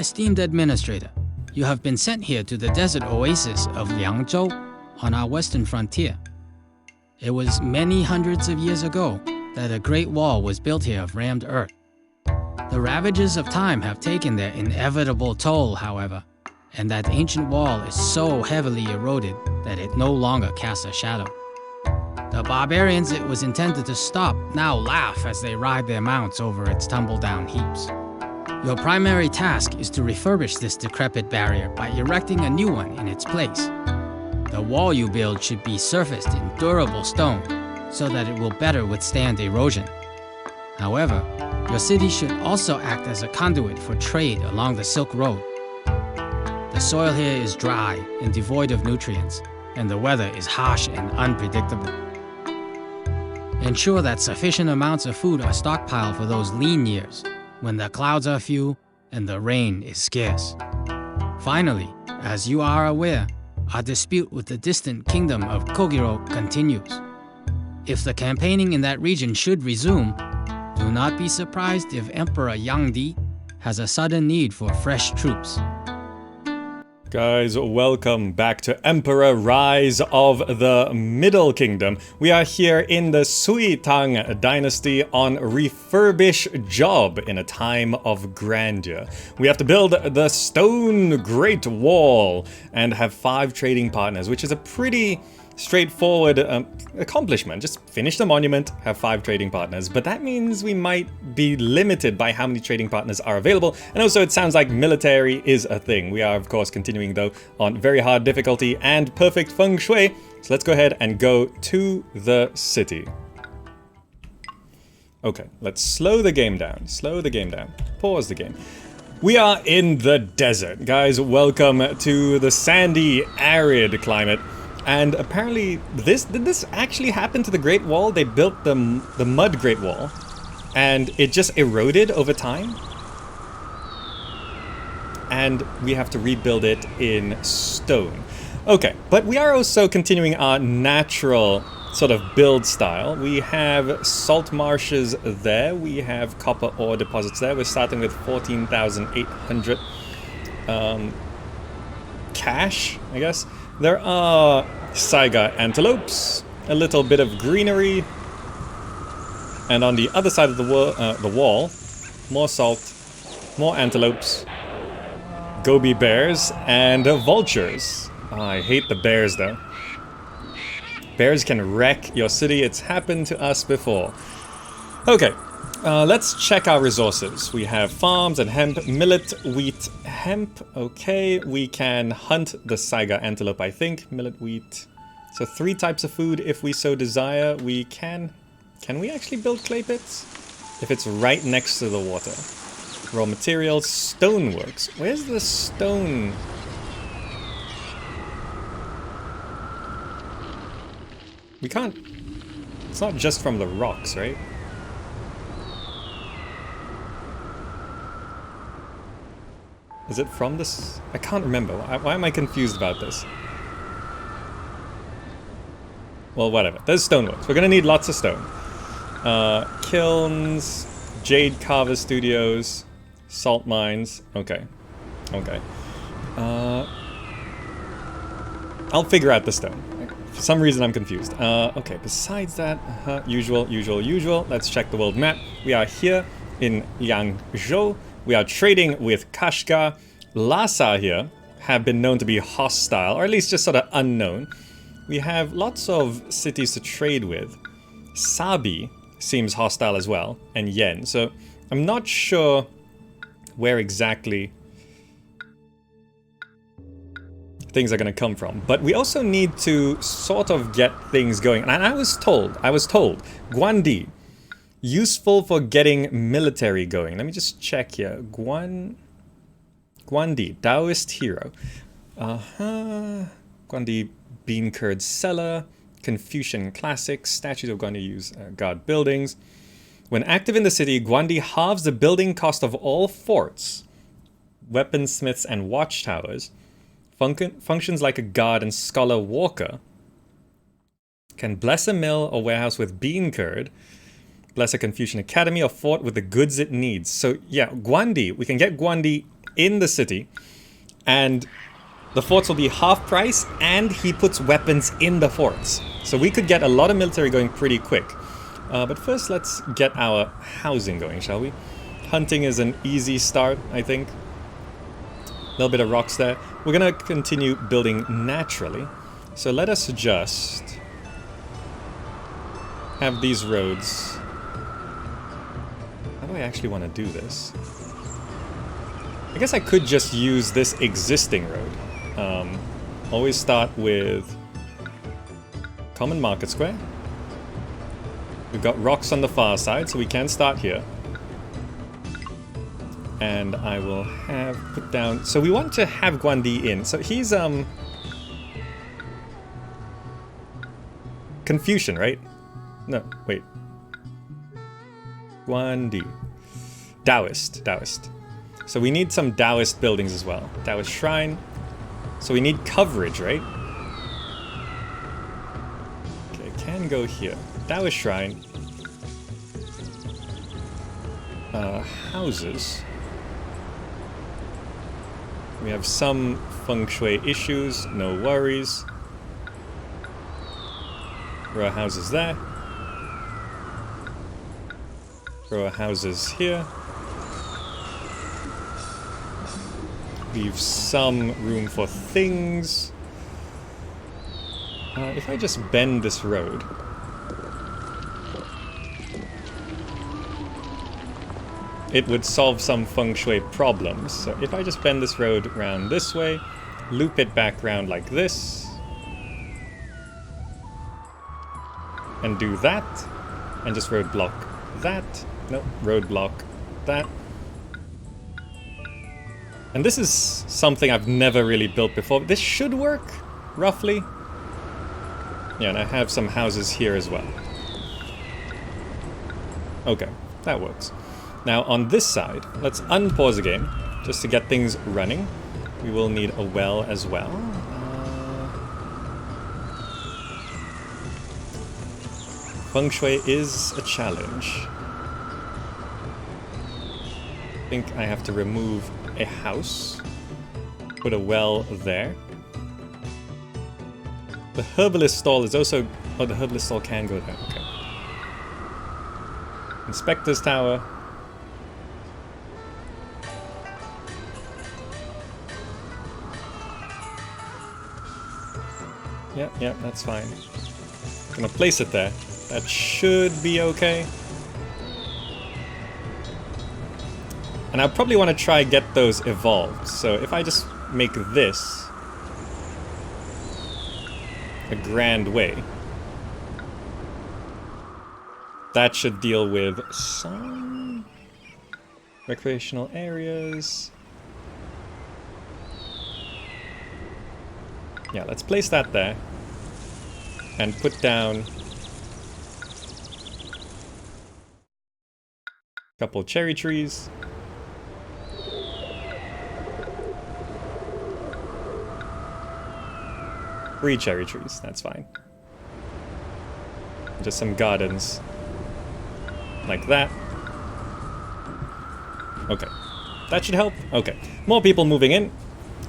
esteemed administrator, you have been sent here to the desert oasis of Liangzhou on our western frontier. It was many hundreds of years ago that a great wall was built here of rammed earth. The ravages of time have taken their inevitable toll, however, and that ancient wall is so heavily eroded that it no longer casts a shadow. The barbarians it was intended to stop now laugh as they ride their mounts over its tumble-down heaps. Your primary task is to refurbish this decrepit barrier by erecting a new one in its place. The wall you build should be surfaced in durable stone so that it will better withstand erosion. However, your city should also act as a conduit for trade along the Silk Road. The soil here is dry and devoid of nutrients, and the weather is harsh and unpredictable. Ensure that sufficient amounts of food are stockpiled for those lean years, when the clouds are few and the rain is scarce. Finally, as you are aware, our dispute with the distant kingdom of Kogiro continues. If the campaigning in that region should resume, do not be surprised if Emperor Yang has a sudden need for fresh troops. Guys, welcome back to Emperor Rise of the Middle Kingdom. We are here in the Shui Tang Dynasty on Refurbish job in a time of grandeur. We have to build the Stone Great Wall and have 5 trading partners, which is a pretty straightforward accomplishment. Just finish the monument, have 5 trading partners, but that means we might be limited by how many trading partners are available, and also it sounds like military is a thing. We are of course continuing though on very hard difficulty and perfect feng shui, so let's go ahead and go to the city. Okay, let's slow the game down, pause the game. We are in the desert. Guys, welcome to the sandy, arid climate. And apparently, did this actually happen to the Great Wall? They built the mud Great Wall, and it just eroded over time. And we have to rebuild it in stone. Okay, but we are also continuing our natural sort of build style. We have salt marshes there. We have copper ore deposits there. We're starting with 14,800 cash, I guess. There are Saiga antelopes, a little bit of greenery, and on the other side of the wall, more salt, more antelopes, goby bears, and vultures. Oh, I hate the bears though. Bears can wreck your city. It's happened to us before. Okay. Let's check our resources. We have farms and hemp, millet, wheat, hemp. Okay, we can hunt the Saiga antelope, I think. Millet, wheat. So 3 types of food if we so desire. We can... Can we actually build clay pits? If it's right next to the water. Raw materials, stoneworks. Where's the stone? We can't... It's not just from the rocks, right? Is it from this? I can't remember. Why am I confused about this? Well, whatever. There's stoneworks. We're gonna need lots of stone. Kilns, jade carver studios, salt mines. Okay. Okay. I'll figure out the stone. For some reason I'm confused. Okay, besides that, usual. Let's check the world map. We are here in Liangzhou. We are trading with Kashgar. Lhasa here have been known to be hostile, or at least just sort of unknown. We have lots of cities to trade with. Sabi seems hostile as well, and Yen. So I'm not sure where exactly things are going to come from. But we also need to sort of get things going. And I was told, Guandi, useful for getting military going. Let me just check here. Guandi, Taoist hero. Guandi, bean curd seller. Confucian classics. Statues of Guandi use guard buildings. When active in the city, Guandi halves the building cost of all forts, weaponsmiths, and watchtowers. Functions like a guard and scholar walker. Can bless a mill or warehouse with bean curd. Bless a Confucian academy or fort with the goods it needs. So yeah, Guandi. We can get Guandi in the city, and the forts will be half price, and he puts weapons in the forts. So we could get a lot of military going pretty quick. But first, let's get our housing going, shall we? Hunting is an easy start, I think. A little bit of rocks there. We're going to continue building naturally. So let us just have these roads. How do I actually want to do this? I guess I could just use this existing road. Always start with Common Market Square. We've got rocks on the far side, so we can start here. And I will have put down... So we want to have Guandi in. So he's, Confucian, right? No, wait. Guandi. Taoist. So we need some Taoist buildings as well. Taoist Shrine. So we need coverage, right? Okay, can go here. Taoist Shrine. Houses. We have some feng shui issues, no worries. Row of houses there. Row of houses here. Leave some room for things. If I just bend this road. It would solve some feng shui problems. So if I just bend this road around this way, loop it back around like this, and do that, and just roadblock that. No, roadblock that. And this is something I've never really built before. This should work, roughly. Yeah, and I have some houses here as well. Okay, that works. Now on this side, let's unpause the game, just to get things running. We will need a well as well. Feng Shui is a challenge. I think I have to remove a house. Put a well there. The herbalist stall is also... Oh, the herbalist stall can go there. Okay. Inspector's tower. Yeah, that's fine. Gonna place it there. That should be okay. And I probably want to try get those evolved. So if I just make this a grand way, that should deal with some recreational areas. Yeah, let's place that there. And put down a couple cherry trees. 3 cherry trees, that's fine. Just some gardens. Like that. Okay. That should help. Okay. More people moving in.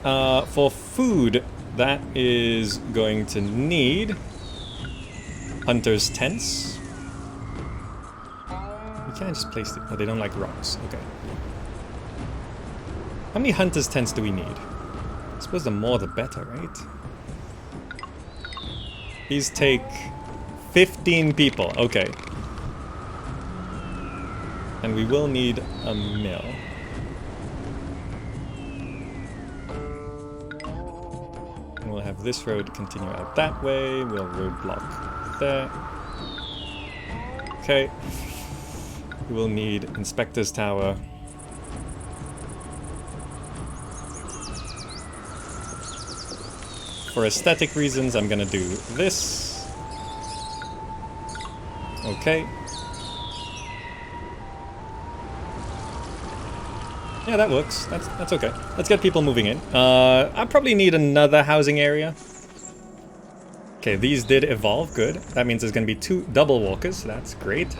For food, that is going to need hunters' tents. We can't just place it. Oh, they don't like rocks. Okay. How many hunters' tents do we need? I suppose the more the better, right? These take 15 people. Okay. And we will need a mill. And we'll have this road continue out that way. We'll roadblock there. Okay. We will need Inspector's Tower. For aesthetic reasons, I'm gonna do this. Okay. Yeah, that works. That's okay. Let's get people moving in. I probably need another housing area. Okay, these did evolve. Good. That means there's gonna be 2 double walkers. That's great.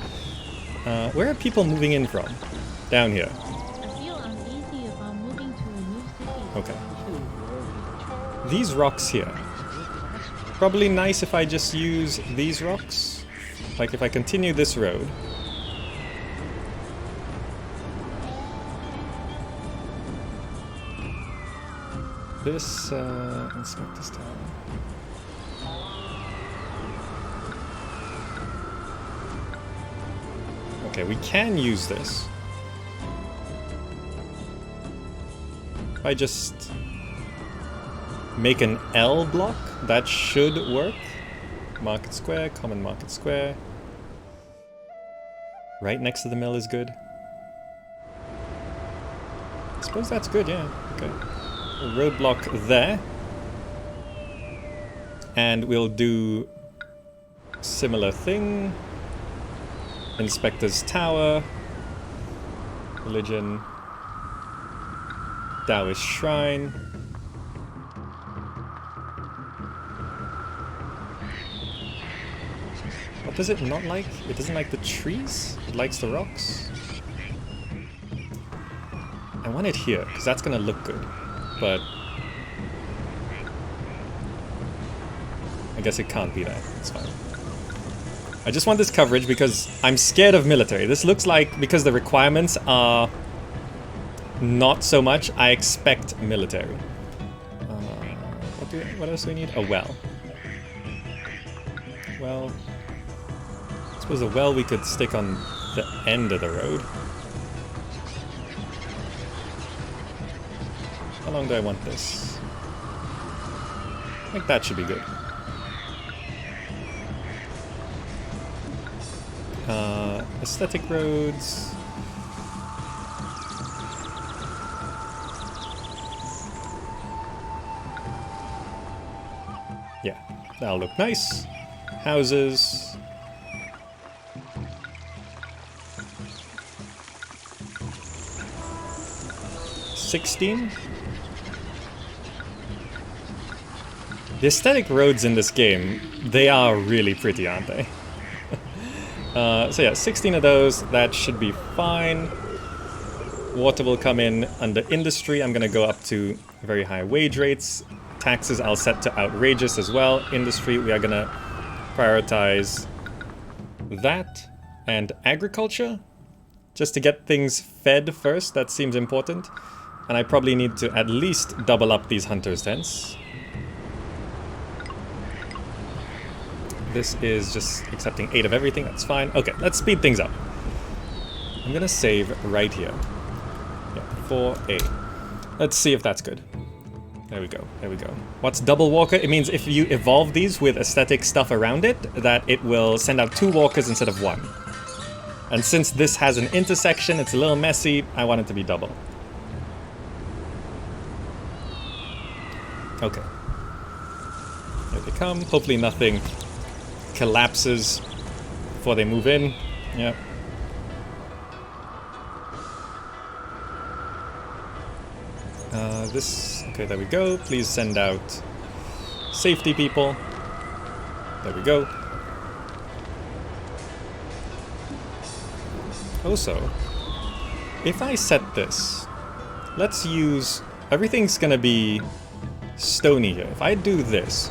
Where are people moving in from? Down here. I feel uneasy about moving to a Okay. These rocks here. Probably nice if I just use these rocks. Like if I continue this road. This, inspect this tower. Okay, we can use this. If I just make an L block, that should work. Market square, common market square. Right next to the mill is good. I suppose that's good, yeah. Okay. A roadblock there. And we'll do similar thing. Inspector's Tower. Religion. Taoist Shrine. What does it not like? It doesn't like the trees? It likes the rocks? I want it here, because that's gonna look good. But I guess it can't be that. It's fine. I just want this coverage because I'm scared of military. This looks like, because the requirements are not so much, I expect military. What else do we need? A well. Well, I suppose a well we could stick on the end of the road. How long do I want this? I think that should be good. Aesthetic roads. Yeah, that'll look nice. Houses. $16. The aesthetic roads in this game, they are really pretty, aren't they? So yeah, 16 of those, that should be fine. Water will come in under industry. I'm gonna go up to very high wage rates. Taxes I'll set to outrageous as well. Industry, we are gonna prioritize that. And agriculture, just to get things fed first, that seems important. And I probably need to at least double up these hunters' tents. This is just accepting 8 of everything, that's fine. Okay, let's speed things up. I'm gonna save right here. Yeah, 4A. Let's see if that's good. There we go, there we go. What's double walker? It means if you evolve these with aesthetic stuff around it, that it will send out 2 walkers instead of 1. And since this has an intersection, it's a little messy, I want it to be double. Okay. There they come. Hopefully nothing collapses before they move in. Yep. Okay, there we go. Please send out safety people. There we go. Also, if I set this, let's use, everything's gonna be stony here. If I do this,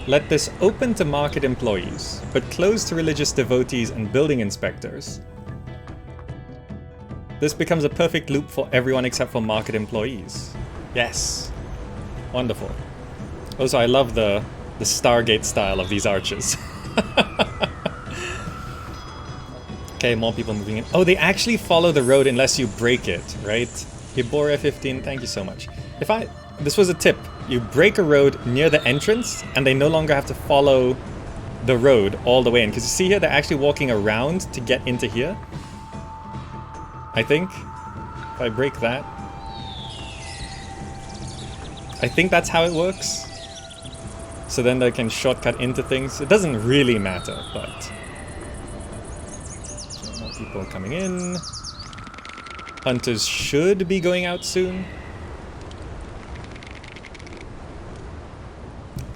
let this open to market employees, but close to religious devotees and building inspectors. This becomes a perfect loop for everyone except for market employees. Yes. Wonderful. Also, I love the Stargate style of these arches. Okay, more people moving in. Oh, they actually follow the road unless you break it, right? Hiboria 15, thank you so much. This was a tip. You break a road near the entrance, and they no longer have to follow the road all the way in. Because you see here, they're actually walking around to get into here. I think. If I break that. I think that's how it works. So then they can shortcut into things. It doesn't really matter, but... So more people coming in. Hunters should be going out soon.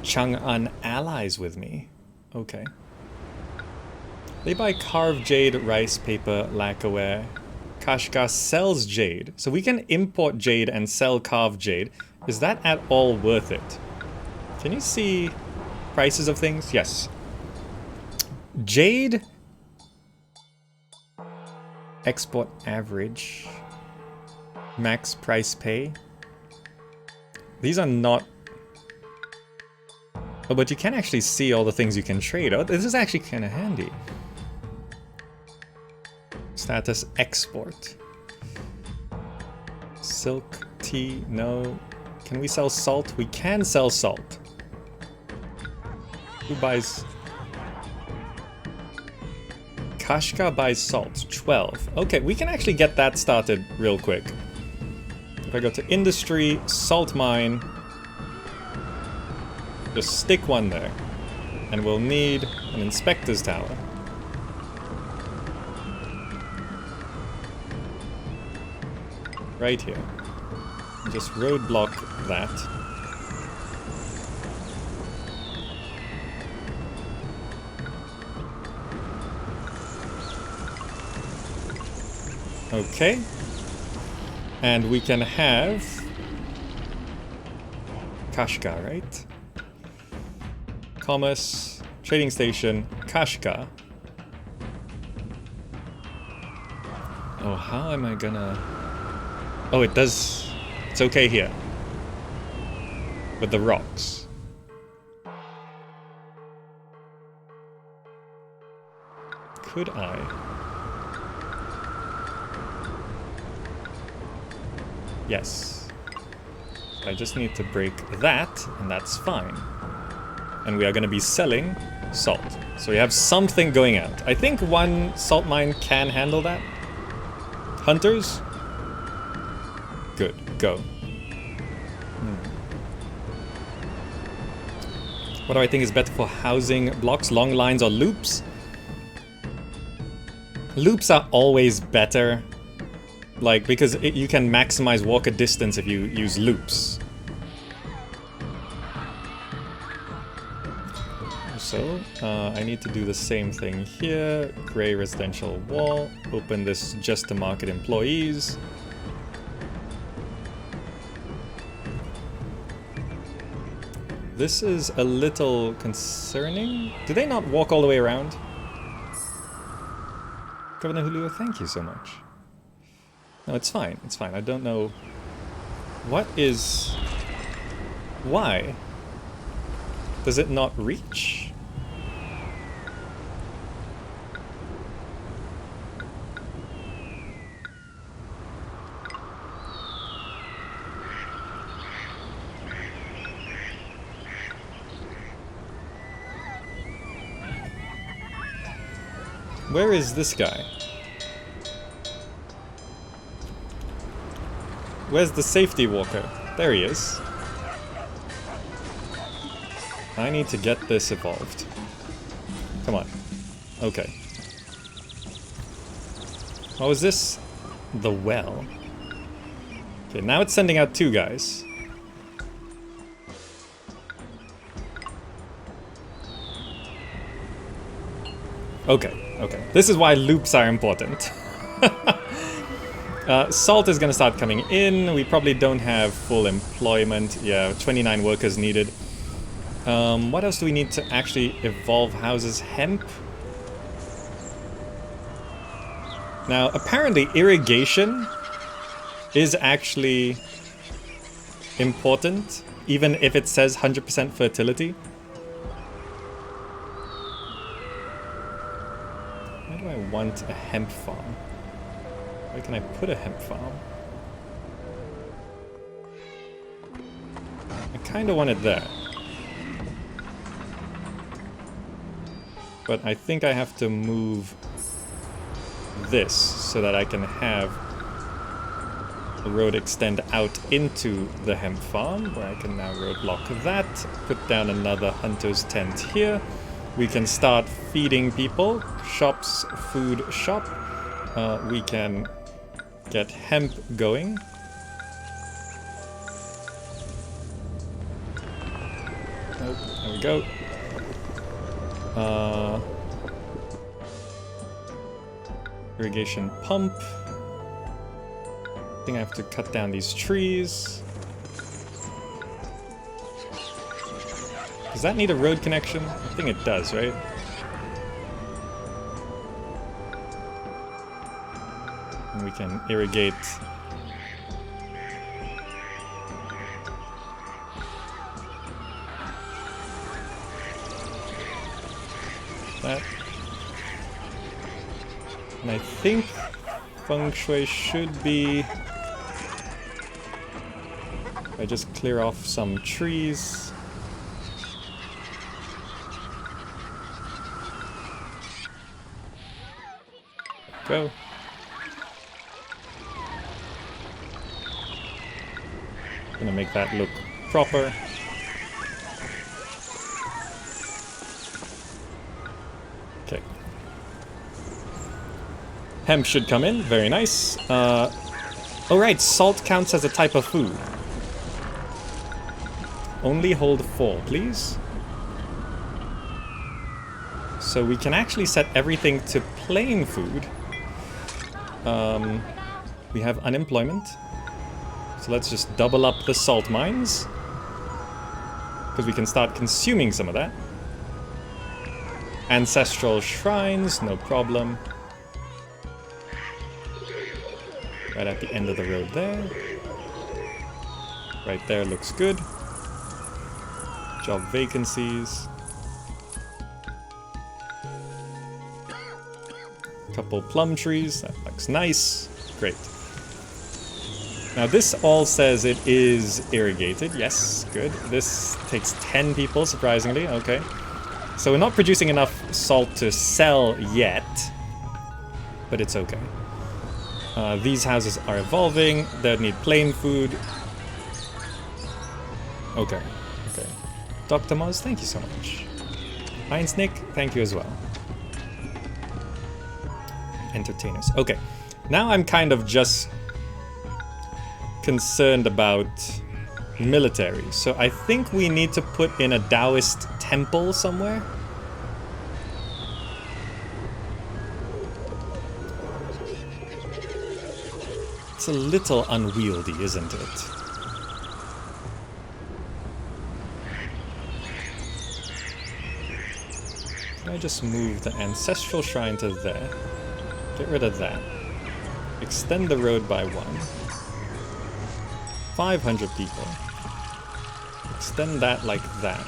Chang'an allies with me. Okay. They buy carved jade, rice, paper, lacquerware. Kashgar sells jade. So we can import jade and sell carved jade. Is that at all worth it? Can you see prices of things? Yes. Jade. Export average. Max price pay. These are not... Oh, but you can actually see all the things you can trade. Oh, this is actually kind of handy. Status export. Silk, tea, no. Can we sell salt? We can sell salt. Who buys? Kashgar buys salt, 12. Okay, we can actually get that started real quick. If I go to industry, salt mine, just stick one there. And we'll need an inspector's tower. Right here. Just roadblock that. Okay. And we can have Kashgar, right? Commerce, trading station, Kashgar. Oh, how am I gonna... Oh, it does... It's okay here. With the rocks. Could I? Yes. I just need to break that, and that's fine. And we are going to be selling salt. So we have something going out. I think one salt mine can handle that. Hunters? Good. Go. What do I think is better for housing blocks? Long lines or loops? Loops are always better. Like, because you can maximize walker distance if you use loops. So, I need to do the same thing here. Gray residential wall. Open this just to market employees. This is a little concerning. Do they not walk all the way around? Governor Hulu, thank you so much. No, it's fine. It's fine. I don't know. What is... Why? Does it not reach? Where is this guy? Where's the safety walker? There he is. I need to get this evolved. Come on. Okay. What was this? The well. Okay, now it's sending out 2 guys. Okay, okay. This is why loops are important. Salt is gonna start coming in. We probably don't have full employment. Yeah, 29 workers needed. What else do we need to actually evolve houses? Hemp? Now, apparently irrigation is actually important, even if it says 100% fertility. Where do I want a hemp farm? Where can I put a hemp farm? I kind of want it there. But I think I have to move this so that I can have the road extend out into the hemp farm, where I can now roadblock that, put down another hunter's tent here. We can start feeding people. Shops, food shop. We can get hemp going. Nope, there we go. Irrigation pump. I think I have to cut down these trees. Does that need a road connection? I think it does, right? And we can irrigate that. And I think Feng Shui should be... I just clear off some trees. Go. Gonna make that look proper. Okay. Hemp should come in, very nice. Oh right, salt counts as a type of food. Only hold 4, please. So we can actually set everything to plain food. We have unemployment. So let's just double up the salt mines. Because we can start consuming some of that. Ancestral shrines, no problem. Right at the end of the road there. Right there looks good. Job vacancies. Couple plum trees, that looks nice. Great. Now this all says it is irrigated. Yes, good. This takes 10 people, surprisingly. Okay. So we're not producing enough salt to sell yet. But it's okay. These houses are evolving. They need plain food. Okay. Okay. Dr. Moz, thank you so much. Heinz Nick, thank you as well. Entertainers. Okay. Now I'm kind of just concerned about military. So I think we need to put in a Taoist temple somewhere. It's a little unwieldy, isn't it? Can I just move the ancestral shrine to there? Get rid of that. Extend the road by 1. 500 people. Extend that like that.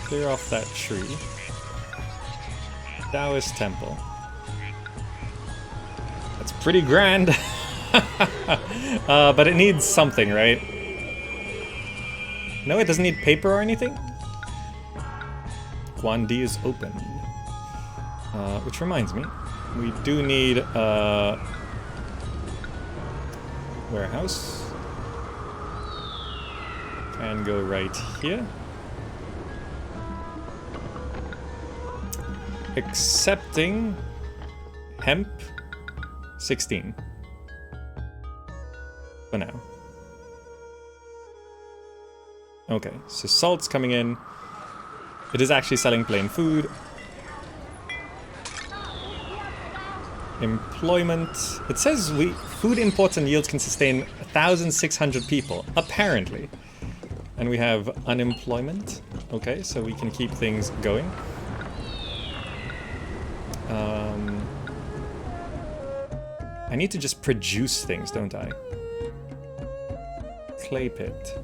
Clear off that tree. Taoist temple. That's pretty grand. But it needs something, right? No, it doesn't need paper or anything? Guandi is open. Which reminds me, we do need a warehouse. Can go right here. Accepting hemp 16 for now. Okay, so salt's coming in. It is actually selling plain food. Employment. It says food imports and yields can sustain 1,600 people, apparently. And we have unemployment. Okay, so we can keep things going. I need to just produce things, don't I? Clay pit.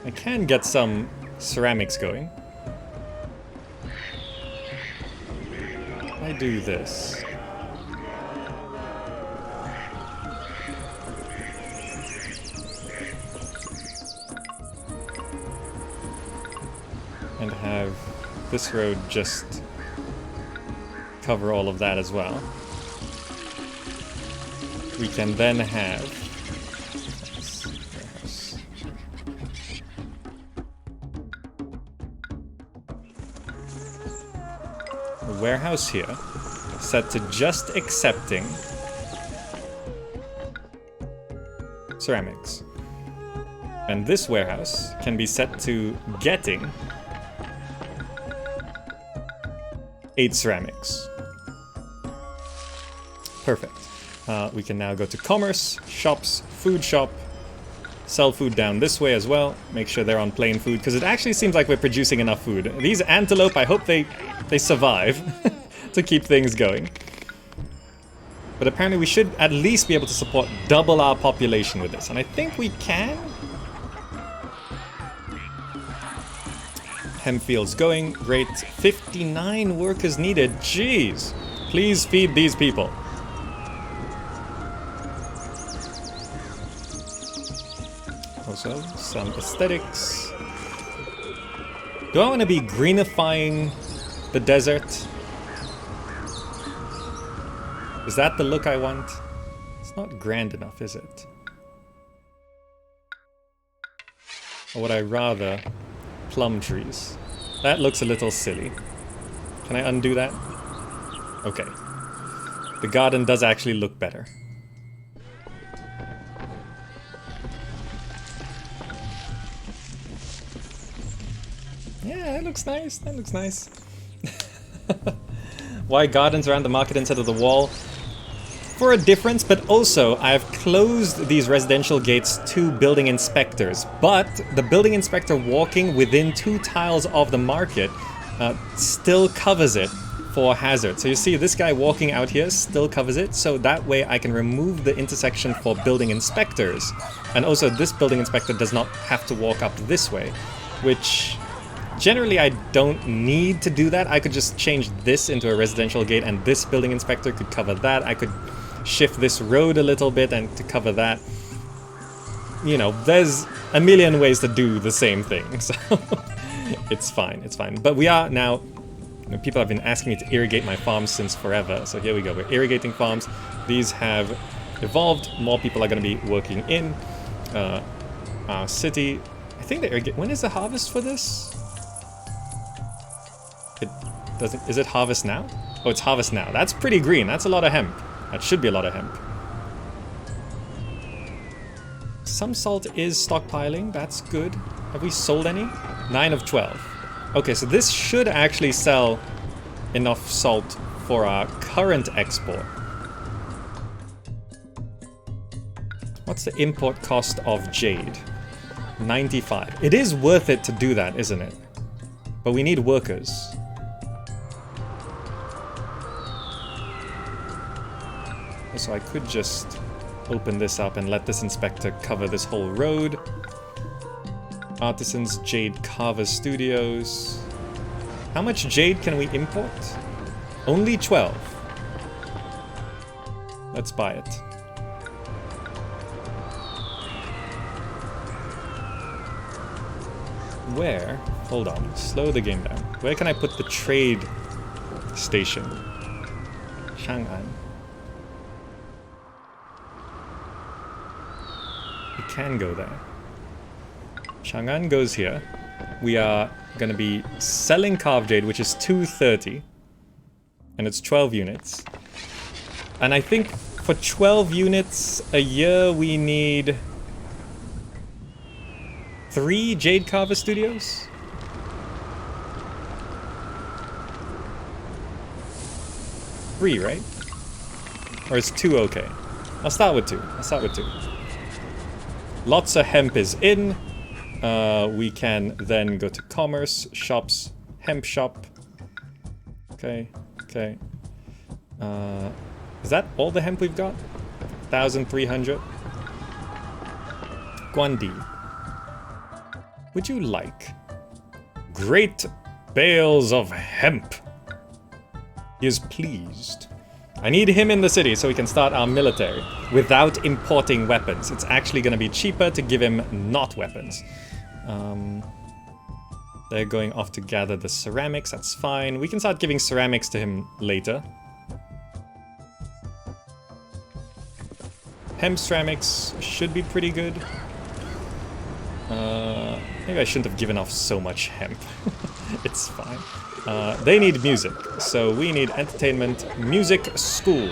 I can get some ceramics going. I do this. And have this road just cover all of that as well. We can then have a warehouse here set to just accepting ceramics. And this warehouse can be set to getting 8 ceramics. Perfect. We can now go to commerce, shops, food shop, sell food down this way as well. Make sure they're on plain food, because it actually seems like we're producing enough food. These antelope, I hope they survive to keep things going. But apparently we should at least be able to support double our population with this. And I think we can. Hemp fields going. Great. 59 workers needed. Jeez. Please feed these people. Also, some aesthetics. Do I want to be greenifying the desert? Is that the look I want? It's not grand enough, is it? Or would I rather plum trees? That looks a little silly. Can I undo that? Okay. The garden does actually look better. Yeah, that looks nice. That looks nice. Why gardens around the market instead of the wall? For a difference, but also I've closed these residential gates to building inspectors. But the building inspector walking within 2 tiles of the market still covers it for hazard. So you see this guy walking out here still covers it. So that way I can remove the intersection for building inspectors. And also this building inspector does not have to walk up this way, which generally I don't need to do that. I could just change this into a residential gate and this building inspector could cover that. I could shift this road a little bit and to cover that. You know, there's a million ways to do the same thing, so it's fine, it's fine. But we are now, you know, people have been asking me to irrigate my farms since forever, so here we go, we're irrigating farms. These have evolved, more people are going to be working in our city. I think they irrigate, when is the harvest for this? It doesn't, is it harvest now? Oh, it's harvest now. That's pretty green, that's a lot of hemp. That should be a lot of hemp. Some salt is stockpiling, that's good. Have we sold any? 9 of 12. Okay, so this should actually sell enough salt for our current export. What's the import cost of jade? 95. It is worth it to do that, isn't it? But we need workers. So I could just open this up and let this inspector cover this whole road. Artisans, Jade Carver Studios. How much jade can we import? Only 12. Let's buy it. Where? Hold on, slow the game down. Where can I put the trade station? Chang'an. We can go there. Chang'an goes here. We are going to be selling carved jade, which is 230. And it's 12 units. And I think for 12 units a year we need 3 Jade Carver Studios? Three, right? Or is 2 okay? I'll start with 2. I'll start with 2. Lots of hemp is in. We can then go to commerce, shops, hemp shop. Okay, okay. Is that all the hemp we've got? 1,300. Guandi. Would you like great bales of hemp? He is pleased. I need him in the city so we can start our military without importing weapons. It's actually going to be cheaper to give him not weapons. They're going off to gather the ceramics, that's fine. We can start giving ceramics to him later. Hemp ceramics should be pretty good. Maybe I shouldn't have given off so much hemp. It's fine. They need music, so we need entertainment, music, school.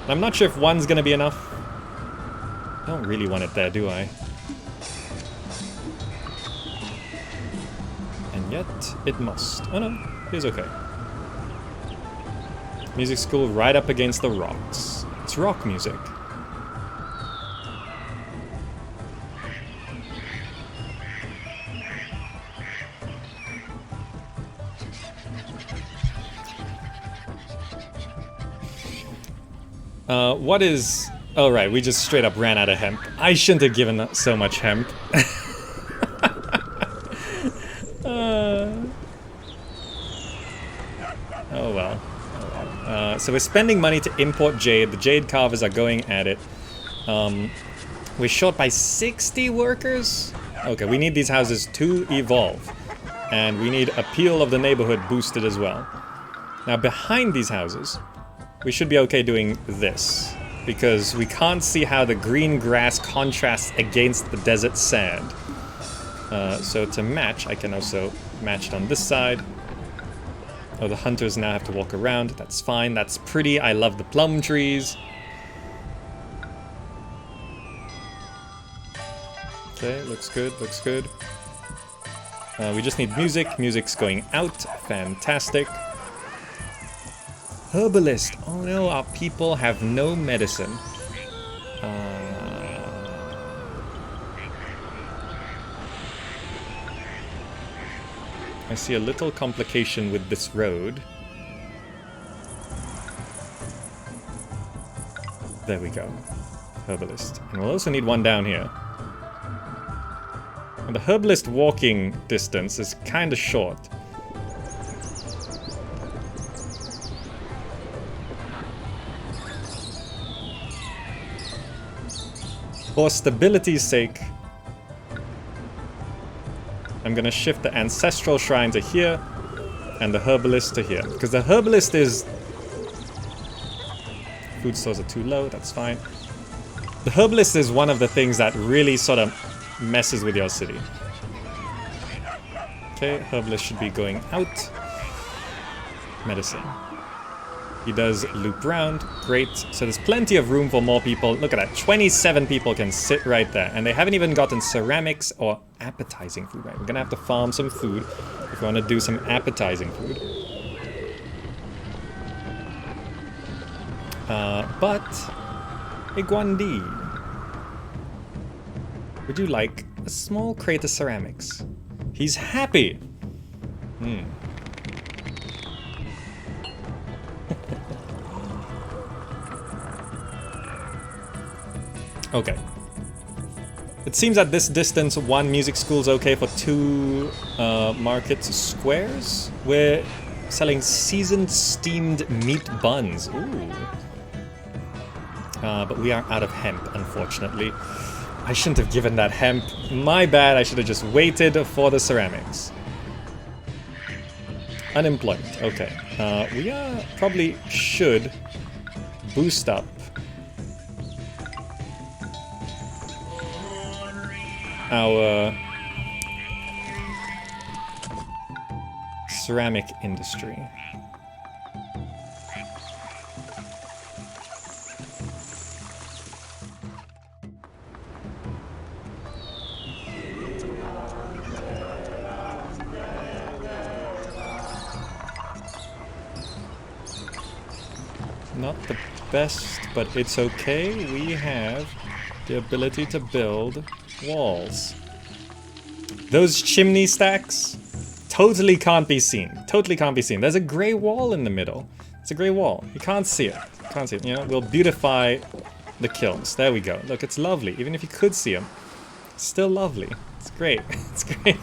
I'm not sure if one's gonna be enough. I don't really want it there, do I? And And yet, it must. Oh no, it's okay. Music school right up against the rocks. It's rock music. What is... Oh right, we just straight up ran out of hemp. I shouldn't have given so much hemp. Oh well. So we're spending money to import jade. The jade carvers are going at it. We're short by 60 workers? Okay, we need these houses to evolve. And we need appeal of the neighborhood boosted as well. Now behind these houses, we should be okay doing this. Because we can't see how the green grass contrasts against the desert sand. So to match, I can also match it on this side. Oh, the hunters now have to walk around. That's fine. That's pretty. I love the plum trees. Okay, looks good. Looks good. We just need music. Music's going out. Fantastic. Herbalist. Oh no, our people have no medicine. I see a little complication with this road. There we go. Herbalist. And we'll also need one down here. And the herbalist walking distance is kind of short. For stability's sake, I'm gonna shift the ancestral shrine to here and the herbalist to here. Because the herbalist is... Food stores are too low, that's fine. The herbalist is one of the things that really sort of messes with your city. Okay, herbalist should be going out. Medicine. He does loop round. Great. So there's plenty of room for more people. Look at that. 27 people can sit right there. And they haven't even gotten ceramics or appetizing food. Right? We're going to have to farm some food if we want to do some appetizing food. But... Iguandi. Would you like a small crate of ceramics? He's happy. Okay. It seems at this distance, one music school's okay for 2 market squares. We're selling seasoned steamed meat buns. Ooh. But we are out of hemp, unfortunately. I shouldn't have given that hemp. My bad, I should have just waited for the ceramics. Unemployment, okay. We probably should boost up our ceramic industry. Not the best, but it's okay. We have the ability to build walls. Those chimney stacks totally can't be seen. Totally can't be seen. There's a grey wall in the middle. It's a grey wall. You can't see it. You can't see it. You know, we'll beautify the kilns. There we go. Look, it's lovely. Even if you could see them, it's still lovely. It's great. It's great.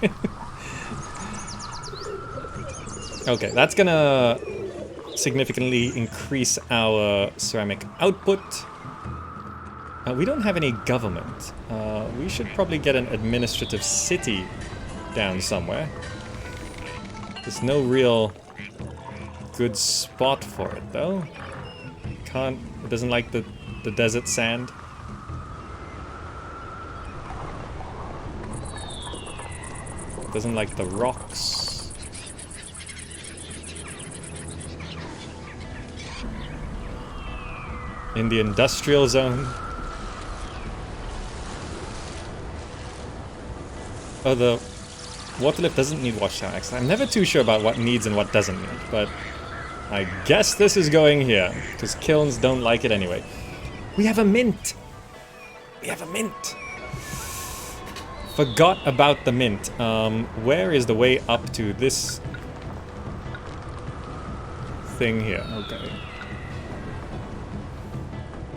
Okay, that's gonna significantly increase our ceramic output. We don't have any government. We should probably get an administrative city down somewhere. There's no real good spot for it, though. It doesn't like the desert sand. It doesn't like the rocks. In the industrial zone. Oh, Waterlift doesn't need watchtower access. I'm never too sure about what needs and what doesn't need, but I guess this is going here, because kilns don't like it anyway. We have a mint! We have a mint! Forgot about the mint. Where is the way up to this thing here? Okay.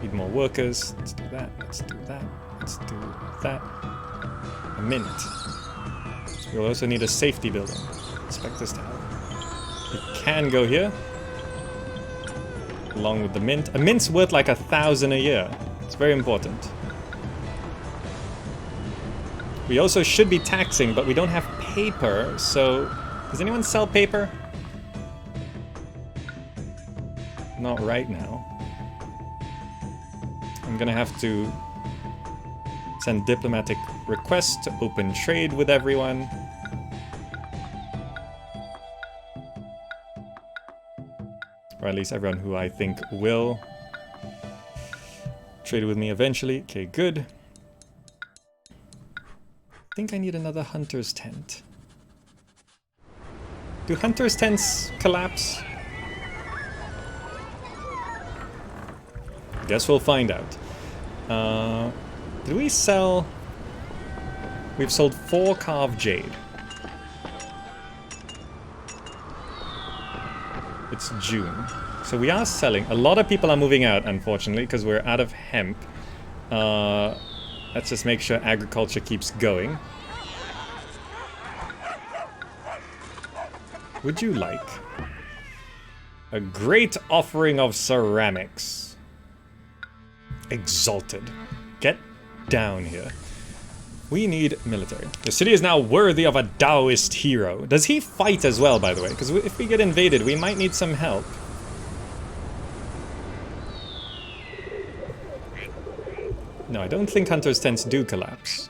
Need more workers. Let's do that. Let's do that. Let's do that. A mint. We'll also need a safety building. Inspector's tower. It can go here. Along with the mint. A mint's worth like 1,000 a year. It's very important. We also should be taxing, but we don't have paper, so... Does anyone sell paper? Not right now. I'm gonna have to send diplomatic requests to open trade with everyone. Or at least everyone who I think will trade with me eventually. Okay, good. I think I need another hunter's tent. Do hunter's tents collapse? Guess we'll find out. Did we sell... We've sold 4 carved jade. It's June. So we are selling. A lot of people are moving out, unfortunately, because we're out of hemp. Let's just make sure agriculture keeps going. Would you like a great offering of ceramics? Exalted. Get down here. We need military. The city is now worthy of a Taoist hero. Does he fight as well, by the way? Because if we get invaded, we might need some help. No, I don't think Hunter's tents do collapse.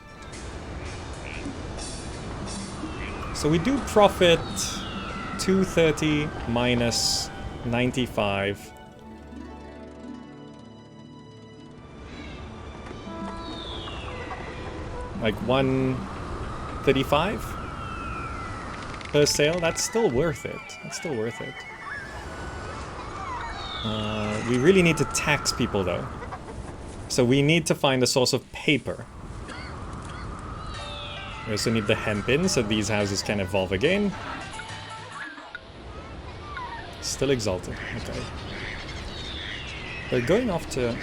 So we do profit 230 minus 95. Like 135 per sale. That's still worth it. That's still worth it. We really need to tax people though. So we need to find a source of paper. We also need the hemp in so these houses can evolve again. Still exalted. Okay. They're going off to...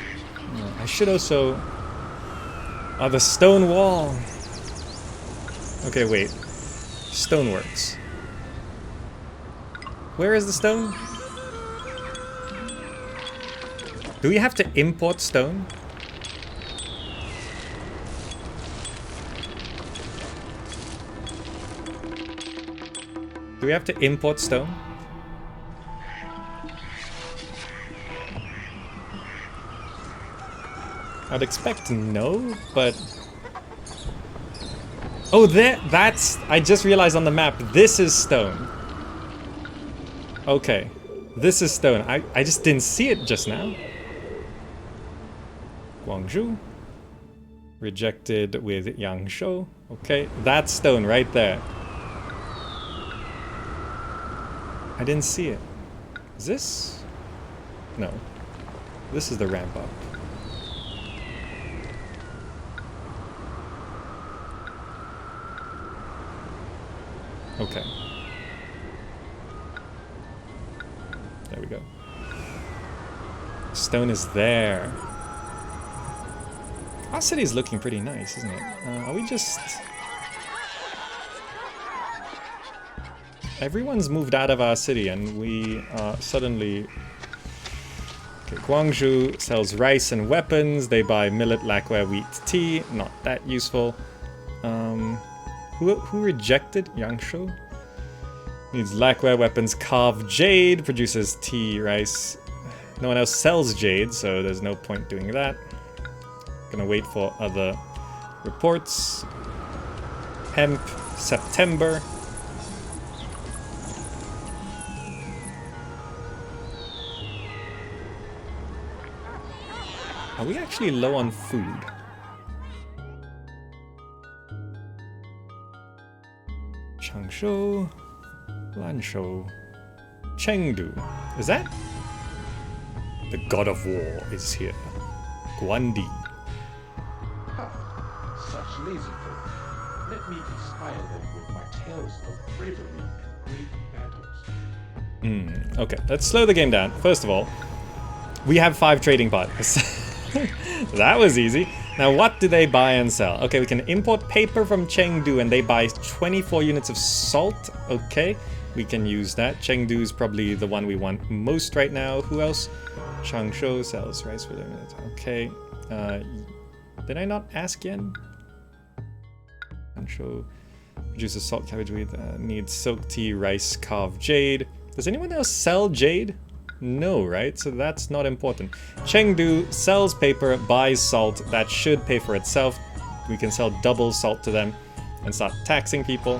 I should also... Oh, the stone wall. Okay, wait. Stoneworks. Where is the stone? Do we have to import stone? Do we have to import stone? I'd expect no, but... Oh, that's... I just realized on the map, this is stone. Okay. This is stone. I just didn't see it just now. Guangzhou. Rejected with Liangzhou. Okay, that's stone right there. I didn't see it. Is this? No. This is the ramp up. Okay. There we go. Stone is there. Our city is looking pretty nice, isn't it? Are we just... Everyone's moved out of our city and we are suddenly... Okay, Guangzhou sells rice and weapons. They buy millet, lacquer, wheat, tea. Not that useful. Who rejected Yangshu? Needs lacquer, weapons, carved jade. Produces tea, rice. No one else sells jade, so there's no point doing that. Gonna wait for other reports. Hemp, September. Are we actually low on food? Liangzhou, Lanzhou, Chengdu. Is that? The god of war is here. Guandi. Such lazy folk. Let me inspire them with my tales of bravery and great battles. Okay, let's slow the game down. First of all, we have 5 trading partners. That was easy. Now, what do they buy and sell? Okay, we can import paper from Chengdu and they buy 24 units of salt. Okay, we can use that. Chengdu is probably the one we want most right now. Who else? Changshu sells rice for their minute. Okay. Did I not ask yen? Changshu produces salt cabbage wheat. Needs silk tea, rice, carved jade. Does anyone else sell jade? No, right? So that's not important. Chengdu sells paper, buys salt. That should pay for itself. We can sell double salt to them and start taxing people.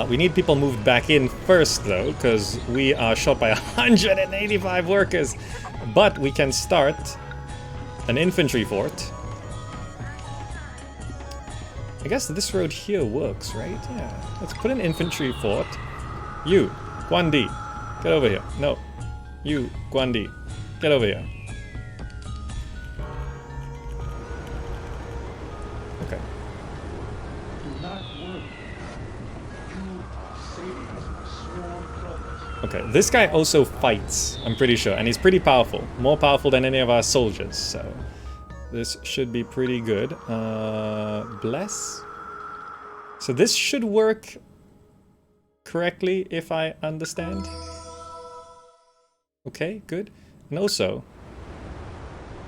We need people moved back in first, though, because we are short by 185 workers. But we can start an infantry fort. I guess this road here works, right? Yeah. Let's put an infantry fort. You, Guandi. Get over here. No. You, Guandi. Get over here. Okay. Do not worry. You are saving us my sworn brothers. Okay, this guy also fights, I'm pretty sure, and he's pretty powerful. More powerful than any of our soldiers, so this should be pretty good. Bless. So this should work correctly, if I understand. Okay, good. And also,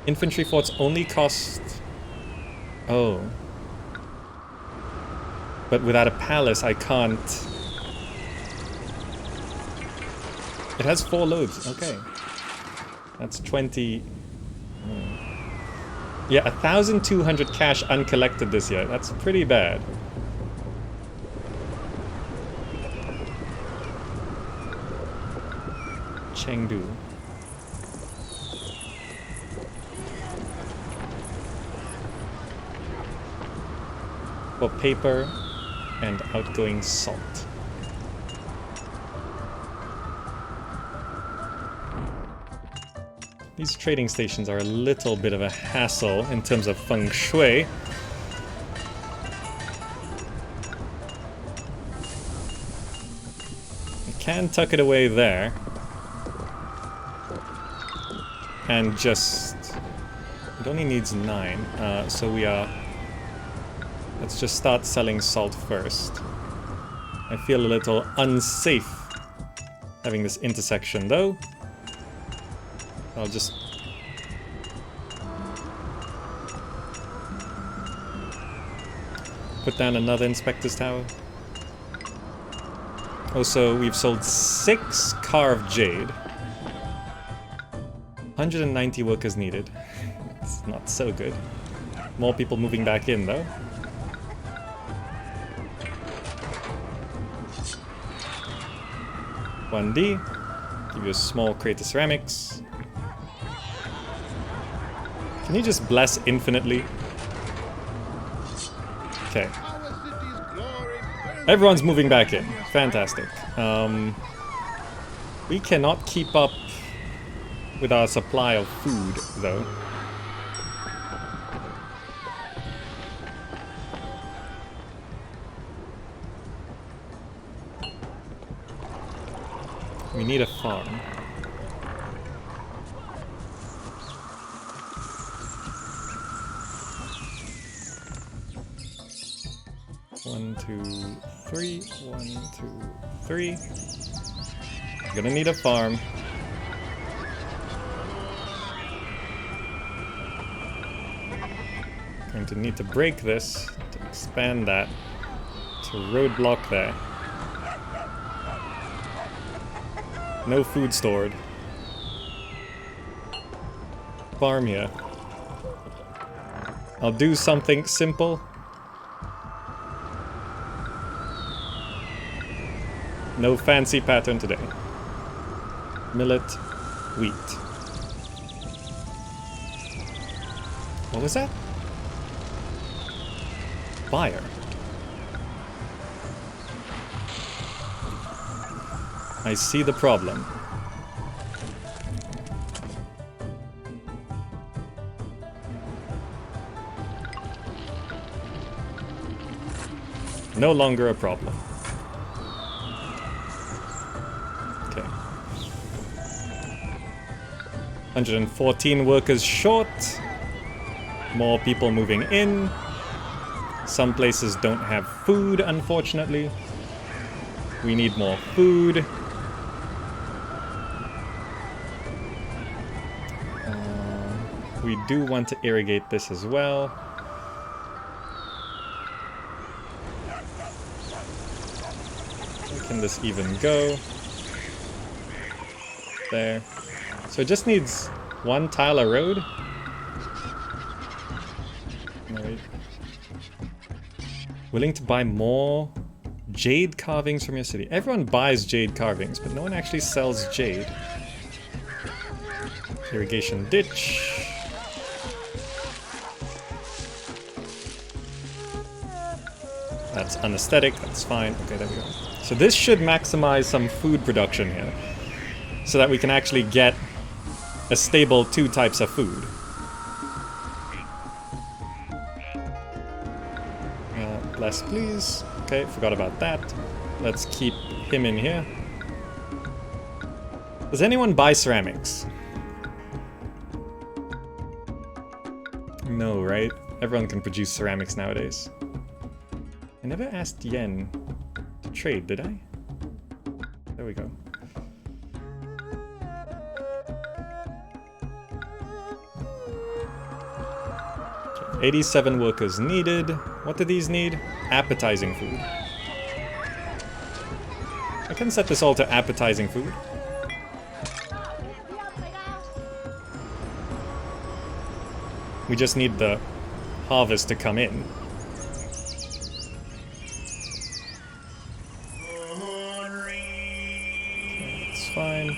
infantry forts only cost... Oh. But without a palace, I can't... It has 4 loads, okay. That's 20... Yeah, 1,200 cash uncollected this year. That's pretty bad. Chengdu. For paper and outgoing salt. These trading stations are a little bit of a hassle in terms of feng shui. I can tuck it away there. And just... It only needs 9, so we are... Let's just start selling salt first. I feel a little unsafe having this intersection, though. I'll just... put down another inspector's tower. Also, we've sold 6 carved jade. 190 workers needed. It's not so good. More people moving back in, though. D. Give you a small crate of ceramics. Can you just bless infinitely? Okay. Everyone's moving back in. Fantastic. We cannot keep up with our supply of food, though. We need a farm. One, two, three. 1, 2, 3. We're gonna need a farm. Going to need to break this to expand that to roadblock there. No food stored. Farm here. I'll do something simple. No fancy pattern today. Millet, wheat. What was that? I see the problem. No longer a problem. Okay. 114 workers short. More people moving in. Some places don't have food, unfortunately. We need more food. We do want to irrigate this as well. Where can this even go? There. So it just needs one tile a road. Right. Willing to buy more jade carvings from your city. Everyone buys jade carvings, but no one actually sells jade. Irrigation ditch. That's unesthetic, that's fine. Okay, there we go. So this should maximize some food production here, so that we can actually get a stable 2 types of food. Less, please. Okay, forgot about that. Let's keep him in here. Does anyone buy ceramics? No, right? Everyone can produce ceramics nowadays. I never asked Yen to trade, did I? There we go. Okay, 87 workers needed. What do these need? Appetizing food. I can set this all to appetizing food. We just need the harvest to come in. It's fine.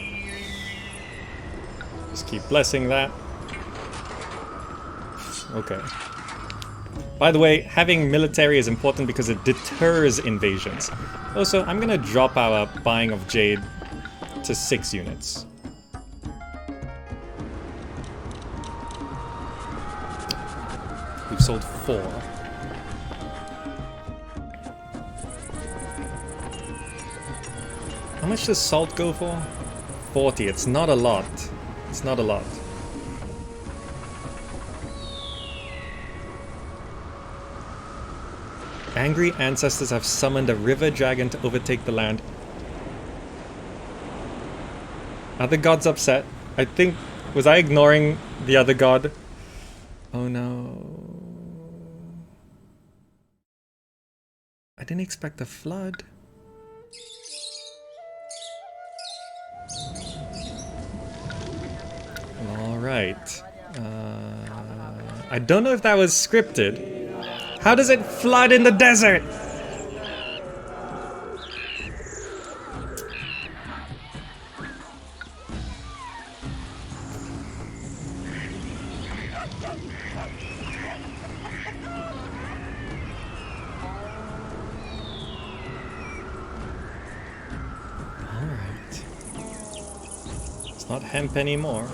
Just keep blessing that. Okay. By the way, having military is important because it deters invasions. Also, I'm gonna drop our buying of jade to 6 units. We've sold 4. How much does salt go for? 40. It's not a lot. It's not a lot. Angry ancestors have summoned a river dragon to overtake the land. Are the gods upset? I think... Was I ignoring the other god? Oh no. I didn't expect a flood. Alright. I don't know if that was scripted. How does it flood in the desert? Alright. It's not hemp anymore.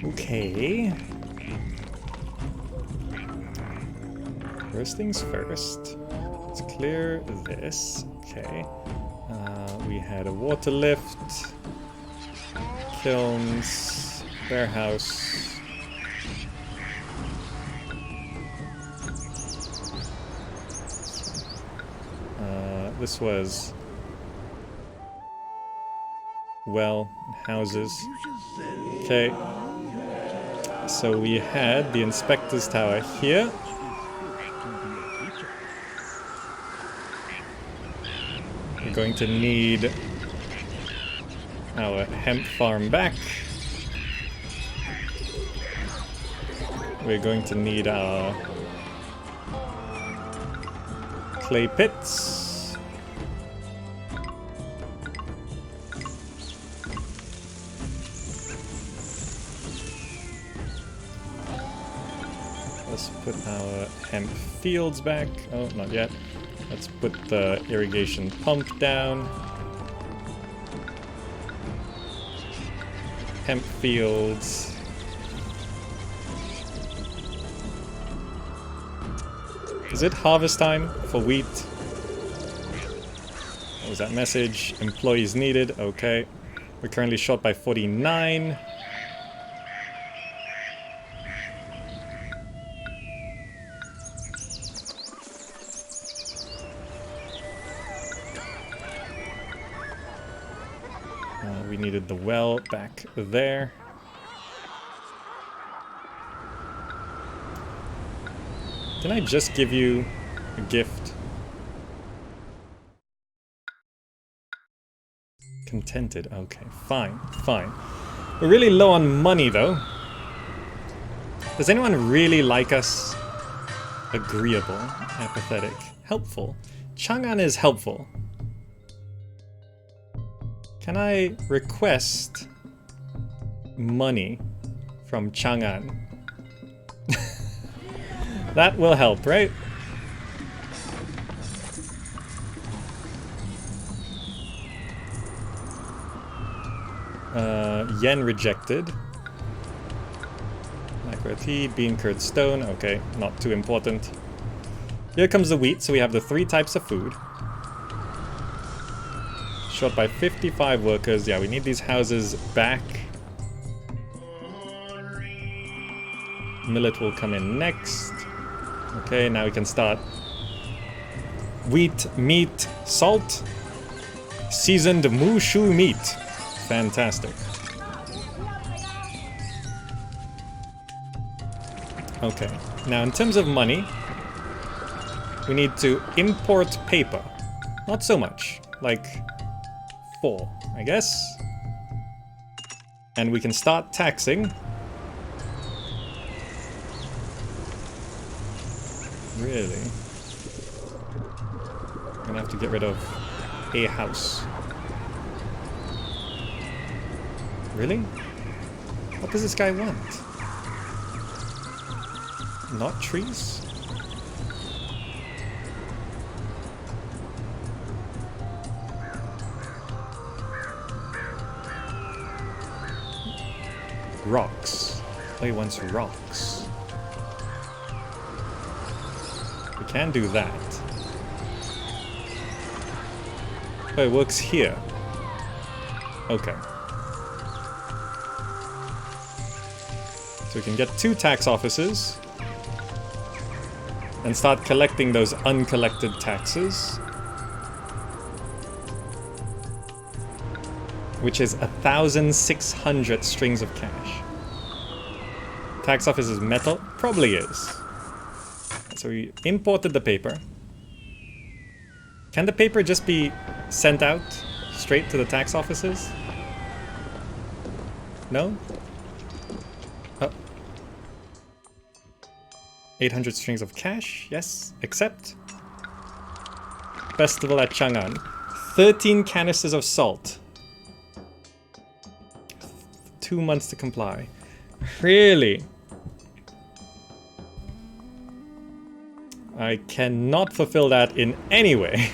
Okay. First things first. Let's clear this. Okay. We had a water lift, kilns, warehouse. This was well, houses. Okay. So we had the inspector's tower here. We're going to need our hemp farm back. We're going to need our clay pits. Let's put our hemp fields back. Oh, not yet. Let's put the irrigation pump down. Hemp fields. Is it harvest time for wheat? What was that message? Employees needed. Okay. We're currently short by 49. We needed the well back there. Can I just give you a gift? Contented. Okay, fine, fine. We're really low on money, though. Does anyone really like us? Agreeable, apathetic, helpful. Chang'an is helpful. Can I request money from Chang'an? That will help, right? Yen rejected. Macro tea, bean curd stone. Okay, not too important. Here comes the wheat, so we have the 3 types of food. Short by 55 workers. Yeah, we need these houses back. Millet will come in next. Okay, now we can start. Wheat, meat, salt. Seasoned mushu meat. Fantastic. Okay, now in terms of money, we need to import paper. Not so much, like 4, I guess. And we can start taxing. Really? I'm gonna have to get rid of a house. Really? What does this guy want? Not trees? Rocks. Oh, he wants rocks. We can do that. Oh, it works here. Okay. So we can get 2 tax offices and start collecting those uncollected taxes, which is 1,600 strings of cash. Tax office is metal? Probably is. So we imported the paper. Can the paper just be sent out straight to the tax offices? No? Oh. 800 strings of cash, yes, accept. Festival at Chang'an. 13 canisters of salt. 2 months to comply. Really? I cannot fulfill that in any way.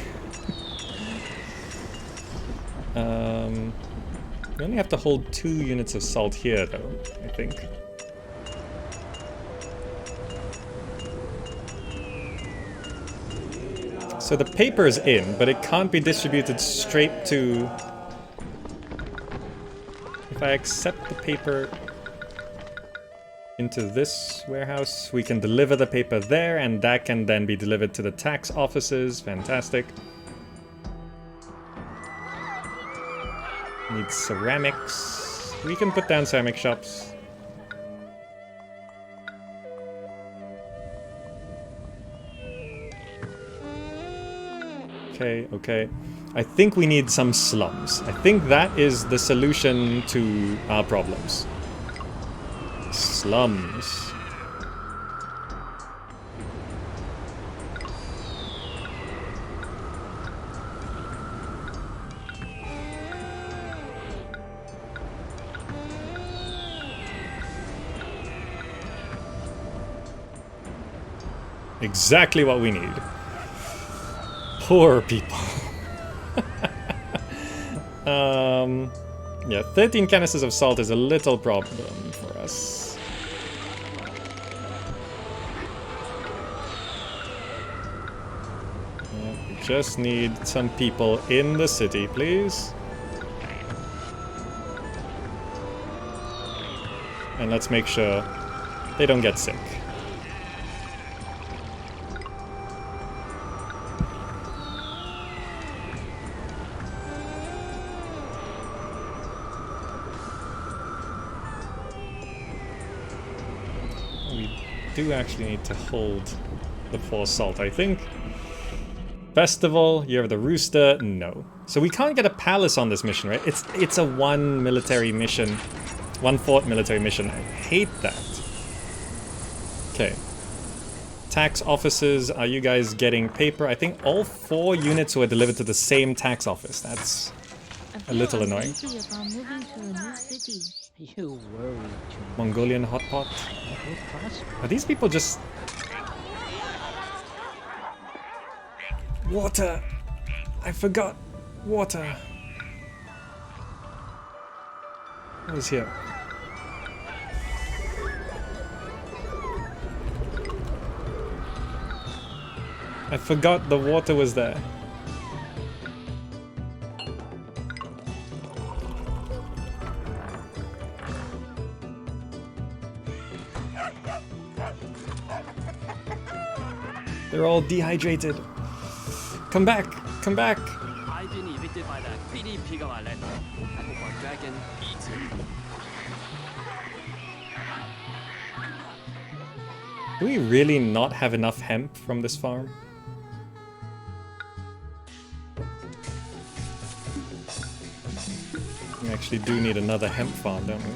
We only have to hold 2 units of salt here, though, I think. So the paper is in, but it can't be distributed straight to... If I accept the paper into this warehouse, we can deliver the paper there, and that can then be delivered to the tax offices. Fantastic. Need ceramics. We can put down ceramic shops. Okay, okay. I think we need some slums. I think that is the solution to our problems. Slums. Exactly what we need. Poor people. Yeah, 13 canisters of salt is a little problem for us. Yeah, we just need some people in the city, please. And let's make sure they don't get sick. We do actually need to hold the 4 salt, I think. Festival, Year of the Rooster, no. So we can't get a palace on this mission, right? It's a 1 military mission. 1 fort military mission. I hate that. Okay. Tax offices, are you guys getting paper? I think all 4 units were delivered to the same tax office. That's a little annoying. You worry too much. Mongolian hot pot. We'll prosper. Are these people just... Water! I forgot water. What is here? I forgot the water was there. They're all dehydrated. Come back! Come back! I've been evicted by that greedy pig of a land. I hope our dragon eats him. Do we really not have enough hemp from this farm? We actually do need another hemp farm, don't we?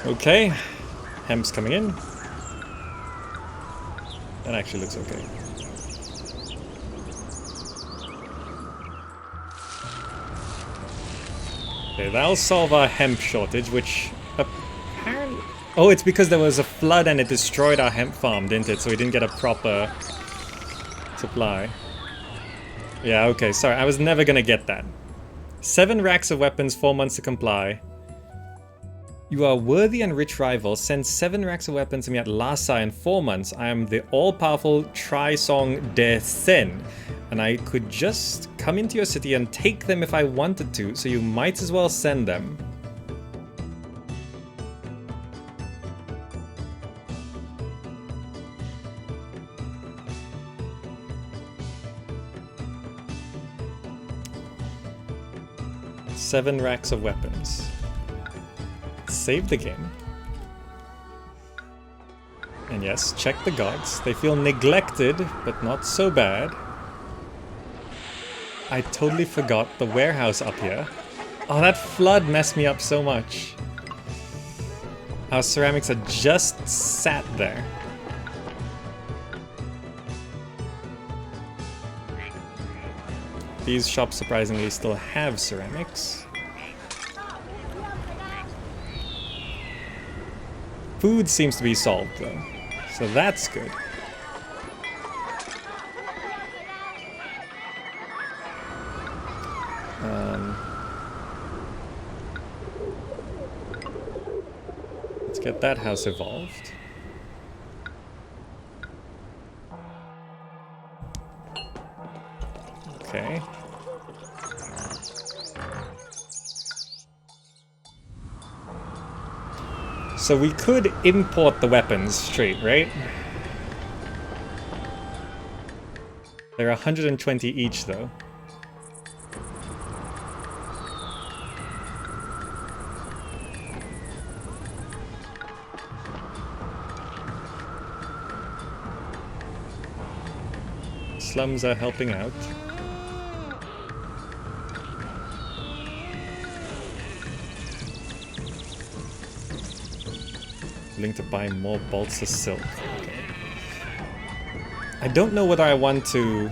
Okay, hemp's coming in. That actually looks okay. Okay, that'll solve our hemp shortage, which apparently... Oh, it's because there was a flood and it destroyed our hemp farm, didn't it? So we didn't get a proper supply. Yeah, okay, sorry, I was never gonna get that. 7 racks of weapons, 4 months to comply. You are worthy and rich rival. Send 7 racks of weapons to me at Lhasa in 4 months. I am the all-powerful Tri-Song De Sen. And I could just come into your city and take them if I wanted to, so you might as well send them. Seven racks of weapons. Save the game. And yes, check the gods. They feel neglected, but not so bad. I totally forgot the warehouse up here. Oh, that flood messed me up so much. Our ceramics are just sat there. These shops surprisingly still have ceramics. Food seems to be solved though, so that's good. Let's get that house evolved. Okay. So we could import the weapons straight, right? They're 120 each though. Slums are helping out. Willing to buy more bolts of silk. Okay. I don't know whether I want to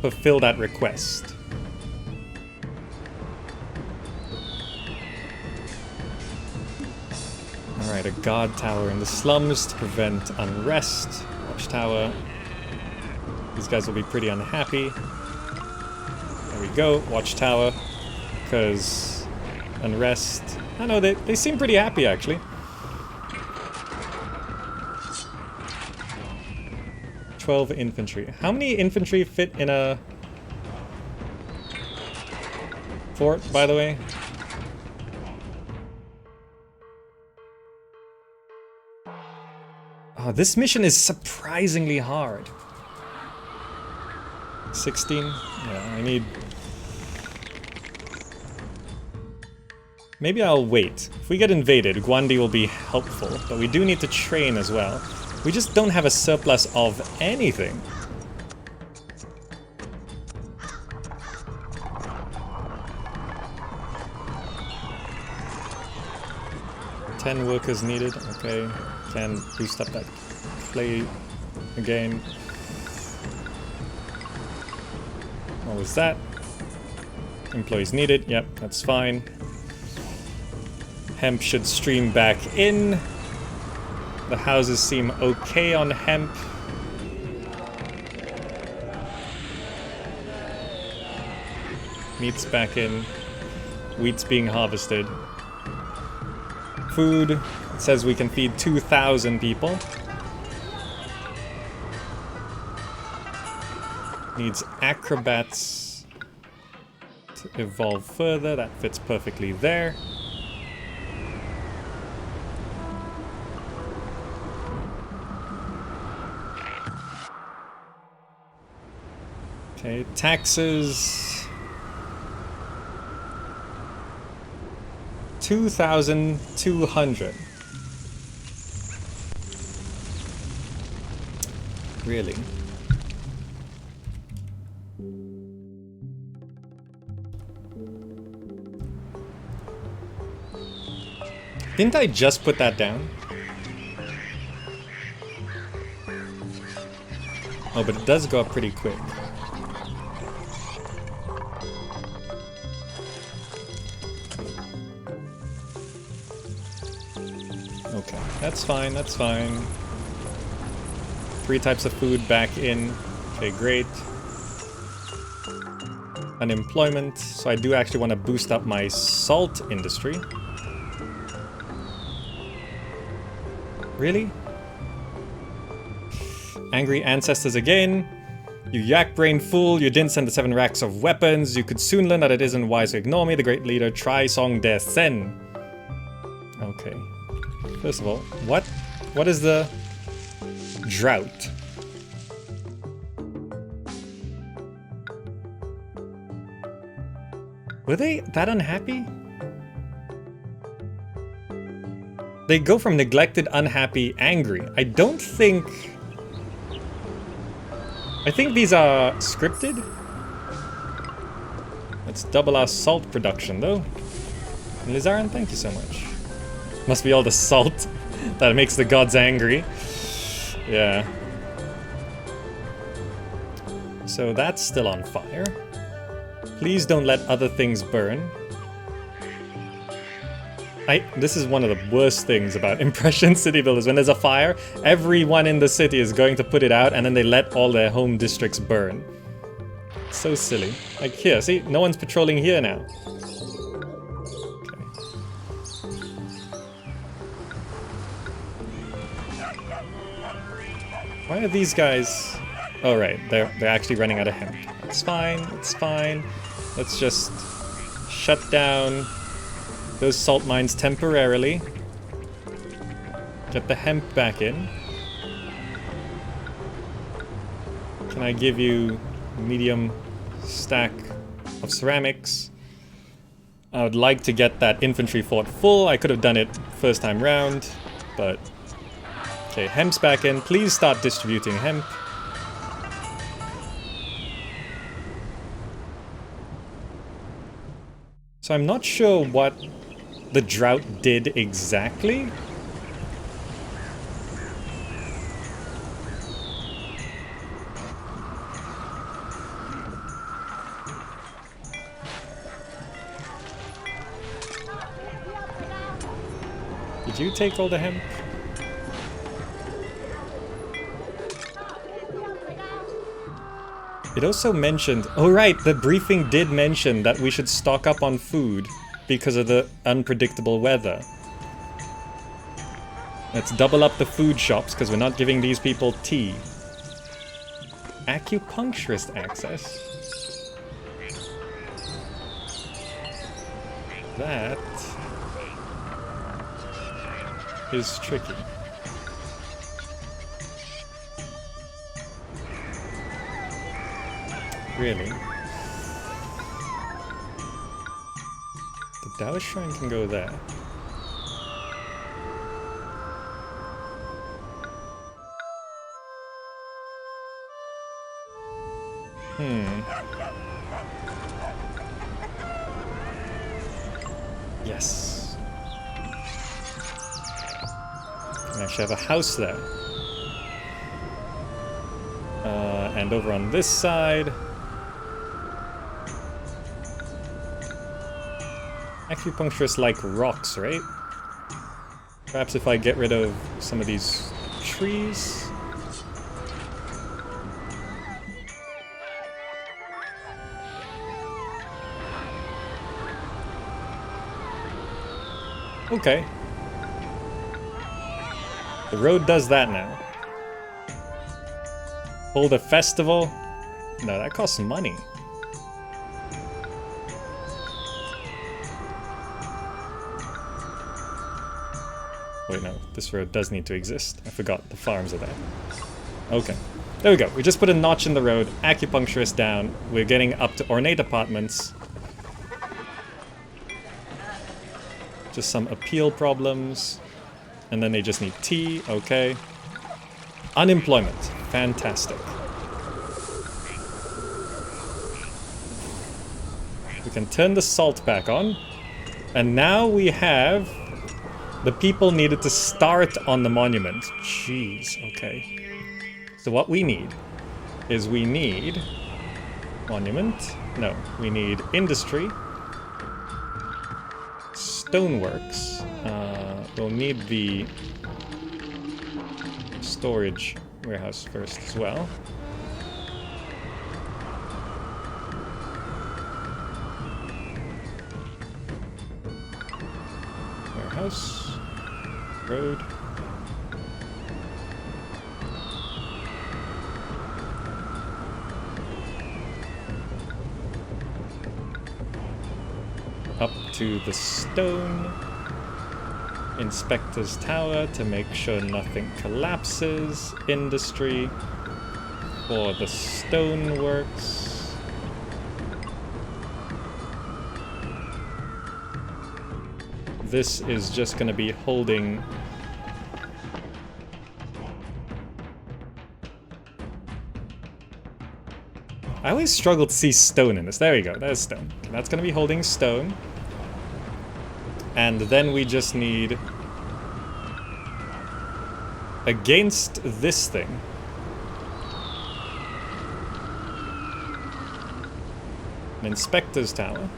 fulfill that request. Alright, a guard tower in the slums to prevent unrest. Watchtower. These guys will be pretty unhappy. There we go, watchtower. Because unrest. I know, they seem pretty happy actually. 12 infantry. How many infantry fit in a fort, by the way? Oh, this mission is surprisingly hard. 16? Yeah, I need... Maybe I'll wait. If we get invaded, Guandi will be helpful, but we do need to train as well. We just don't have a surplus of anything. Ten workers needed. Okay, can boost up that clay again. What was that? Employees needed. Yep, that's fine. Hemp should stream back in. The houses seem okay on hemp. Meat's back in. Wheat's being harvested. Food. It says we can feed 2,000 people. Needs acrobats to evolve further. That fits perfectly there. Okay, taxes. 2,200. Really? Didn't I just put that down? Oh, but it does go up pretty quick. Okay, that's fine, that's fine. 3 types of food back in. Okay, great. Unemployment. So I do actually want to boost up my salt industry. Really? Angry ancestors again. You yak-brain fool, you didn't send the 7 racks of weapons. You could soon learn that it isn't wise to ignore me, the great leader Tri Song De Sen. Okay. First of all, what is the drought? Were they that unhappy? They go from neglected, unhappy, angry. I think these are scripted. Let's double our salt production though. Lizaran, thank you so much. Must be all the salt that makes the gods angry. Yeah. So that's still on fire. Please don't let other things burn. This is one of the worst things about Impression City Builders. When there's a fire, everyone in the city is going to put it out and then they let all their home districts burn. So silly. Like here, see? No one's patrolling here now. Why are these guys... Oh, right. They're actually running out of hemp. It's fine. It's fine. Let's just shut down those salt mines temporarily. Get the hemp back in. Can I give you a medium stack of ceramics? I would like to get that infantry fort full. I could have done it first time round, but... Okay, hemp's back in. Please start distributing hemp. So I'm not sure what the drought did exactly. Did you take all the hemp? It also mentioned... Oh right, the briefing did mention that we should stock up on food because of the unpredictable weather. Let's double up the food shops because we're not giving these people tea. Acupuncturist access? That is tricky. Really? The Taoist Shrine can go there. Yes. Can actually have a house there. And over on this side... Acupuncturists like rocks, right? Perhaps if I get rid of some of these trees. Okay. The road does that now. Hold a festival? No, that costs money. Wait, no, this road does need to exist. I forgot, the farms are there. Okay. There we go. We just put a notch in the road, acupuncturist down. We're getting up to ornate apartments. Just some appeal problems. And then they just need tea, okay. Unemployment, fantastic. We can turn the salt back on. And now we have... The people needed to start on the monument. Jeez, okay. So what we need is we need... Monument? No, we need industry. Stoneworks. We'll need the storage warehouse first as well. Warehouse. Road. Up to the stone. Inspector's tower to make sure nothing collapses. Industry for the stoneworks. This is just going to be holding... I always struggle to see stone in this. There we go, there's stone. Okay, that's going to be holding stone. And then we just need... Against this thing. An inspector's tower.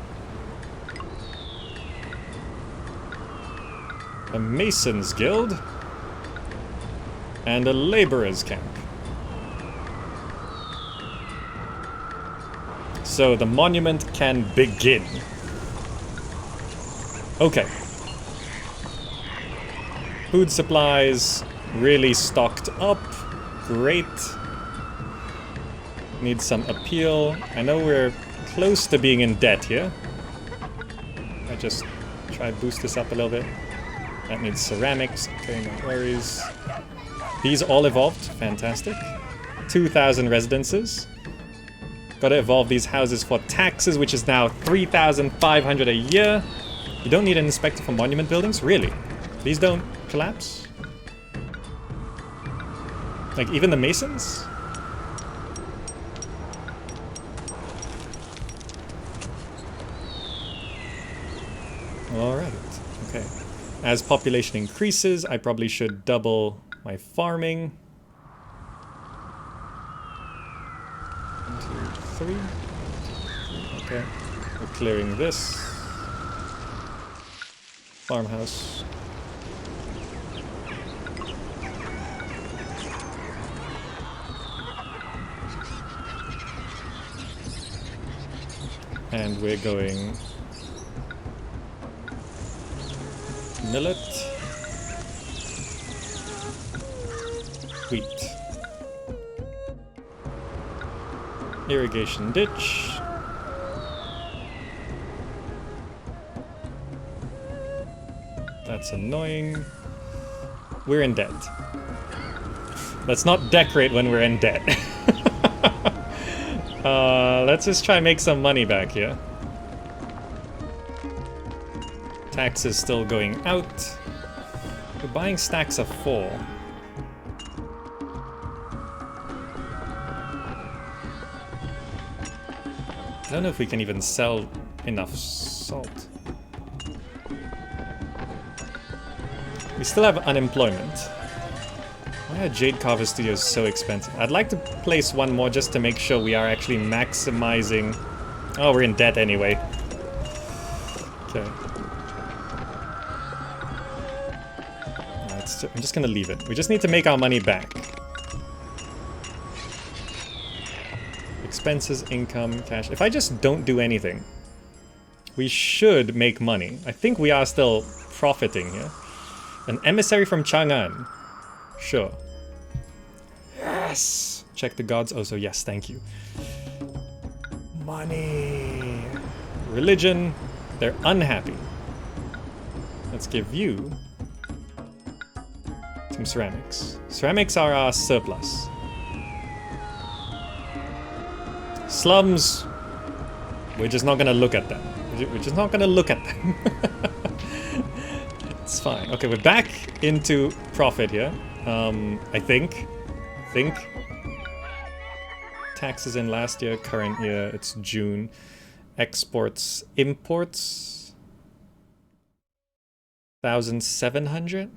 A mason's guild. And a laborer's camp. So the monument can begin. Okay. Food supplies really stocked up. Great. Need some appeal. I know we're close to being in debt here. I just try to boost this up a little bit. That needs ceramics. Okay, no worries. These all evolved. Fantastic. 2,000 residences. Gotta evolve these houses for taxes, which is now 3,500 a year. You don't need an inspector for monument buildings? Really? These don't collapse? Like, even the masons? Alright, okay. As population increases, I probably should double my farming. 1, 2, 3. Okay, we're clearing this. Farmhouse. And we're going millet, wheat, irrigation ditch, that's annoying. We're in debt. Let's not decorate when we're in debt. Let's just try and make some money back here. Taxes still going out. We're buying stacks of 4. I don't know if we can even sell enough salt. We still have unemployment. Why are Jade Carver Studios so expensive? I'd like to place one more just to make sure we are actually maximizing... Oh, we're in debt anyway. Okay. I'm just gonna leave it. We just need to make our money back. Expenses, income, cash. If I just don't do anything, we should make money. I think we are still profiting here. An emissary from Chang'an. Sure. Yes! Check the gods. Oh, so yes, thank you. Money. Religion. They're unhappy. Let's give you some ceramics. Ceramics are our surplus. Slums. We're just not gonna look at them. We're just not gonna look at them. It's fine. Okay, we're back into profit here. I think. Taxes in last year, current year, it's June. Exports, imports. 1,700.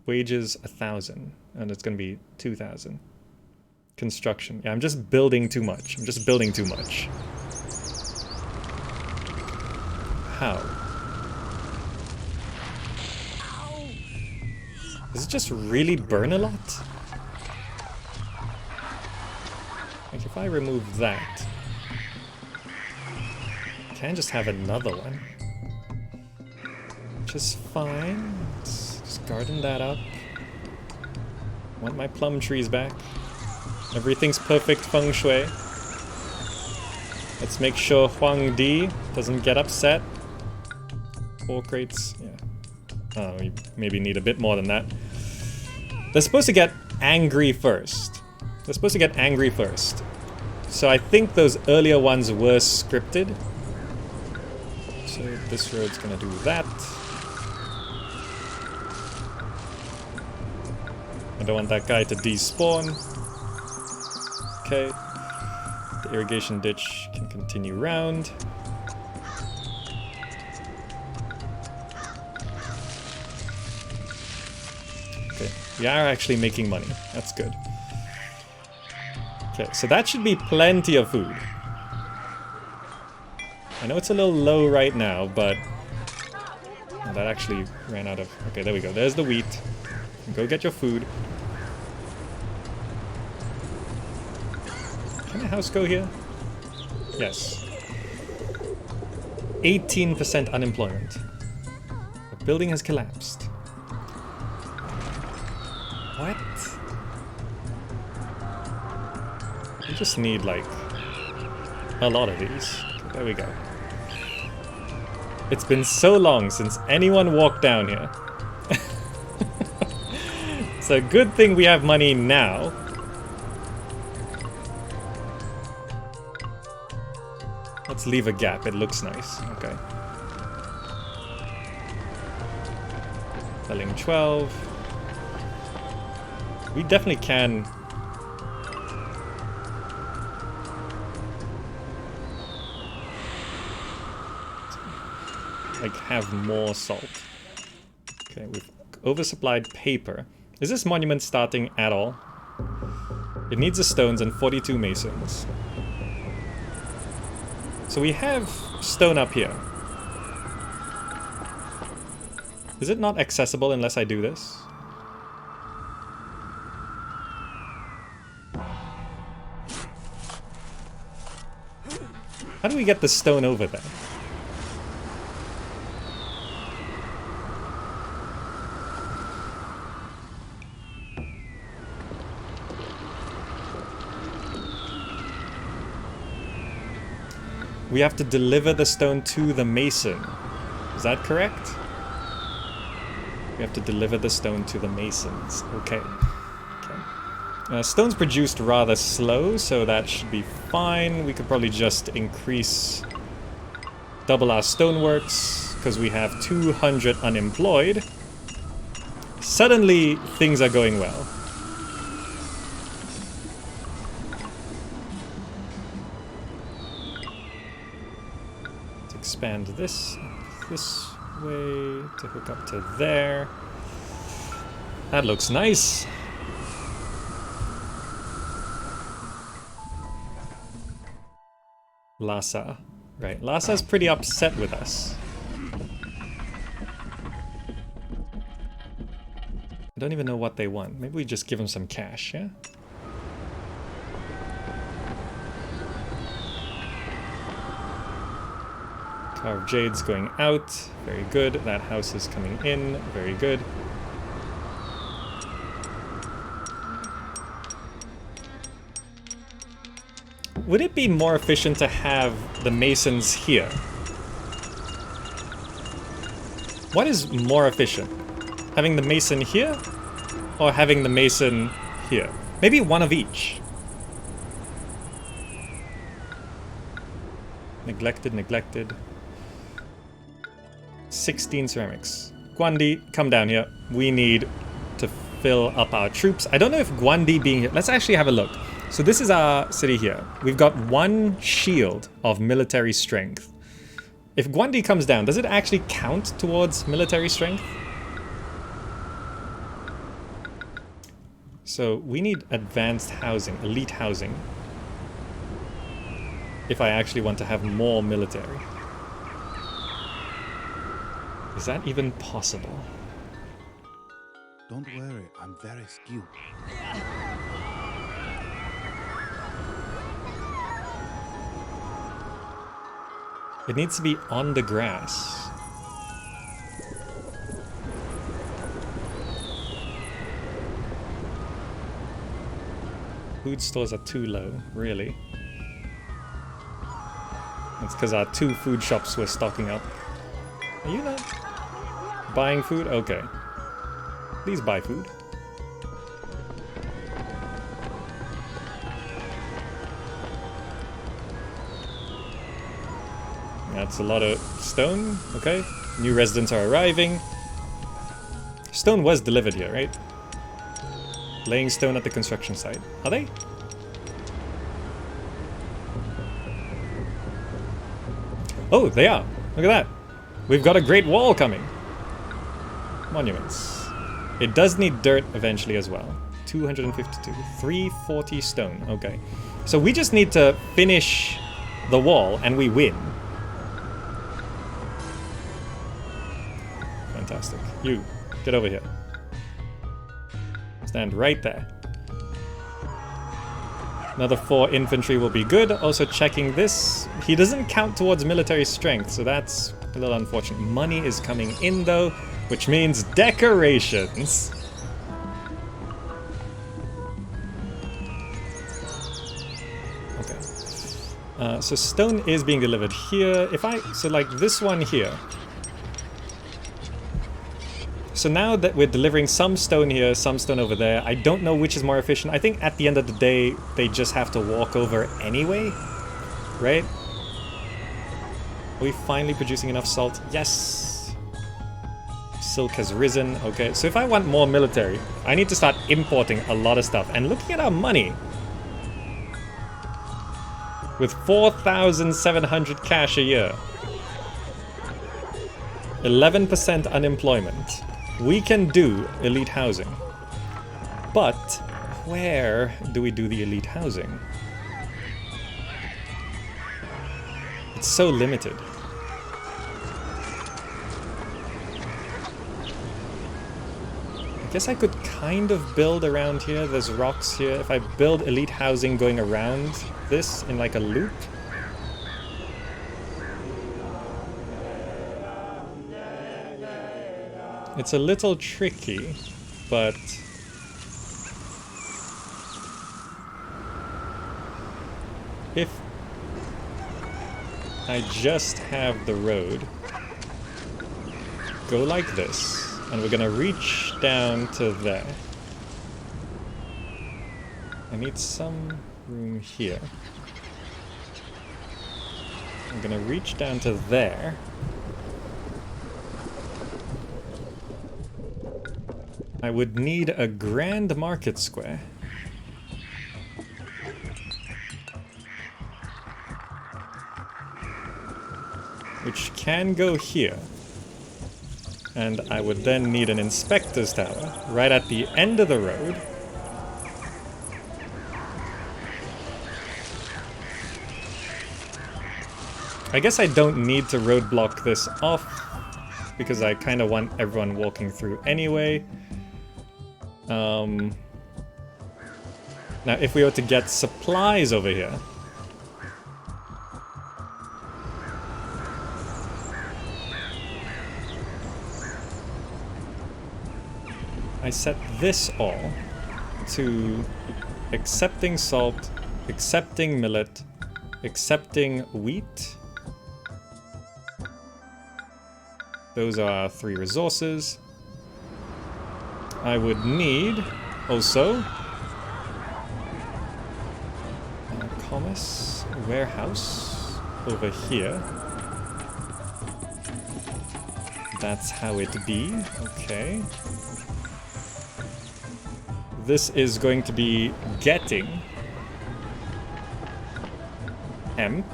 Wages 1,000. And it's gonna be 2,000. Construction. Yeah, I'm just building too much. How? Does it just really burn a lot? Like if I remove that, I can just have another one. Which is fine. Let's just garden that up. Want my plum trees back. Everything's perfect feng shui. Let's make sure Huang Di doesn't get upset. 4 crates, yeah. Oh, we maybe need a bit more than that. They're supposed to get angry first. So I think those earlier ones were scripted. So this road's gonna do that. I don't want that guy to despawn. Okay. The irrigation ditch can continue round. Okay, we are actually making money. That's good. Okay, so that should be plenty of food. I know it's a little low right now, but... Oh, that actually ran out of... Okay, there we go. There's the wheat. Go get your food. Can a house go here? Yes. 18% unemployment. The building has collapsed. What? We just need, like, a lot of these. Okay, there we go. It's been so long since anyone walked down here. It's a good thing we have money now. Let's leave a gap. It looks nice. Okay. Filling 12. We definitely can. Like, have more salt. Okay, we've oversupplied paper. Is this monument starting at all? It needs the stones and 42 masons. So we have stone up here. Is it not accessible unless I do this? How do we get the stone over there? We have to deliver the stone to the mason. Is that correct? We have to deliver the stone to the masons. Okay. Stone's produced rather slow, so that should be fine. We could probably just increase... double our stoneworks, because we have 200 unemployed. Suddenly, things are going well. Expand this way to hook up to there. That looks nice. Lhasa. Right, Lhasa's pretty upset with us. I don't even know what they want. Maybe we just give them some cash, yeah? Our Jade's going out. Very good. That house is coming in. Very good. Would it be more efficient to have the masons here? What is more efficient? Having the mason here? Or having the mason here? Maybe one of each. Neglected, neglected. 16 ceramics. Guandi, come down here. We need to fill up our troops. I don't know if Guandi being here... Let's actually have a look. So this is our city here. We've got 1 shield of military strength. If Guandi comes down, does it actually count towards military strength? So we need advanced housing, elite housing. If I actually want to have more military. Is that even possible? Don't worry, I'm very skilled. It needs to be on the grass. Food stores are too low, really. That's because our 2 food shops were stocking up. Are you not buying food? Okay. Please buy food. That's a lot of stone. Okay. New residents are arriving. Stone was delivered here, right? Laying stone at the construction site. Are they? Oh, they are. Look at that. We've got a great wall coming. Monuments. It does need dirt eventually as well. 252. 340 stone. Okay. So we just need to finish the wall and we win. Fantastic. You, get over here. Stand right there. Another 4 infantry will be good. Also checking this. He doesn't count towards military strength, so that's a little unfortunate. Money is coming in though, which means decorations. Okay. So stone is being delivered here. So like this one here. So now that we're delivering some stone here, some stone over there, I don't know which is more efficient. I think at the end of the day, they just have to walk over anyway, right? Are we finally producing enough salt? Yes! Silk has risen. Okay, so if I want more military, I need to start importing a lot of stuff. And looking at our money, with 4,700 cash a year, 11% unemployment, we can do elite housing. But where do we do the elite housing? It's so limited. I guess I could kind of build around here. There's rocks here. If I build elite housing going around this in like a loop. It's a little tricky, but if I just have the road go like this, and we're gonna reach down to there. I need some room here. I'm gonna reach down to there. I would need a grand market square. Which can go here. And I would then need an inspector's tower right at the end of the road. I guess I don't need to roadblock this off because I kind of want everyone walking through anyway. Now if we were to get supplies over here, I set this all to accepting salt, accepting millet, accepting wheat. Those are our 3 resources. I would need also a commerce warehouse over here. That's how it be. Okay. This is going to be getting hemp,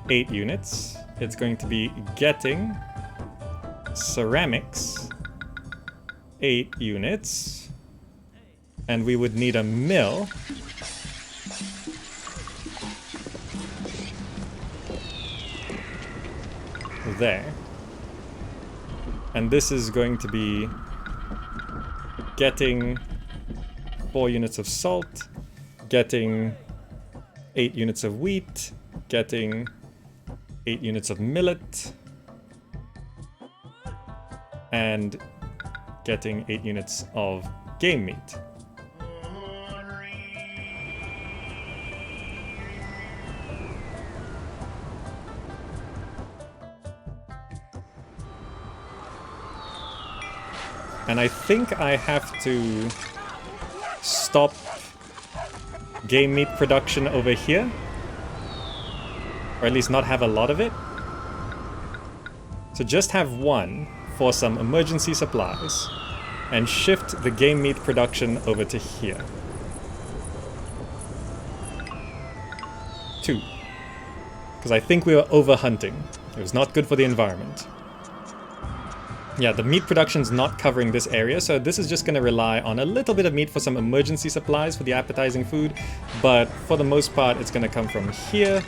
8 units. It's going to be getting ceramics, 8 units. And we would need a mill. There. And this is going to be getting 4 units of salt, getting 8 units of wheat, getting 8 units of millet, and getting 8 units of game meat. And I think I have to stop game meat production over here. Or at least not have a lot of it. So just have 1 for some emergency supplies. And shift the game meat production over to here. 2. Because I think we were over hunting. It was not good for the environment. Yeah, the meat production's not covering this area, so this is just going to rely on a little bit of meat for some emergency supplies for the appetizing food, but for the most part it's going to come from here.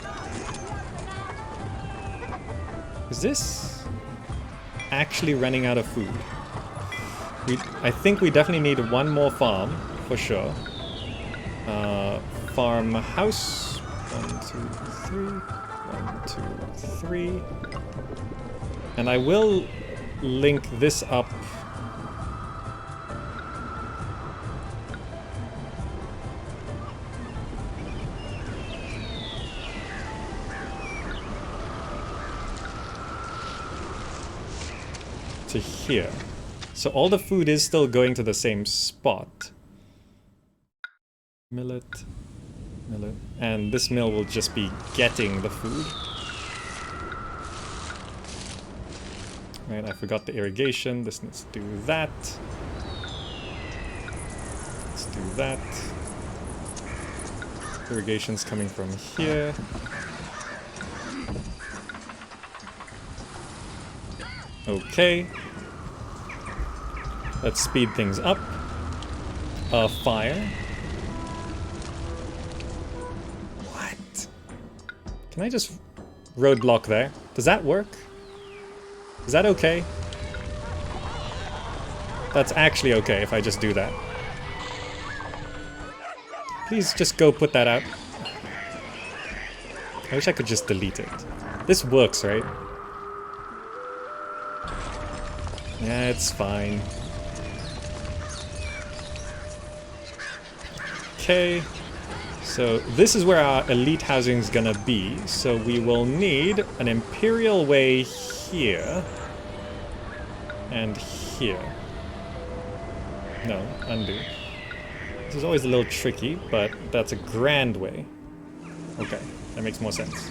Is this actually running out of food? I think we definitely need 1 more farm, for sure. Farmhouse. 1, 2, 3. 1, 2, 3. And I will link this up to here. So all the food is still going to the same spot. Millet, millet, and this mill will just be getting the food. Right, I forgot the irrigation. This needs to do that. Let's do that. Irrigation's coming from here. Okay. Let's speed things up. Fire. What? Can I just roadblock there? Does that work? Is that okay? That's actually okay if I just do that. Please just go put that out. I wish I could just delete it. This works, right? Yeah, it's fine. Okay. So this is where our elite housing is gonna be. So we will need an Imperial Way here. And here. No, undo. This is always a little tricky, but that's a grand way. Okay, that makes more sense.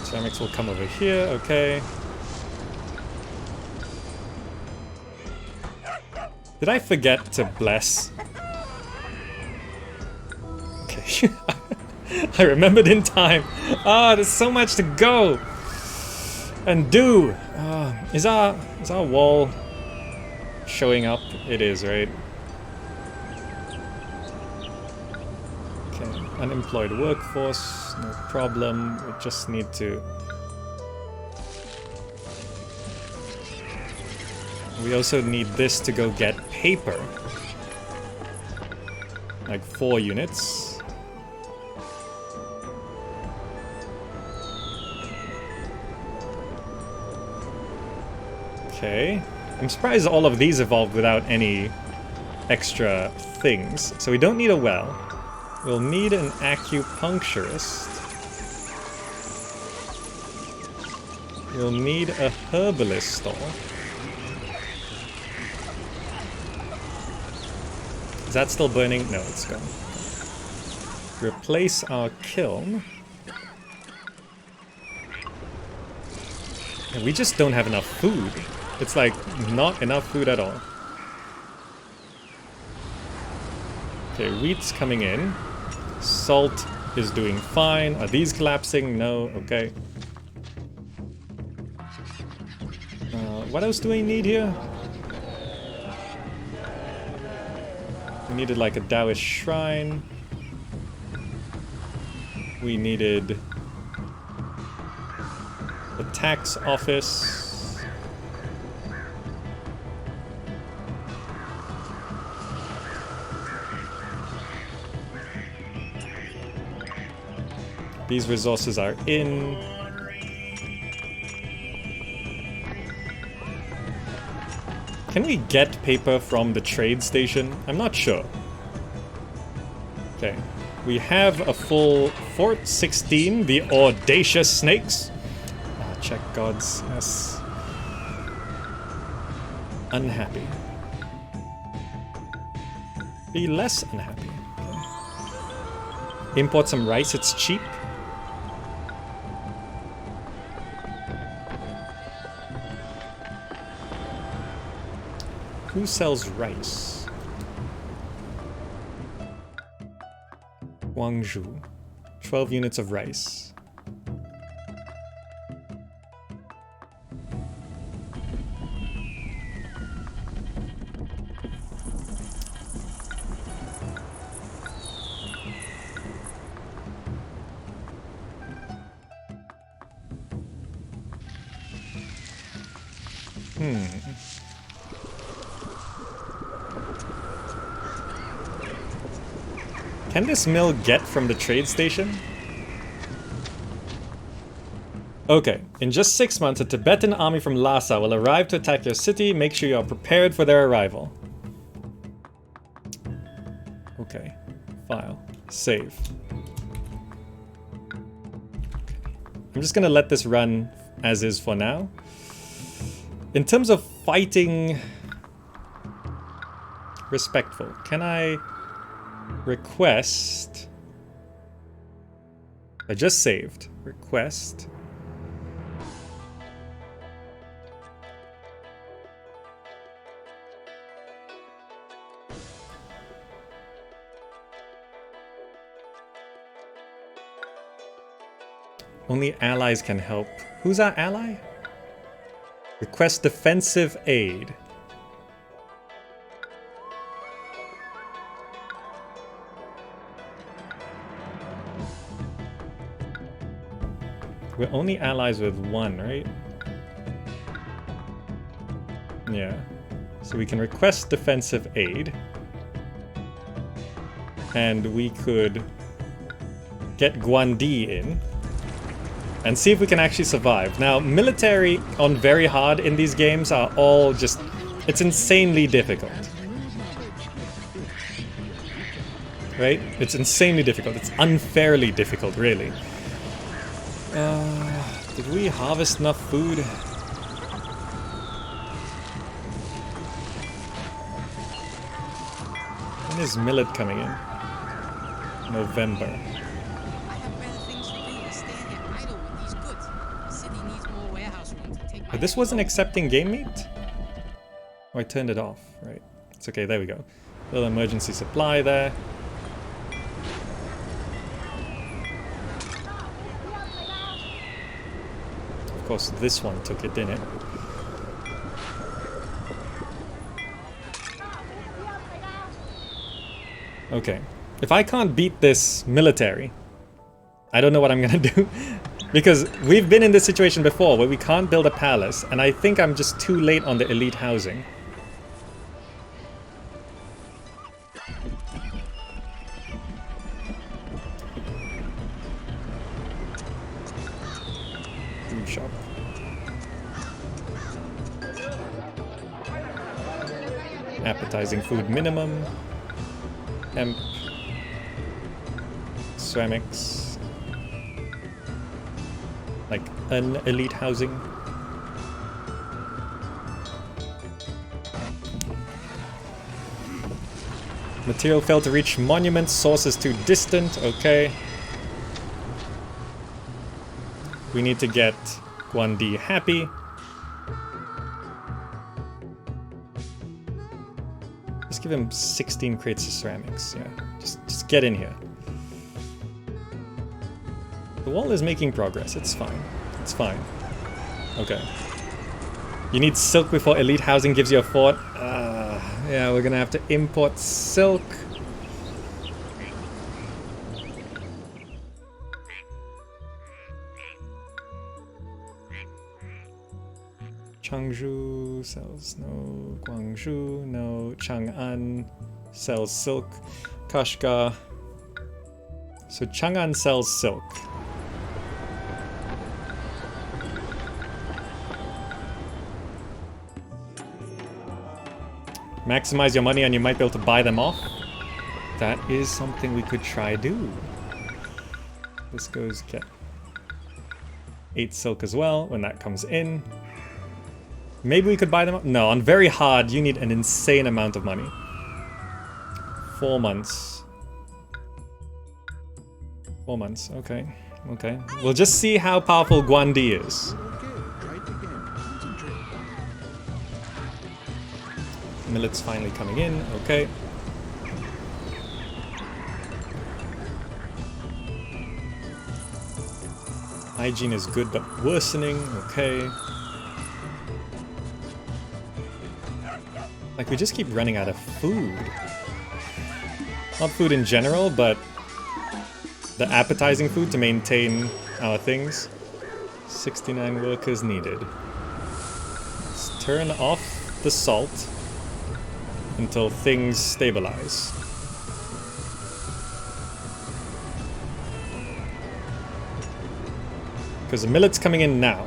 Ceramics will come over here, okay. Did I forget to bless? Okay. I remembered in time. Ah, there's so much to go and do. Is our wall showing up? It is, right? Okay, unemployed workforce, no problem. We just need to. We also need this to go get paper. Like 4 units. Okay. I'm surprised all of these evolved without any extra things. So we don't need a well. We'll need an acupuncturist. We'll need a herbalist stall. Is that still burning? No, it's gone. Replace our kiln. And we just don't have enough food. It's like not enough food at all. Okay, wheat's coming in. Salt is doing fine. Are these collapsing? No, okay. What else do we need here? We needed like a Taoist shrine. We needed the tax office. These resources are in. Can we get paper from the trade station? I'm not sure. Okay. We have a full Fort 16, the audacious snakes. Check gods. Yes. Unhappy. Be less unhappy. Okay. Import some rice, it's cheap. Who sells rice? Guangzhou. 12 units of rice. Can this mill get from the trade station? Okay, in just 6 months, a Tibetan army from Lhasa will arrive to attack your city. Make sure you are prepared for their arrival. Okay, file, save. Okay. I'm just gonna let this run as is for now. In terms of fighting respectful, can I request? I just saved. Request Only allies can help. Who's our ally? Request defensive aid. We're only allies with one, right? Yeah. So we can request defensive aid. And we could get Guandi in. And see if we can actually survive. Now, military on very hard in these games are all just... It's insanely difficult. Right? It's insanely difficult. It's unfairly difficult, really. Did we harvest enough food? When is millet coming in? November. I have better things to do than stand here idle with these goods. The city needs more warehouse room to take. But this wasn't accepting game meat? Oh, I turned it off. Right. It's okay, there we go. Little emergency supply there. Of course, this one took it, didn't it? Okay. If I can't beat this military, I don't know what I'm gonna do. Because we've been in this situation before where we can't build a palace, and I think I'm just too late on the elite housing. Food shop. Appetizing food minimum. Hemp. Ceramics. Like an elite housing. Material failed to reach monuments, sources too distant, okay. We need to get Guandi happy. Let's give him 16 crates of ceramics, yeah. Just get in here. The wall is making progress, it's fine. It's fine. Okay. You need silk before elite housing gives you a fort. Yeah, we're gonna have to import silk. Changzhou sells no. Guangzhou, no. Chang'an sells silk. Kashgar. So Chang'an sells silk. Maximize your money and you might be able to buy them off. That is something we could try do. This goes get 8 silk as well when that comes in. Maybe we could buy them up. No, on very hard you need an insane amount of money. 4 months. 4 months, okay. Okay. We'll just see how powerful Guandi is. Millet's finally coming in, okay. Hygiene is good but worsening, okay. Like, we just keep running out of food. Not food in general, but the appetizing food to maintain our things. 69 workers needed. Let's turn off the salt until things stabilize. Because the millet's coming in now.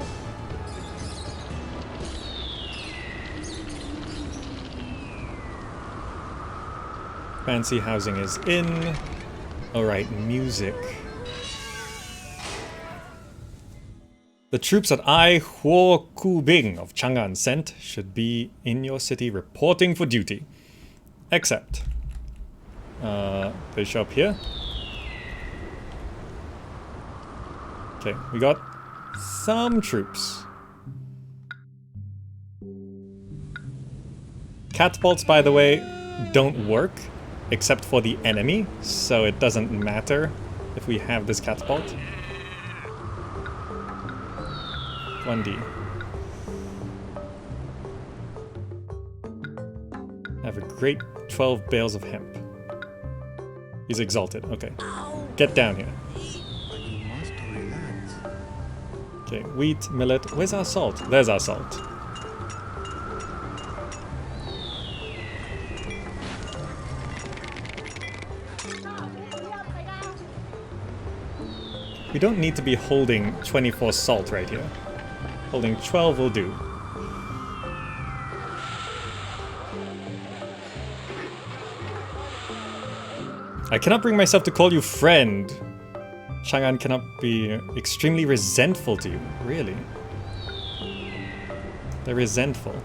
Fancy housing is in. Alright, music. The troops that I, Huo Kubing of Chang'an sent, should be in your city reporting for duty. Except, they show up here. Okay, we got some troops. Catapults, by the way, don't work except for the enemy, so it doesn't matter if we have this catapult. 1D. I have a great 12 bales of hemp. He's exalted. Okay. Get down here. You must relax. Okay, wheat, millet. Where's our salt? There's our salt. We don't need to be holding 24 salt right here. Holding 12 will do. I cannot bring myself to call you friend. Chang'an cannot be extremely resentful to you. Really? They're resentful.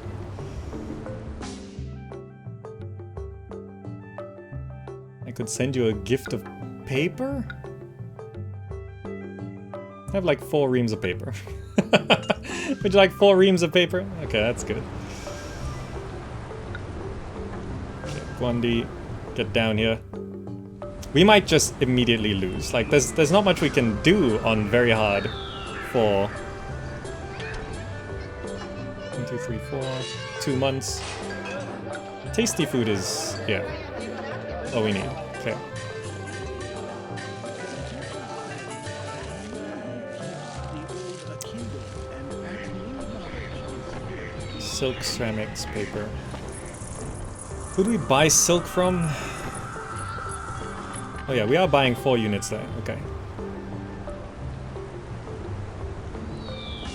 I could send you a gift of paper? I have like 4 reams of paper. Would you like 4 reams of paper? Okay, that's good. Okay, Guandi, get down here. We might just immediately lose. Like, there's not much we can do on very hard for 1, 2, 3, 4, 2 months. Tasty food is, yeah, all we need. Okay. Silk, ceramics, paper. Who do we buy silk from? Oh yeah, we are buying 4 units there. Okay.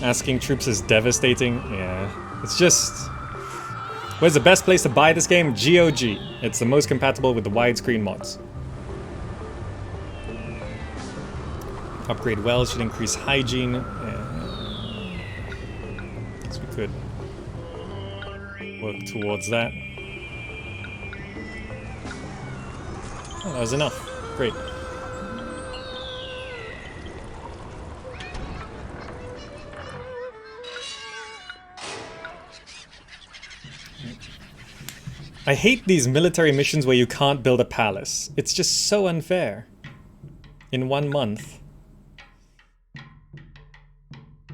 Asking troops is devastating. Yeah. It's just... Where's the best place to buy this game? GOG. It's the most compatible with the widescreen mods. Upgrade wells should increase hygiene. Yeah. Guess we could work towards that. Oh, that was enough. Great. I hate these military missions where you can't build a palace. It's just so unfair. In 1 month.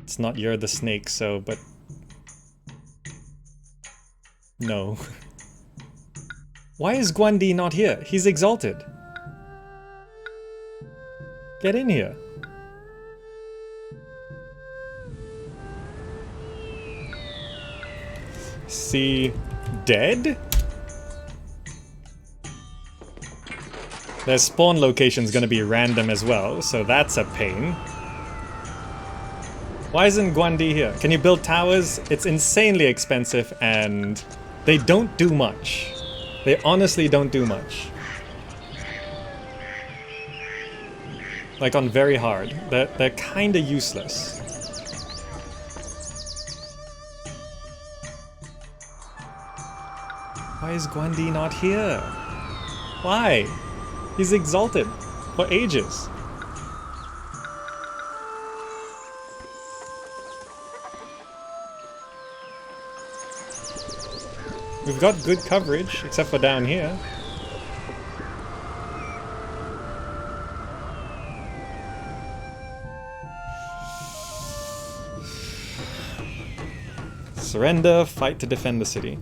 It's not You're the Snake, so, but... No. Why is Guandi not here? He's exalted. Get in here. See, dead? Their spawn location's gonna be random as well, so that's a pain. Why isn't Guandi here? Can you build towers? It's insanely expensive and they don't do much. They honestly don't do much. Like on very hard. They're kinda useless. Why is Guandi not here? Why? He's exalted for ages. We've got good coverage, except for down here. Surrender, fight to defend the city.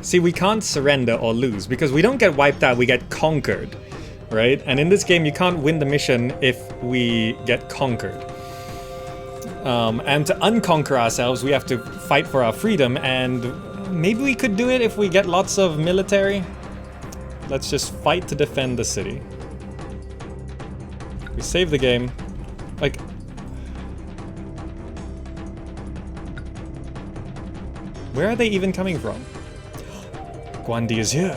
See, we can't surrender or lose, because we don't get wiped out, we get conquered, right? And in this game, you can't win the mission if we get conquered. And to unconquer ourselves, we have to fight for our freedom, and maybe we could do it if we get lots of military. Let's just fight to defend the city. We save the game. Like... Where are they even coming from? Guandi is here.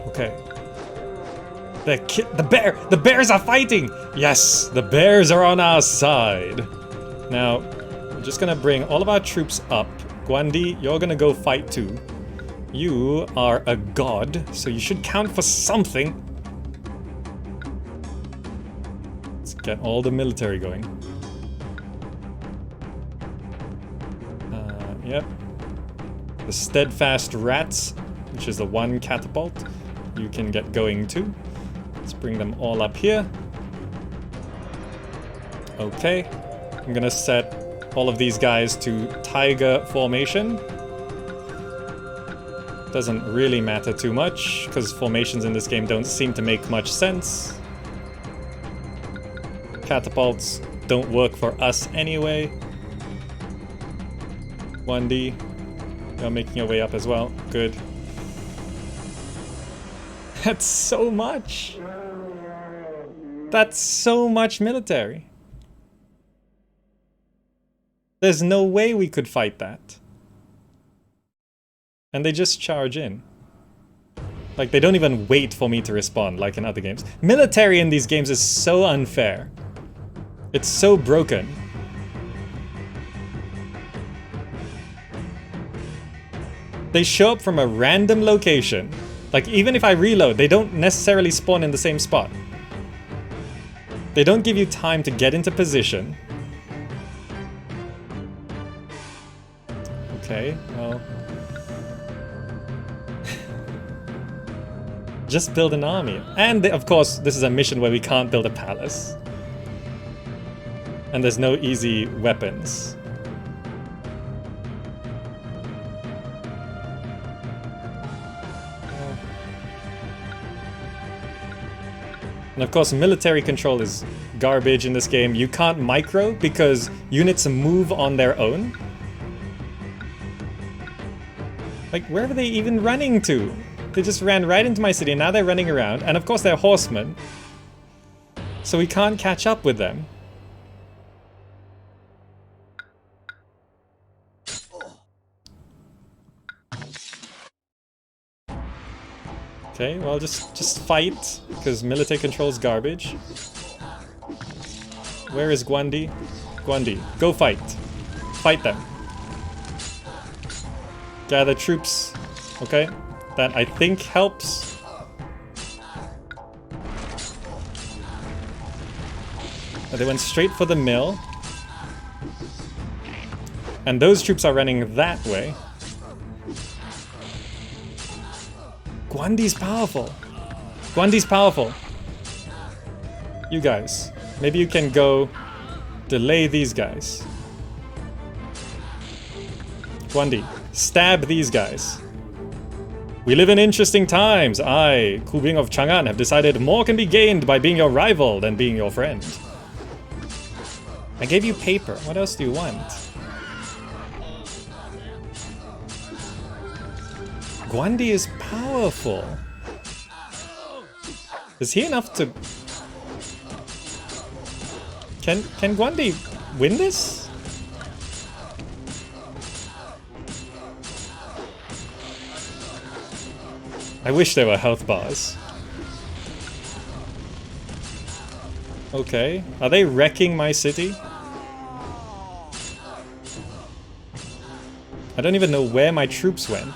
Okay. The bears are fighting! Yes, the bears are on our side. Now, we're just gonna bring all of our troops up. Guandi, you're gonna go fight too. You are a god, so you should count for something. Let's get all the military going. Yep. The steadfast rats, which is the 1 catapult, you can get going too. Let's bring them all up here. Okay. I'm gonna set all of these guys to tiger formation. Doesn't really matter too much, because formations in this game don't seem to make much sense. Catapults don't work for us anyway. 1D. You're making your way up as well. Good. That's so much! That's so much military. There's no way we could fight that. And they just charge in. Like, they don't even wait for me to respond like in other games. Military in these games is so unfair. It's so broken. They show up from a random location. Like, even if I reload, they don't necessarily spawn in the same spot. They don't give you time to get into position. Okay, well... just build an army. And, of course, this is a mission where we can't build a palace. And there's no easy weapons. And of course, military control is garbage in this game. You can't micro because units move on their own. Like, where are they even running to? They just ran right into my city and now they're running around. And of course, they're horsemen. So we can't catch up with them. Okay, well, just fight, because military control is garbage. Where is Guandi? Guandi, go fight. Fight them. Gather troops. Okay, that I think helps. They went straight for the mill. And those troops are running that way. Guandi's powerful. Guandi's powerful. You guys. Maybe you can go delay these guys. Guandi, stab these guys. We live in interesting times. I, Kubing of Chang'an, have decided more can be gained by being your rival than being your friend. I gave you paper. What else do you want? Guandi is powerful. Is he enough to... Can Guandi win this? I wish there were health bars. Okay. Are they wrecking my city? I don't even know where my troops went.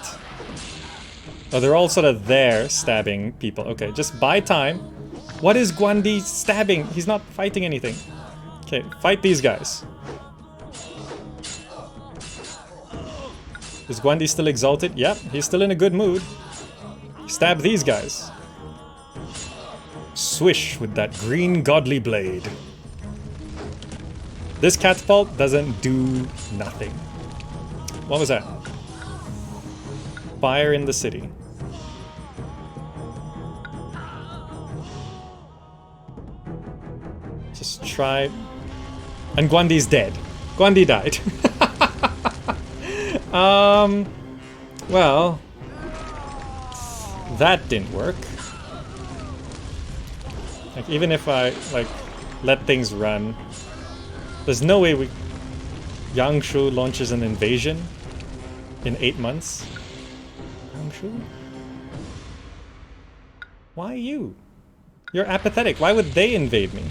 Oh, they're all sort of there, stabbing people. Okay, just buy time. What is Guandi stabbing? He's not fighting anything. Okay, fight these guys. Is Guandi still exalted? Yep, he's still in a good mood. Stab these guys. Swish with that green godly blade. This catapult doesn't do nothing. What was that? Fire in the city. Just try... And Guandi's dead. Guandi died. Well... That didn't work. Like, even if I, like, let things run... There's no way we... Liangzhou launches an invasion in 8 months. Liangzhou? Why you? You're apathetic. Why would they invade me?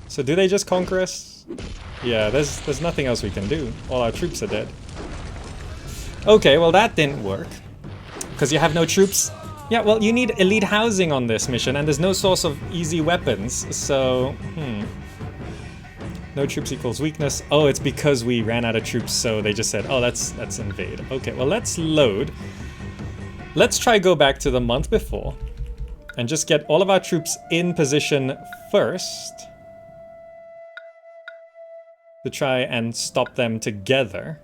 So do they just conquer us? Yeah, there's nothing else we can do. All our troops are dead. Okay, well that didn't work. Because you have no troops. Yeah, well you need elite housing on this mission and there's no source of easy weapons, so... No troops equals weakness. Oh, it's because we ran out of troops, so they just said, oh, let's invade. Okay, well let's load. Let's try go back to the month before and just get all of our troops in position first to try and stop them together.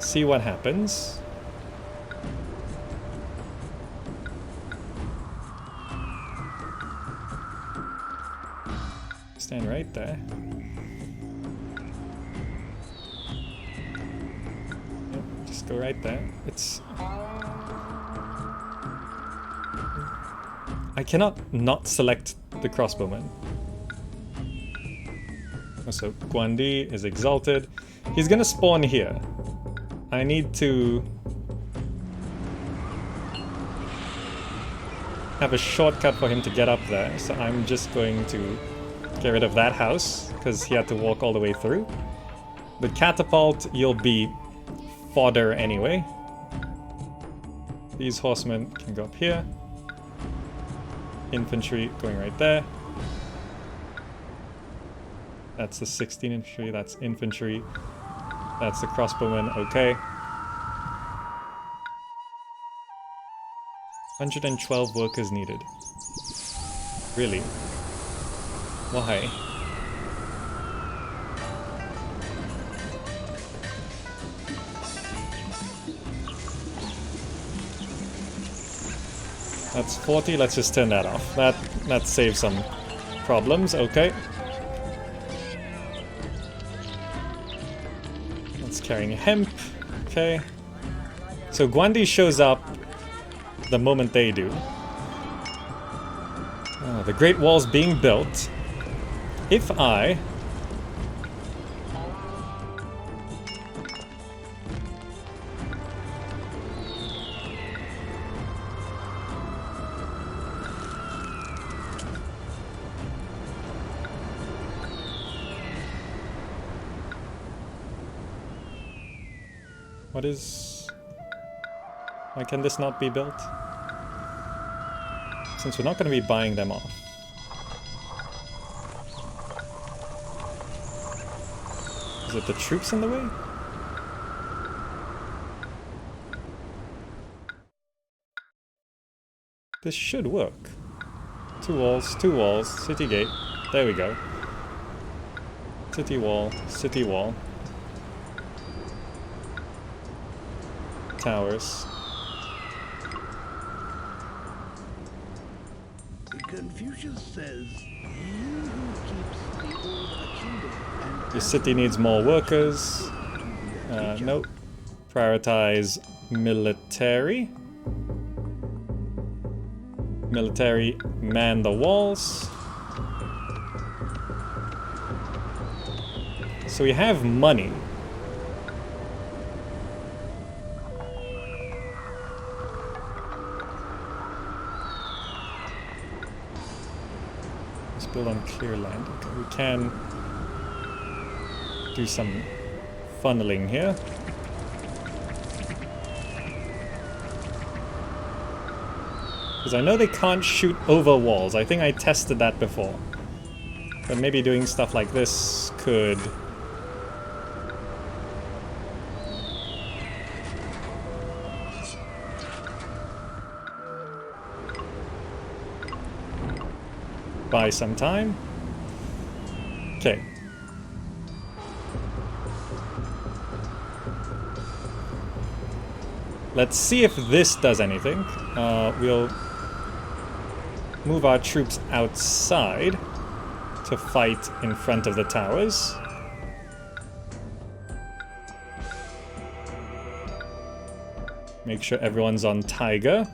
See what happens. Stand right there. Yep, just go right there. I cannot not select the crossbowman. So Guandi is exalted. He's gonna spawn here. I need to have a shortcut for him to get up there, so I'm just going to get rid of that house, because he had to walk all the way through. The catapult, you'll be fodder anyway. These horsemen can go up here. Infantry going right there. That's the 16 infantry, that's infantry. That's the crossbowmen, okay. 112 workers needed. Really? Why? That's 40, let's just turn that off. That saves some problems, okay. That's carrying hemp, okay. So Guandi shows up the moment they do. The Great Wall's being built. If I... What is... Why can this not be built? Since we're not going to be buying them off. Is it the troops in the way? This should work. 2 walls, city gate. There we go. City wall, city wall. Towers. Confucius says, "He who keeps the old a kingdom and Your city needs more workers. Nope. Prioritize military. Military, man the walls. So we have money. Let's build on clear land. Okay, we can do some funneling here. Because I know they can't shoot over walls. I think I tested that before. But maybe doing stuff like this could... buy some time. Okay. Let's see if this does anything. We'll move our troops outside to fight in front of the towers. Make sure everyone's on Tiger.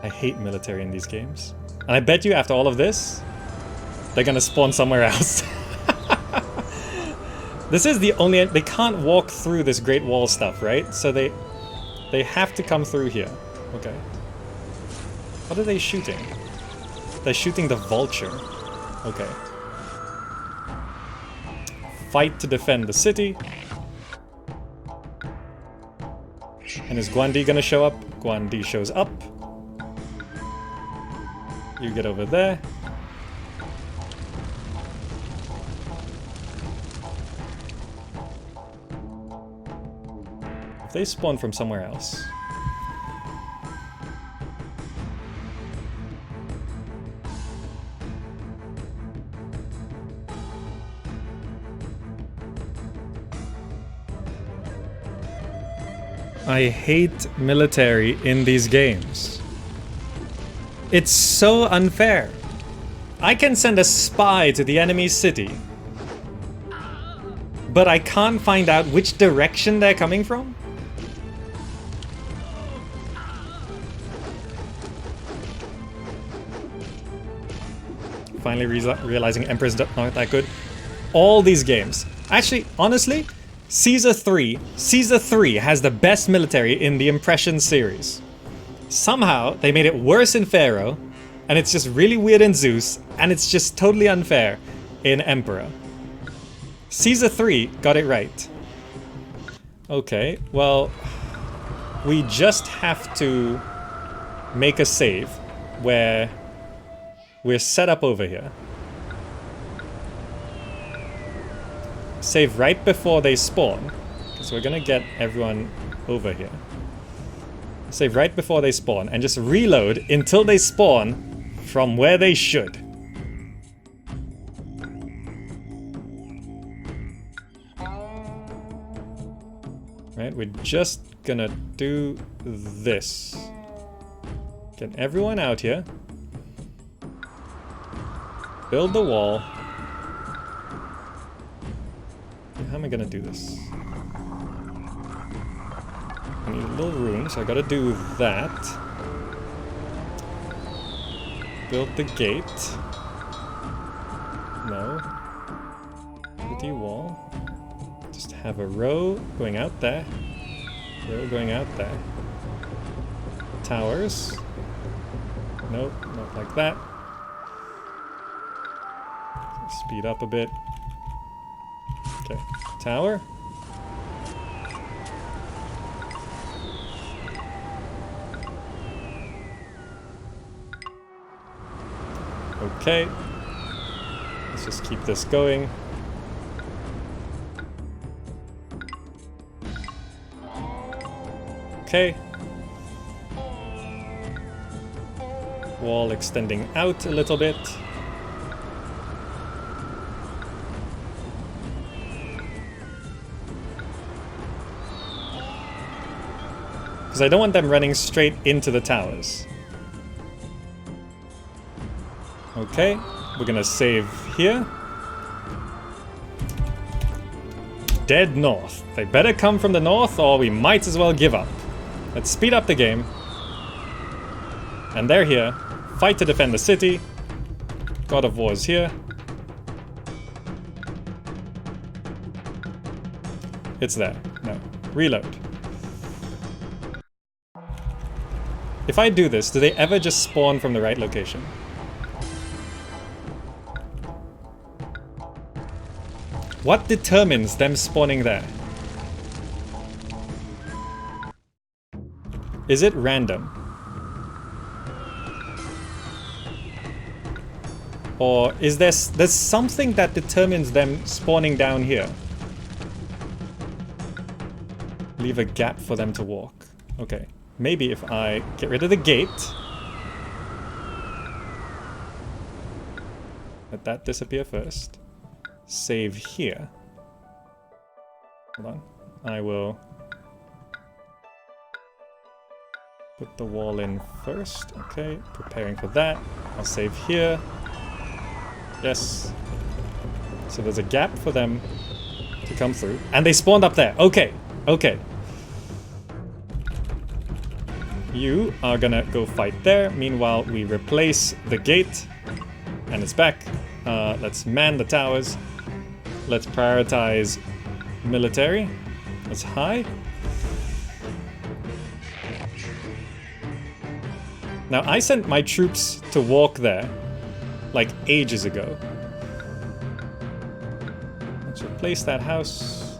I hate military in these games. And I bet you after all of this, they're gonna spawn somewhere else. This is the only... They can't walk through this Great Wall stuff, right? So they have to come through here. Okay. What are they shooting? They're shooting the vulture. Okay. Fight to defend the city. And is Guandi gonna show up? Guandi shows up. You get over there. If they spawn from somewhere else. I hate military in these games. It's so unfair. I can send a spy to the enemy city, but I can't find out which direction they're coming from? Finally realizing Emperors aren't that good. All these games. Actually, honestly, Caesar 3 has the best military in the Impression series. Somehow, they made it worse in Pharaoh, and it's just really weird in Zeus, and it's just totally unfair in Emperor. Caesar 3 got it right. Okay, well, we just have to make a save where we're set up over here. Save right before they spawn, because we're gonna get everyone over here. Save right before they spawn, and just reload until they spawn from where they should. Right, we're just gonna do this. Get everyone out here. Build the wall. How am I gonna do this? I need a little room, so I gotta do that. Build the gate. No. Build the wall. Just have a row going out there. Row going out there. Towers. Nope, not like that. Speed up a bit. Okay, tower. Okay. Let's just keep this going. Okay. Wall extending out a little bit. Because I don't want them running straight into the towers. Okay, we're gonna save here. Dead north. They better come from the north or we might as well give up. Let's speed up the game. And they're here. Fight to defend the city. God of War's here. It's there. No. Reload. If I do this, do they ever just spawn from the right location? What determines them spawning there? Is it random? Or is there's something that determines them spawning down here? Leave a gap for them to walk. Okay. Maybe if I get rid of the gate. Let that disappear first. Save here. Hold on. I will put the wall in first. Okay, preparing for that. I'll save here. Yes. So there's a gap for them to come through. And they spawned up there. Okay, okay. You are gonna go fight there. Meanwhile, we replace the gate. And it's back. Let's man the towers. Let's prioritize military. Let's high. Now, I sent my troops to walk there, like ages ago. Let's replace that house.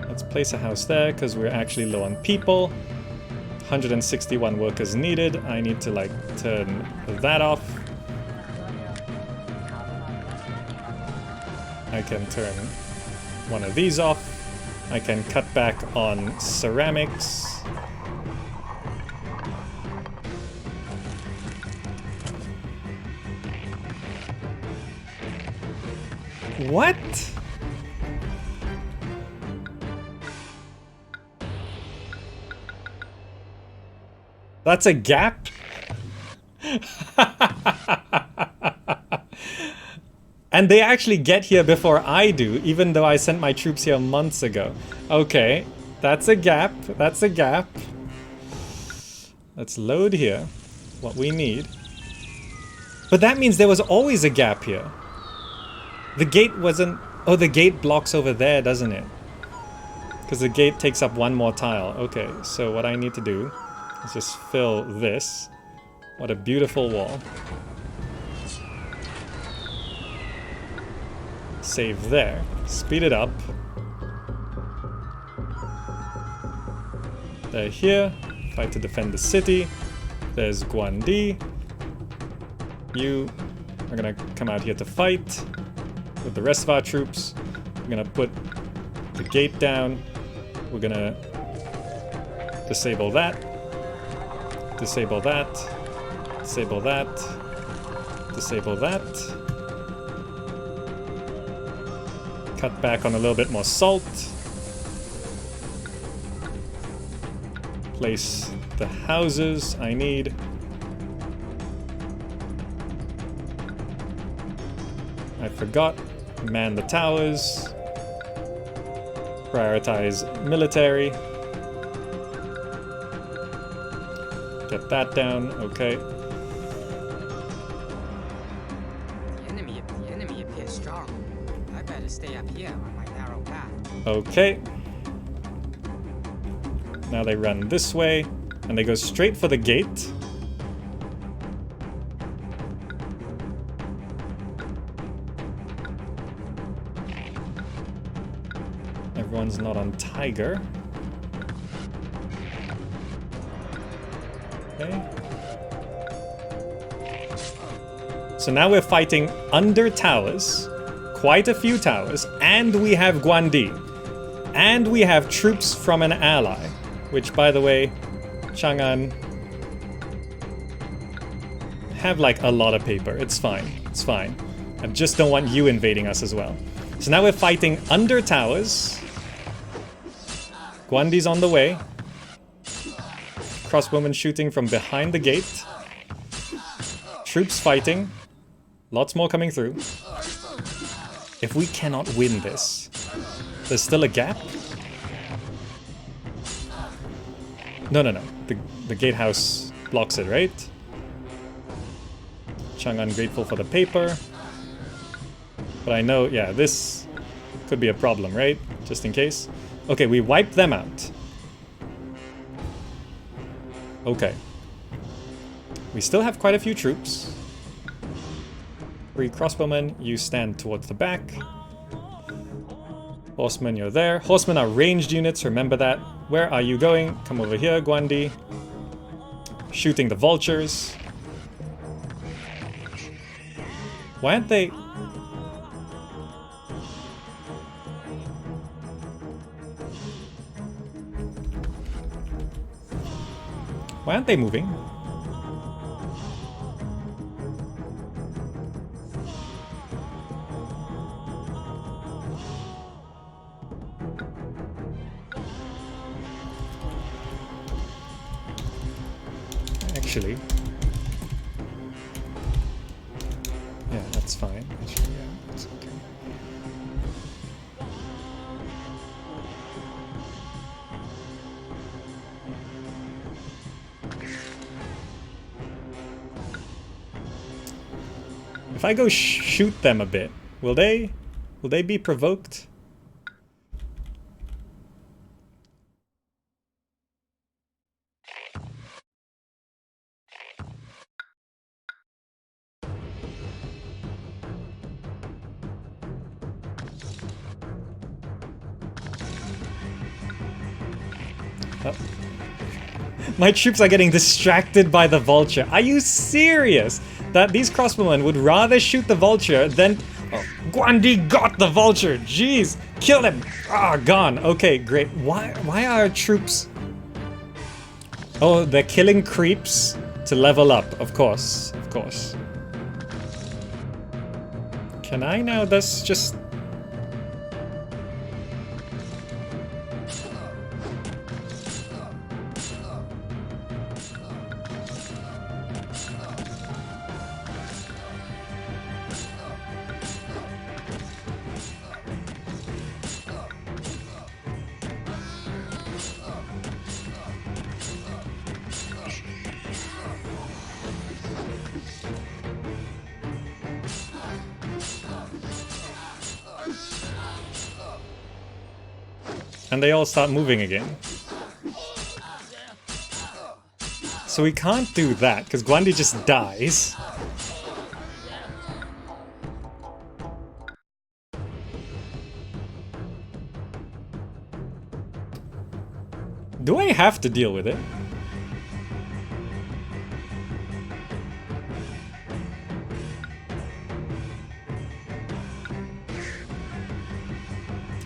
Let's place a house there, because we're actually low on people. 161 workers needed. I need to, like, turn that off. I can turn one of these off. I can cut back on ceramics. What? That's a gap? And they actually get here before I do, even though I sent my troops here months ago. Okay, that's a gap. That's a gap. Let's load here what we need. But that means there was always a gap here. The gate wasn't... Oh, the gate blocks over there, doesn't it? Because the gate takes up one more tile. Okay, so what I need to do is just fill this. What a beautiful wall. Save there. Speed it up. They're here. Fight to defend the city. There's Guandi. You are gonna come out here to fight with the rest of our troops. We're gonna put the gate down. We're gonna disable that. Disable that. Disable that. Disable that. Cut back on a little bit more salt. Place the houses I need. I forgot. Man the towers. Prioritize military. Get that down. Okay. The enemy appears strong. I better stay up here on my narrow path. Okay. Now they run this way, and they go straight for the gate. Everyone's not on Tiger. Okay. So now we're fighting under towers. Quite a few towers. And we have Guandi. And we have troops from an ally. Which, by the way, Chang'an have like a lot of paper. It's fine. It's fine. I just don't want you invading us as well. So now we're fighting under towers. Guandi's on the way. Crossbowmen shooting from behind the gate. Troops fighting. Lots more coming through. If we cannot win this, there's still a gap? No. The gatehouse blocks it, right? Chang'an grateful for the paper. But I know, yeah, this could be a problem, right? Just in case. Okay, we wiped them out. Okay. We still have quite a few troops. 3 crossbowmen, you stand towards the back. Horsemen, you're there. Horsemen are ranged units, remember that. Where are you going? Come over here, Guandi. Shooting the vultures. Why aren't they... Why aren't they moving? Actually, yeah, that's fine. Actually, yeah, that's okay. If I go shoot them a bit, will they be provoked? Oh. My troops are getting distracted by the vulture. Are you serious? That these crossbowmen would rather shoot the vulture than... Oh, Guandi got the vulture! Jeez! Kill him! Ah, gone. Okay, great. Why are our troops... Oh, they're killing creeps to level up. Of course. Of course. Can I now thus just... and they all start moving again. So we can't do that, because Guandi just dies. Do I have to deal with it?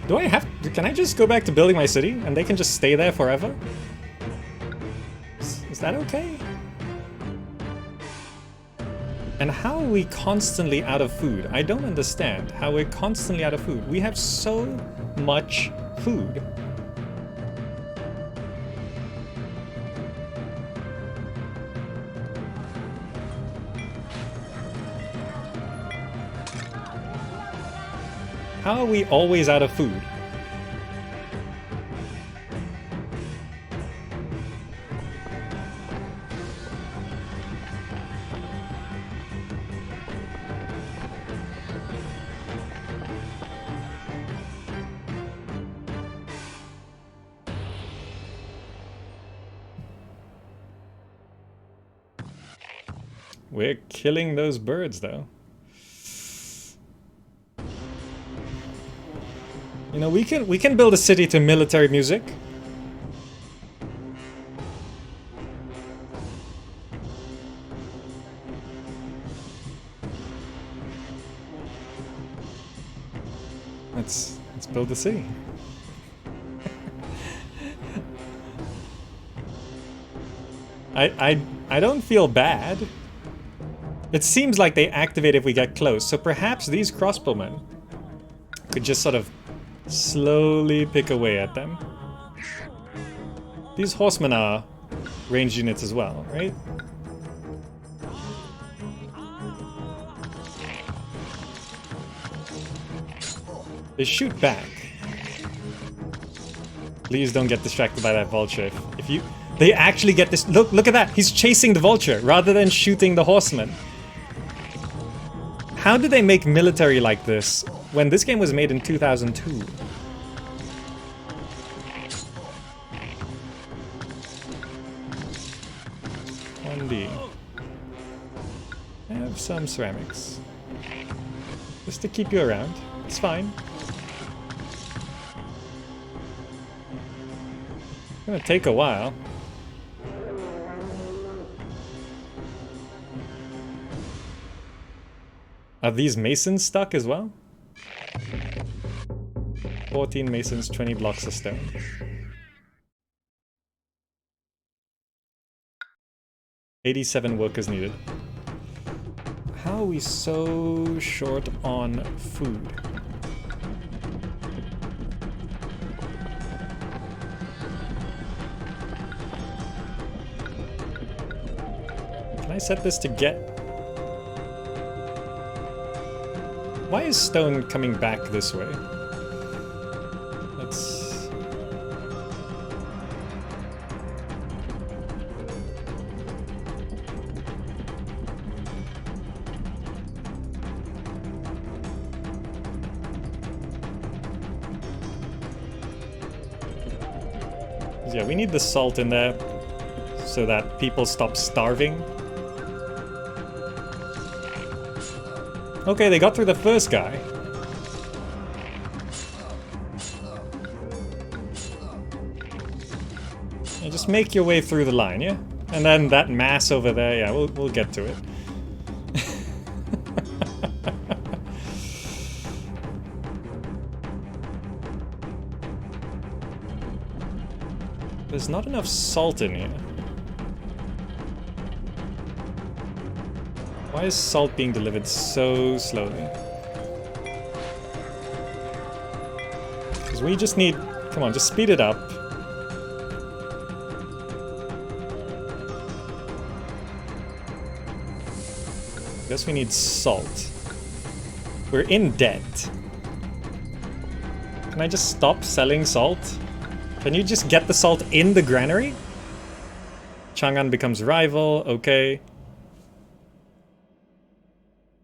Do I have... Can I just go back to building my city, and they can just stay there forever? Is that okay? And how are we constantly out of food? I don't understand how we're constantly out of food. We have so much food. How are we always out of food? We're killing those birds, though. You know, we can build a city to military music. Let's build the city. I don't feel bad. It seems like they activate if we get close, so perhaps these crossbowmen could just sort of slowly pick away at them. These horsemen are ranged units as well, right? They shoot back. Please don't get distracted by that vulture. If you... They actually get this... Look at that! He's chasing the vulture rather than shooting the horseman. How did they make military like this when this game was made in 2002? 1D. I have some ceramics. Just to keep you around. It's fine. It's gonna take a while. Are these masons stuck as well? 14 masons, 20 blocks of stone. $87 workers needed. How are we so short on food? Can I set this to get... Why is stone coming back this way? Let's... Yeah, we need the salt in there so that people stop starving. Okay, they got through the first guy. Yeah, just make your way through the line, yeah? And then that mass over there, yeah, we'll get to it. There's not enough salt in here. Why is salt being delivered so slowly? Because we just need... Come on, just speed it up. Guess we need salt. We're in debt. Can I just stop selling salt? Can you just get the salt in the granary? Chang'an becomes rival, okay.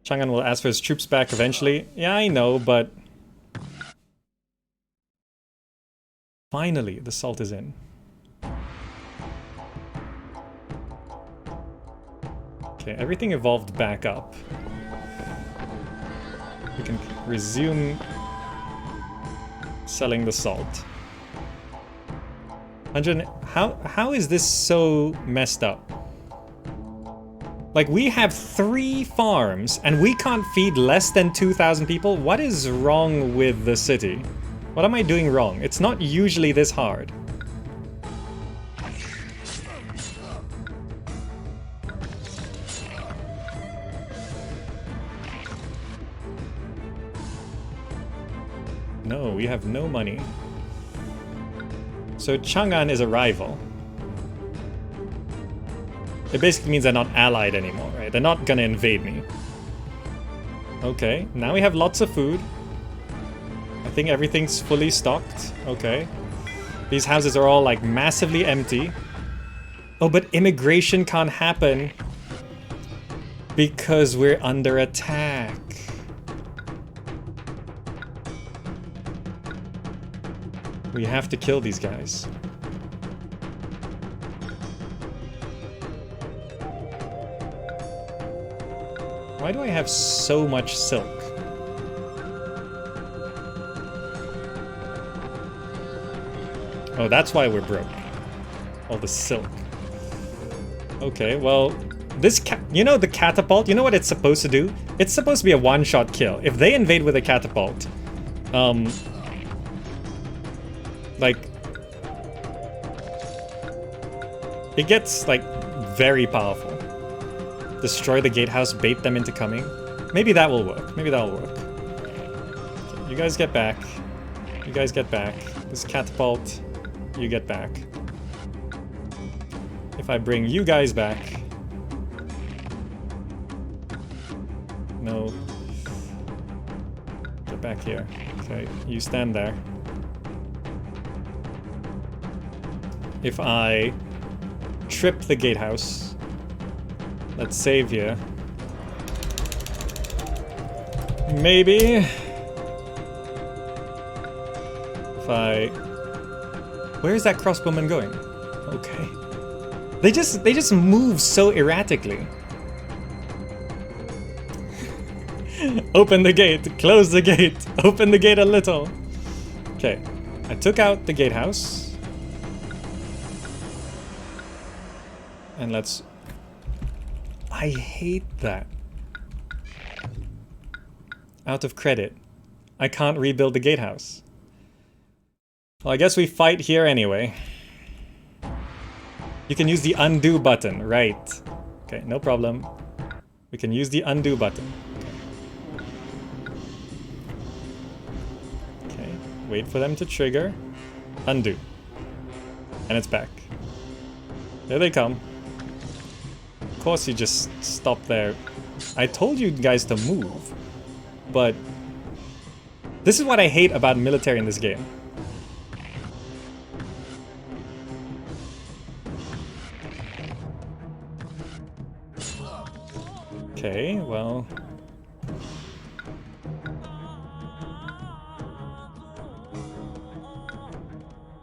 Chang'an will ask for his troops back eventually. Yeah, I know, but... Finally, the salt is in. Okay, everything evolved back up. We can resume selling the salt. 100. How is this so messed up? Like, we have 3 farms and we can't feed less than 2,000 people? What is wrong with the city? What am I doing wrong? It's not usually this hard. No, we have no money. So Chang'an is a rival. It basically means they're not allied anymore, right? They're not gonna invade me. Okay, now we have lots of food. I think everything's fully stocked. Okay. These houses are all like massively empty. Oh, but immigration can't happen because we're under attack. We have to kill these guys. Why do I have so much silk? Oh, that's why we're broke. All the silk. Okay, well, this you know the catapult? You know what it's supposed to do? It's supposed to be a one-shot kill. If they invade with a catapult, like, it gets, like, very powerful. Destroy the gatehouse, bait them into coming. Maybe that will work. Maybe that will work. Okay, you guys get back. You guys get back. This catapult, you get back. If I bring you guys back... No. Get back here. Okay, you stand there. If I trip the gatehouse... Let's save here. Maybe. If I... Where is that crossbowman going? Okay. They just move so erratically. Open the gate. Close the gate. Open the gate a little. Okay. I took out the gatehouse. And let's... I hate that. Out of credit. I can't rebuild the gatehouse. Well, I guess we fight here anyway. You can use the undo button, right. Okay, no problem. We can use the undo button. Okay, wait for them to trigger. Undo. And it's back. There they come. Of course you just stop there. I told you guys to move, but this is what I hate about military in this game. Okay, well...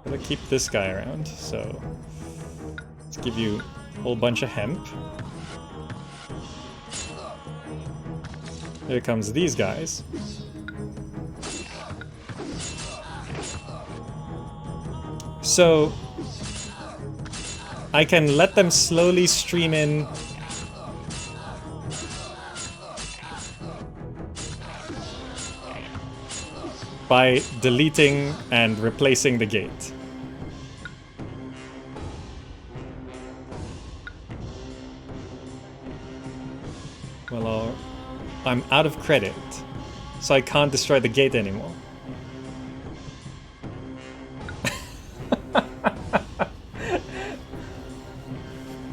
Gotta keep this guy around, so... Let's give you a whole bunch of hemp. Here comes these guys. So... I can let them slowly stream in. By deleting and replacing the gate. Well, I'm out of credit, so I can't destroy the gate anymore.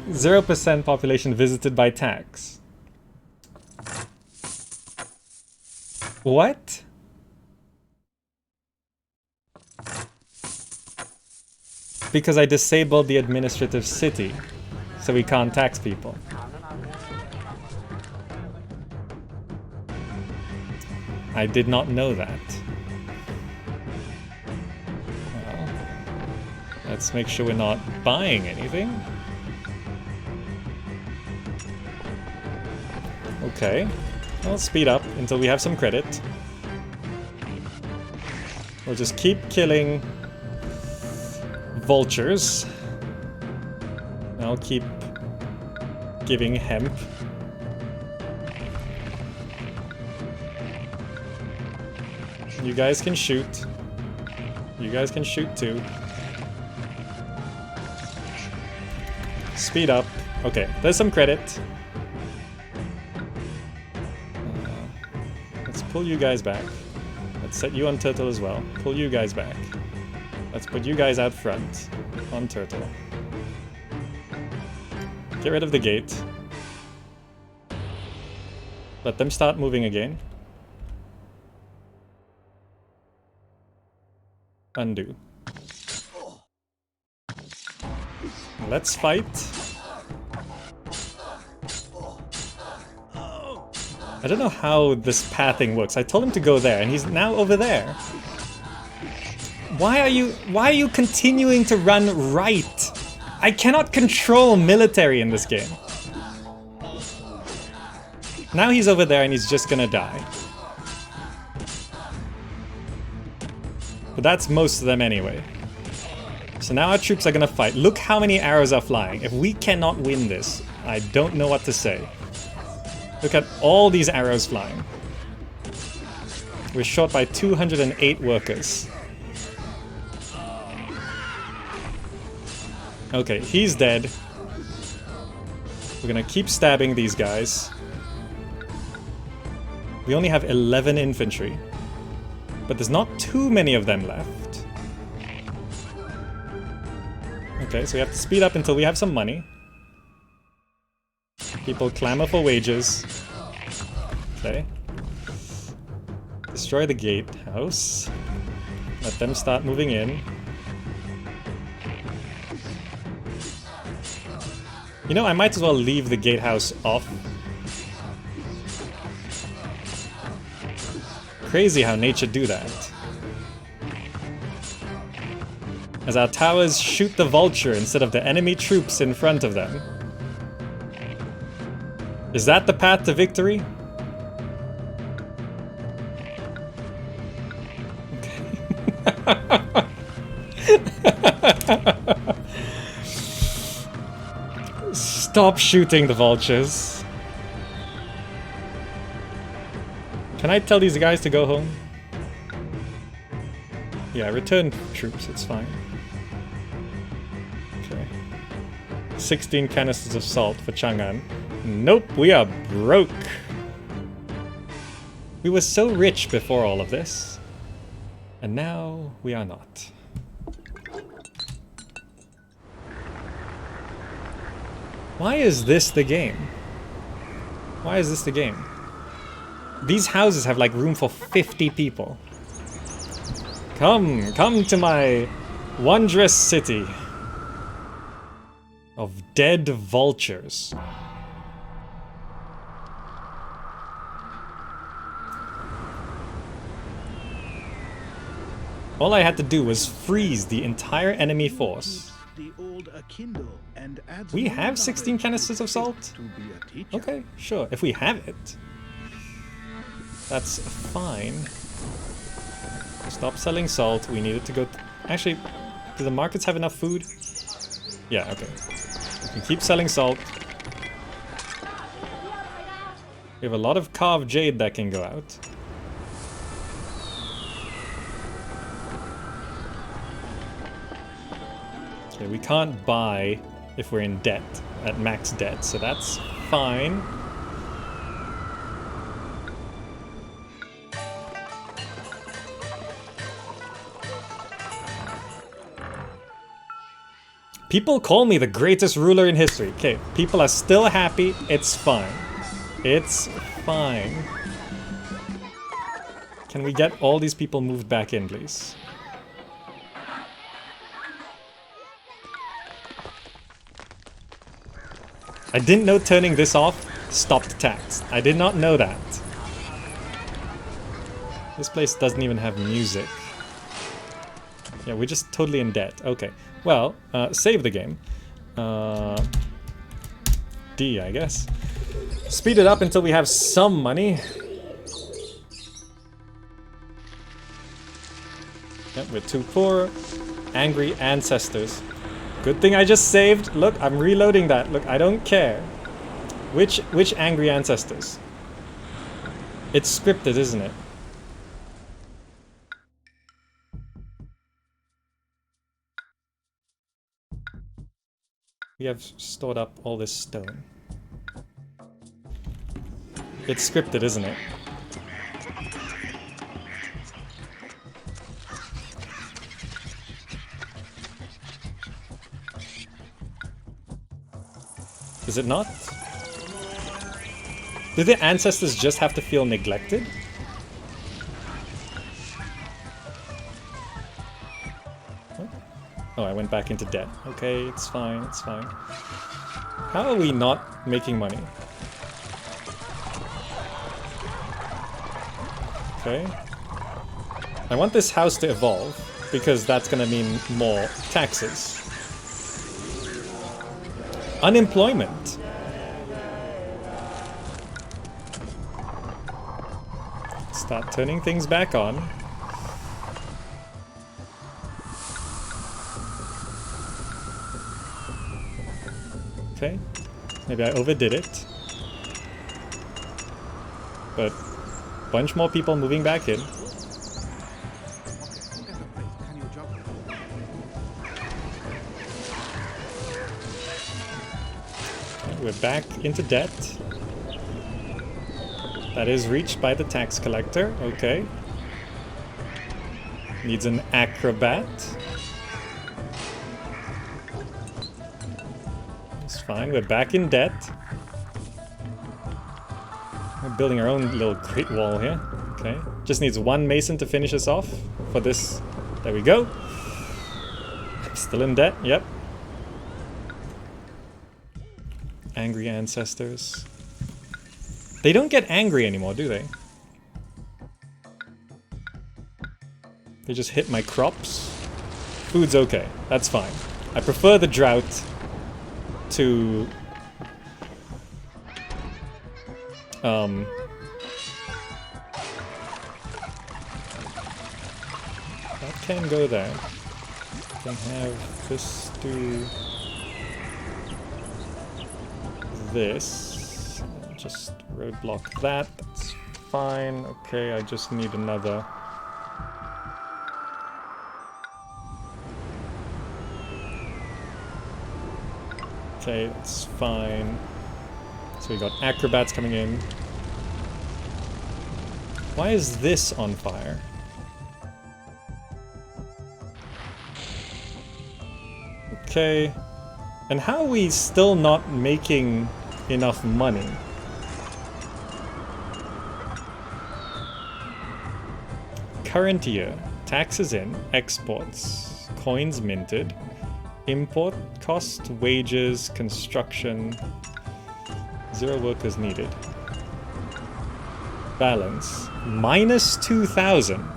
0% population visited by tax. What? Because I disabled the administrative city, so we can't tax people. I did not know that. Well, Let's make sure we're not buying anything. Okay. I'll speed up until we have some credit. We'll just keep killing vultures. I'll keep giving hemp. You guys can shoot. You guys can shoot too. Speed up. Okay, there's some credit. Let's pull you guys back. Let's set you on turtle as well. Pull you guys back. Let's put you guys out front on turtle. Get rid of the gate. Let them start moving again. Undo. Let's fight. I don't know how this pathing works. I told him to go there and he's now over there. Why are you continuing to run right? I cannot control military in this game. Now he's over there and he's just gonna die. But that's most of them anyway. So now our troops are gonna fight. Look how many arrows are flying. If we cannot win this, I don't know what to say. Look at all these arrows flying. We're short by 208 workers. Okay, he's dead. We're gonna keep stabbing these guys. We only have 11 infantry. But there's not too many of them left. Okay, so we have to speed up until we have some money. People clamor for wages. Okay. Destroy the gatehouse. Let them start moving in. You know, I might as well leave the gatehouse off. Crazy how nature do that. As our towers shoot the vulture instead of the enemy troops in front of them. Is that the path to victory? Okay. Stop shooting the vultures. Can I tell these guys to go home? Yeah, return troops, it's fine. Okay. 16 canisters of salt for Chang'an. Nope, we are broke. We were so rich before all of this. And now we are not. Why is this the game? Why is this the game? These houses have like room for 50 people. Come to my wondrous city of dead vultures. All I had to do was freeze the entire enemy force. We have 16 canisters of salt? Okay, sure, if we have it. That's fine. Stop selling salt, we needed to go... Actually, do the markets have enough food? Yeah, okay. We can keep selling salt. We have a lot of carved jade that can go out. Okay, we can't buy if we're in debt, at max debt, so that's fine. People call me the greatest ruler in history. Okay, people are still happy, it's fine. It's fine. Can we get all these people moved back in, please? I didn't know turning this off stopped tax. I did not know that. This place doesn't even have music. Yeah, we're just totally in debt. Okay. Well, save the game. D, I guess. Speed it up until we have some money. Yep, we're too poor. Angry ancestors. Good thing I just saved. Look, I'm reloading that. Look, I don't care. Which angry ancestors? It's scripted, isn't it? We have stored up all this stone. It's scripted, isn't it? Is it not? Do the ancestors just have to feel neglected? Oh, I went back into debt. Okay, it's fine, it's fine. How are we not making money? Okay. I want this house to evolve, because that's gonna mean more taxes. Unemployment. Start turning things back on. Okay, maybe I overdid it. But bunch more people moving back in. We're back into debt. That is reached by the tax collector. Okay. Needs an acrobat. It's fine. We're back in debt. We're building our own little Great Wall here. Okay. Just needs one mason to finish us off for this. There we go. Still in debt. Yep. Angry ancestors. They don't get angry anymore, do they? They just hit my crops. Food's okay. That's fine. I prefer the drought to... that can go there. Can have this do... this. Just roadblock that. That's fine. Okay, I just need another. Okay, that's fine. So we got acrobats coming in. Why is this on fire? Okay. And how are we still not making enough money? Current year. Taxes in. Exports. Coins minted. Import cost. Wages. Construction. 0 workers needed. Balance. Minus 2,000.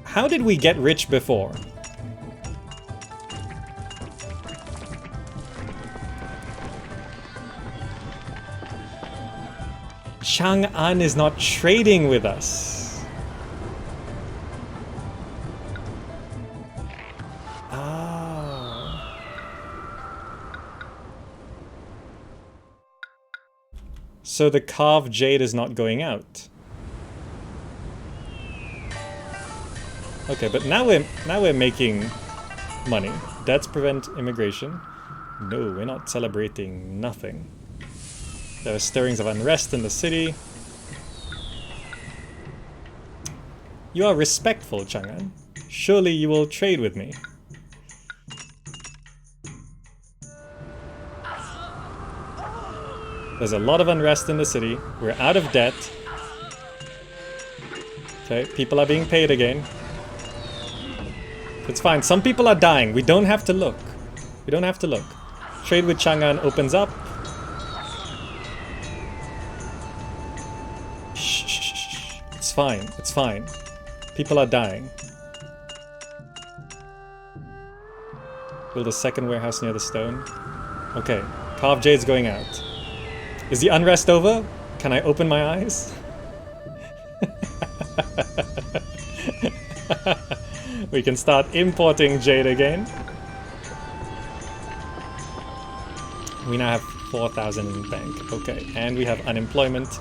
How did we get rich before? Chang'an is not trading with us. Ah. So the carved jade is not going out. Okay, but now we're making money. Debts prevent immigration. No, we're not celebrating nothing. There are stirrings of unrest in the city. You are respectful, Chang'an. Surely you will trade with me. There's a lot of unrest in the city. We're out of debt. Okay, people are being paid again. It's fine. Some people are dying. We don't have to look. We don't have to look. Trade with Chang'an opens up. Shh, shh, shh. It's fine. It's fine. People are dying. Build a second warehouse near the stone. Okay, Carved Jade's going out. Is the unrest over? Can I open my eyes? We can start importing jade again. We now have 4,000 in the bank. Okay, and we have unemployment.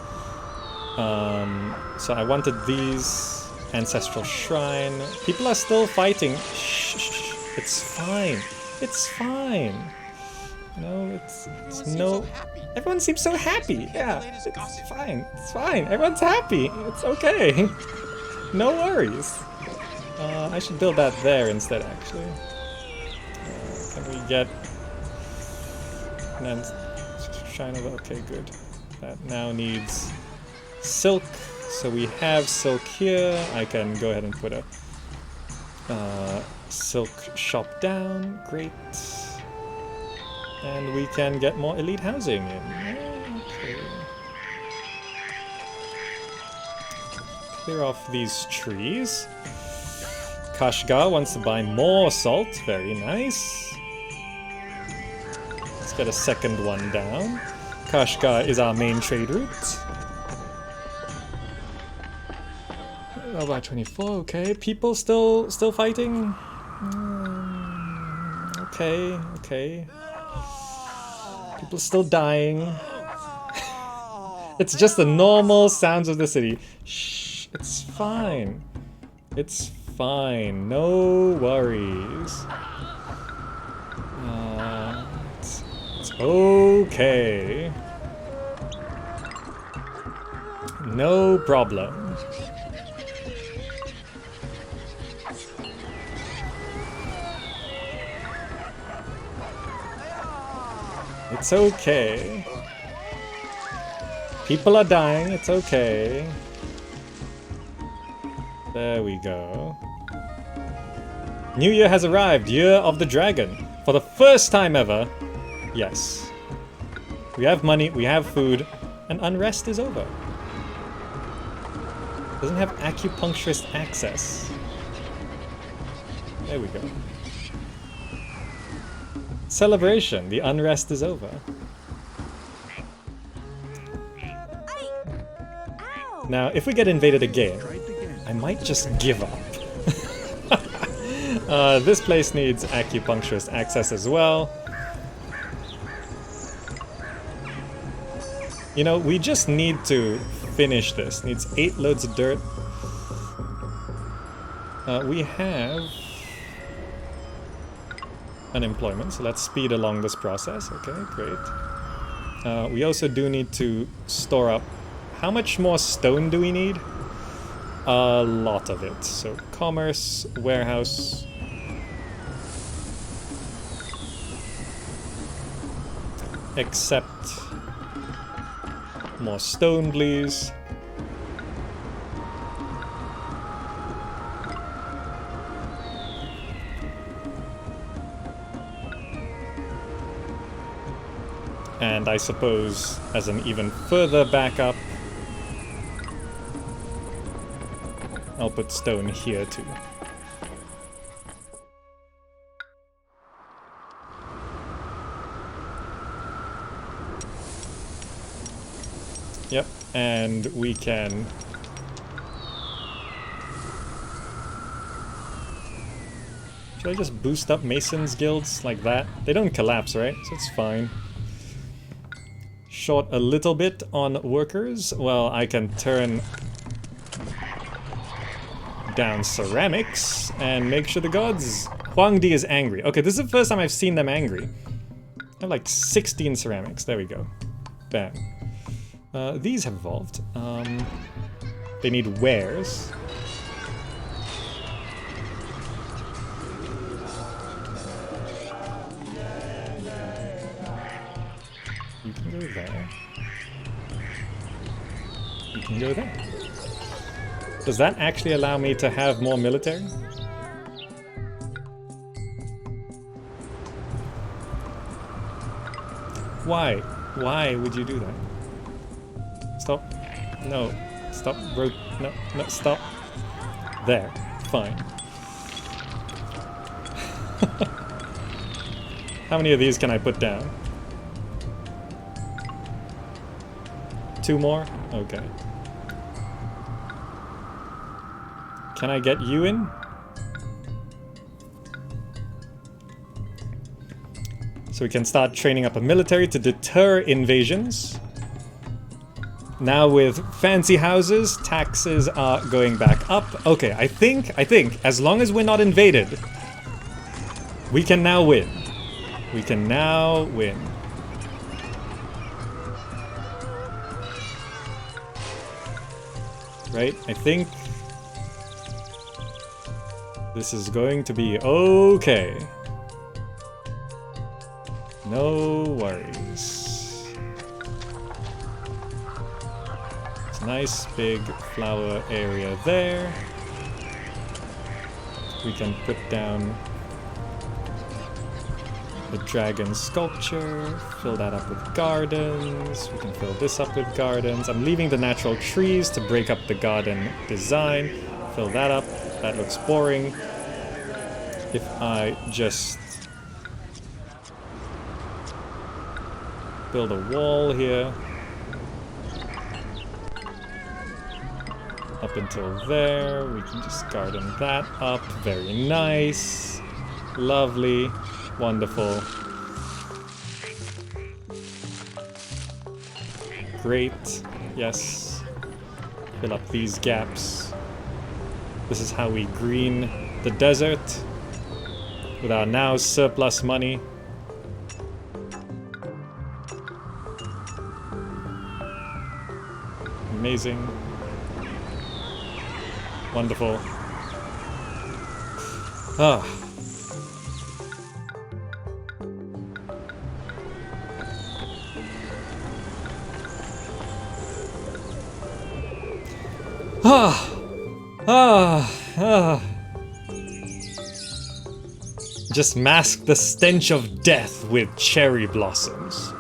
So I wanted these. Ancestral shrine. People are still fighting. Shh, shh, shh. It's fine. It's fine. No, it's no. Everyone seems so happy. Yeah, it's fine. It's fine. Everyone's happy. It's okay. No worries. I should build that there instead, actually. Can we get... And then shine over. Okay, good. That now needs silk. So we have silk here. I can go ahead and put a silk shop down. Great. And we can get more elite housing in. Okay. Clear off these trees. Kashgar wants to buy more salt. Very nice. Let's get a second one down. Kashgar is our main trade route. Oh, by 24, okay. People still fighting? Okay, okay. People still dying. It's just the normal sounds of the city. Shh, it's fine. It's fine, no worries. It's okay. No problem. It's okay. People are dying, it's okay. There we go. New Year has arrived, Year of the Dragon. For the first time ever, yes. We have money, we have food, and unrest is over. Doesn't have acupuncturist access. There we go. Celebration, the unrest is over. Now, if we get invaded again, I might just give up. This place needs acupuncturist access as well. You know, we just need to finish this. Needs 8 loads of dirt. We have unemployment, so let's speed along this process. Okay, great. We also do need to store up. How much more stone do we need? A lot of it. So commerce, warehouse. Except more stone, please. And I suppose as an even further backup, I'll put stone here too. Yep, and we can... Should I just boost up Masons guilds like that? They don't collapse, right? So it's fine. Short a little bit on workers. Well, I can turn down ceramics and make sure the gods... Huangdi is angry. Okay, this is the first time I've seen them angry. I have like 16 ceramics. There we go. Bam. These have evolved. They need wares. You can go there. You can go there. Does that actually allow me to have more military? Why? Why would you do that? Stop. No. Stop. No, no, stop. There. Fine. How many of these can I put down? 2 more? Okay. Can I get you in? So we can start training up a military to deter invasions. Now with fancy houses, taxes are going back up. Okay, I think, as long as we're not invaded, we can now win. We can now win. Right? I think this is going to be okay. No worries. It's a nice big flower area there. We can put down the dragon sculpture, fill that up with gardens. We can fill this up with gardens. I'm leaving the natural trees to break up the garden design. Fill that up. That looks boring. If I just build a wall here up until there, we can just garden that up. Very nice. Lovely. Wonderful. Great. Yes. Fill up these gaps. This is how we green the desert with our now surplus money. Amazing. Wonderful. Ah. Just mask the stench of death with cherry blossoms.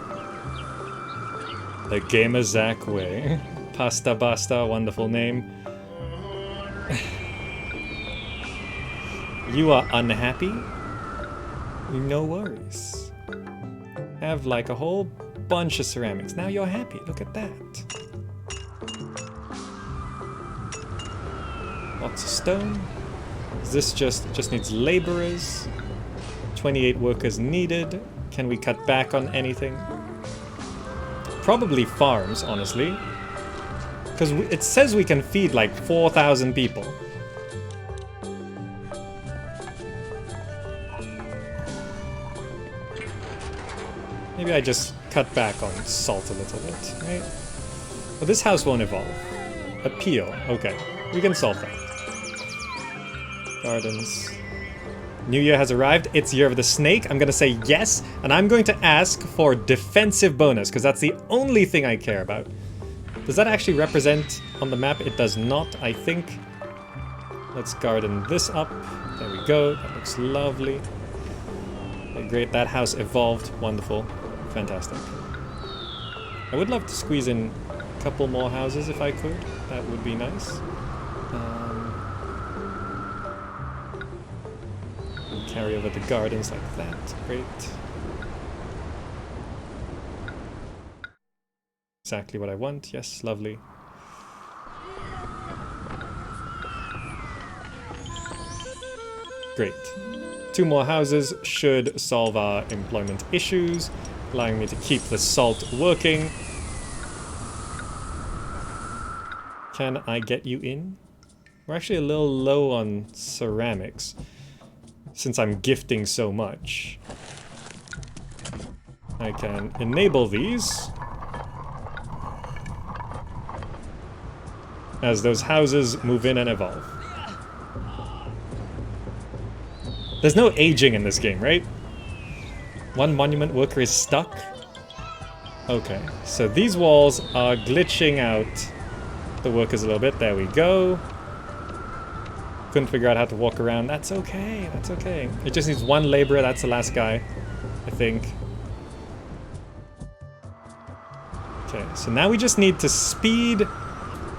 The Gamer Zach way. Pasta Basta, wonderful name. You are unhappy? No worries. Have like a whole bunch of ceramics. Now you're happy. Look at that. Lots of stone. This just needs laborers. 28 workers needed. Can we cut back on anything? Probably farms, honestly. Because it says we can feed like 4,000 people. Maybe I just cut back on salt a little bit, right? But this house won't evolve. Appeal. Okay, we can solve that. Gardens. New Year has arrived. It's Year of the Snake. I'm gonna say yes, and I'm going to ask for defensive bonus, because that's the only thing I care about. Does that actually represent on the map? It does not, I think. Let's garden this up. There we go. That looks lovely. Okay, great. That house evolved. Wonderful. Fantastic. I would love to squeeze in a couple more houses if I could. That would be nice. Carry over the gardens like that. Great. Exactly what I want. Yes, lovely. Great. 2 more houses should solve our employment issues, allowing me to keep the salt working. Can I get you in? We're actually a little low on ceramics, since I'm gifting so much. I can enable these as those houses move in and evolve. There's no aging in this game, right? 1 monument worker is stuck. Okay, so these walls are glitching out the workers a little bit. There we go. Couldn't figure out how to walk around. That's okay, that's okay. It just needs 1 laborer. That's the last guy, I think. Okay, so now we just need to speed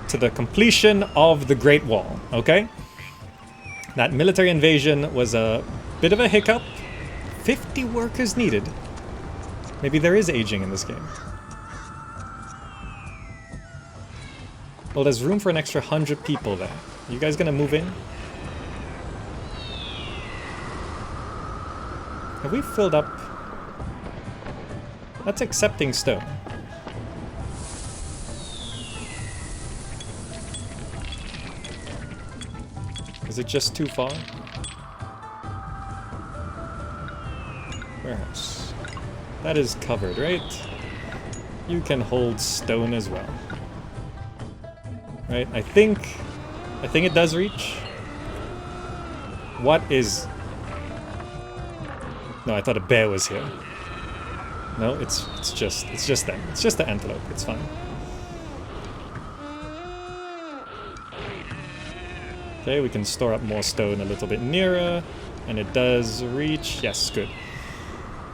to the completion of the Great Wall, okay? That military invasion was a bit of a hiccup. 50 workers needed. Maybe there is aging in this game. Well, there's room for an extra 100 people there. You guys gonna move in? Have we filled up? That's accepting stone. Is it just too far? Warehouse. That is covered, right? You can hold stone as well. Right, I think it does reach. What is... No, I thought a bear was here. No, it's just them. It's just the antelope. It's fine. Okay, we can store up more stone a little bit nearer, and it does reach. Yes, good.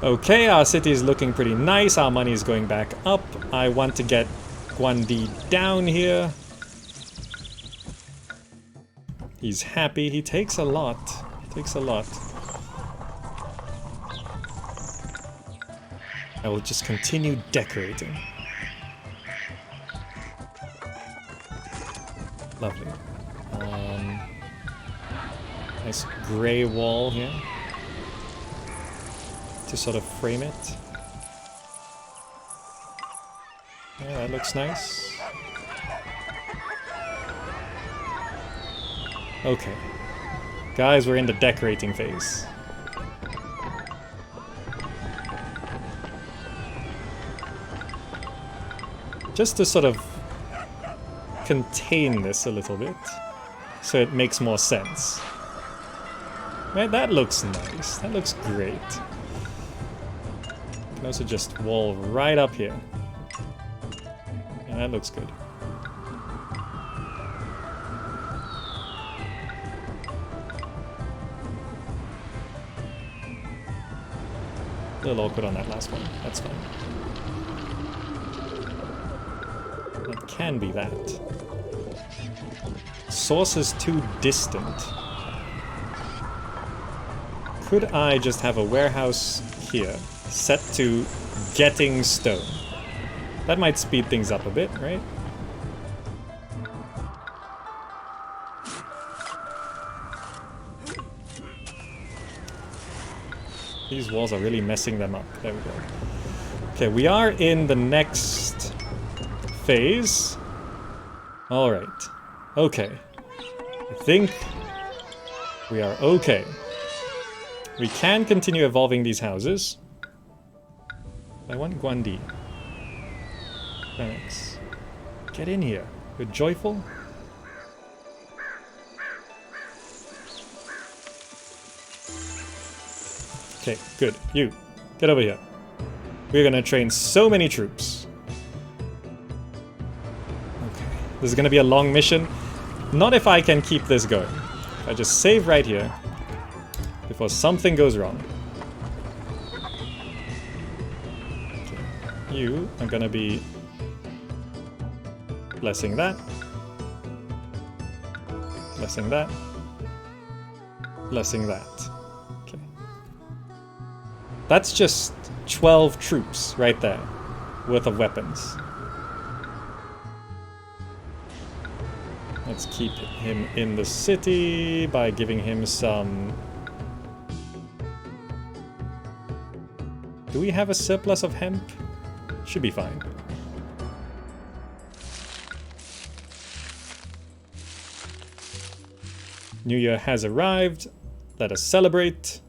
Okay, our city is looking pretty nice. Our money is going back up. I want to get Guandi down here. He's happy. He takes a lot. Takes a lot. I will just continue decorating. Lovely. Nice grey wall here to sort of frame it. Yeah, that looks nice. Okay. Guys, we're in the decorating phase. Just to sort of contain this a little bit, so it makes more sense. Right, that looks nice. That looks great. You can also just wall right up here. Yeah, that looks good. A little awkward on that last one. That's fine. That can be that. Source is too distant. Could I just have a warehouse here, set to getting stone? That might speed things up a bit, right? These walls are really messing them up. There we go. Okay, we are in the next phase. Alright. Okay. I think we are okay. We can continue evolving these houses. I want Guandi. Thanks. Get in here. You're joyful? Okay, good. You, get over here. We're gonna train so many troops. Okay, this is gonna be a long mission. Not if I can keep this going. If I just save right here before something goes wrong. Okay. You are gonna be blessing that. Blessing that. Blessing that. Okay. That's just 12 troops right there worth of weapons. Let's keep him in the city by giving him some... Do we have a surplus of hemp? Should be fine. New Year has arrived. Let us celebrate.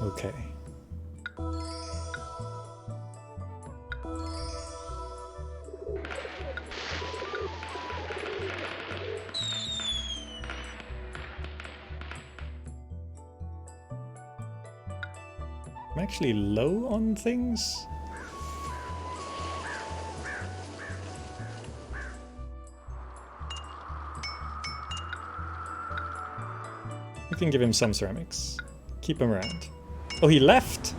Okay. I'm actually low on things. We can give him some ceramics. Keep him around. Oh, he left?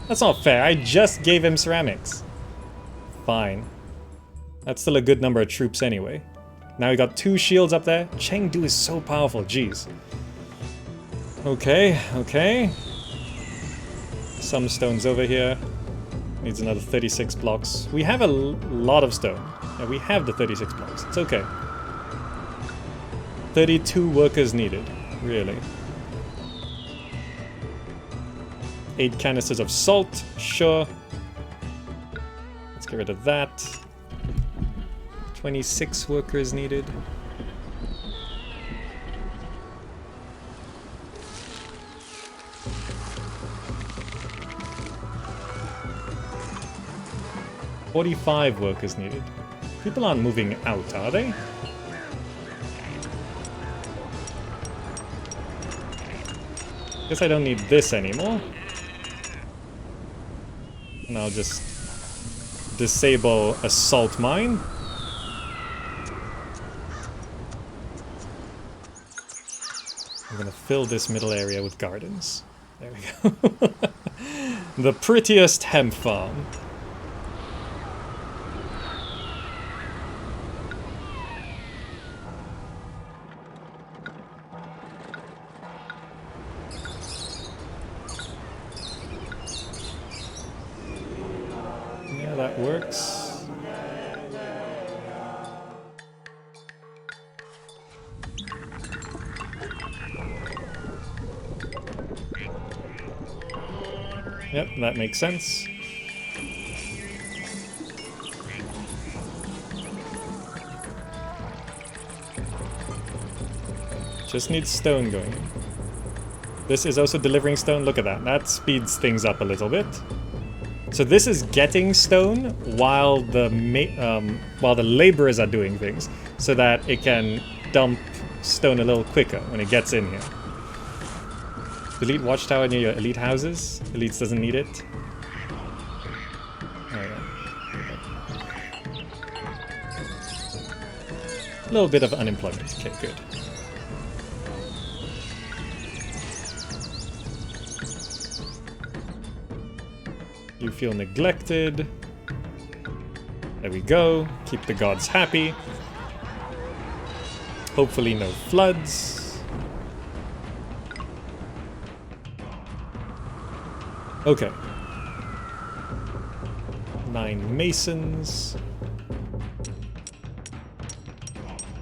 That's not fair. I just gave him ceramics. Fine. That's still a good number of troops anyway. Now we got 2 shields up there. Chengdu is so powerful, jeez. Okay, okay. Some stones over here. Needs another 36 blocks. We have a lot of stone. Yeah, we have the 36 blocks. It's okay. 32 workers needed, really. 8 canisters of salt, sure. Let's get rid of that. 26 workers needed. $45 workers needed. People aren't moving out, are they? Guess I don't need this anymore. And I'll just disable assault mine. I'm gonna fill this middle area with gardens. There we go. The prettiest hemp farm. Yeah, that works. Yep, that makes sense. Just needs stone going in. This is also delivering stone. Look at that. That speeds things up a little bit. So this is getting stone while the laborers are doing things, so that it can dump stone a little quicker when it gets in here. Delete watchtower near your elite houses. Elites doesn't need it. Oh, yeah. A little bit of unemployment. Okay, good. You feel neglected. There we go. Keep the gods happy. Hopefully no floods. Okay. 9 masons.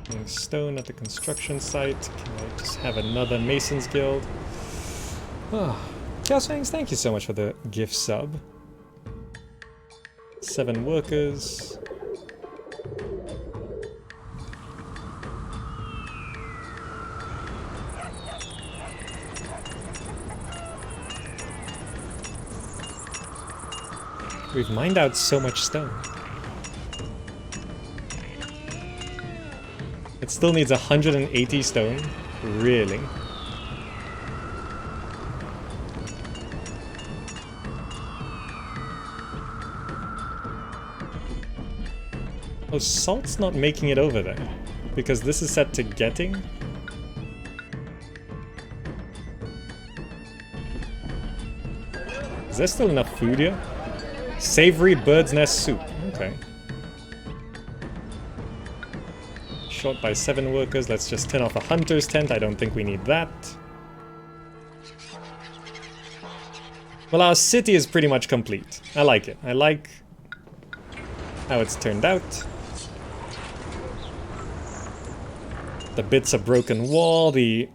Getting stone at the construction site. Can I just have another masons guild? Oh. Chaos Fangs, thank you so much for the gift sub. 7 workers. We've mined out so much stone. It still needs 180 stone? Really? Oh, salt's not making it over there. Because this is set to getting. Is there still enough food here? Savory bird's nest soup. Okay. Short by 7 workers. Let's just turn off a hunter's tent. I don't think we need that. Well, our city is pretty much complete. I like it. I like how it's turned out. The bits of broken wall, the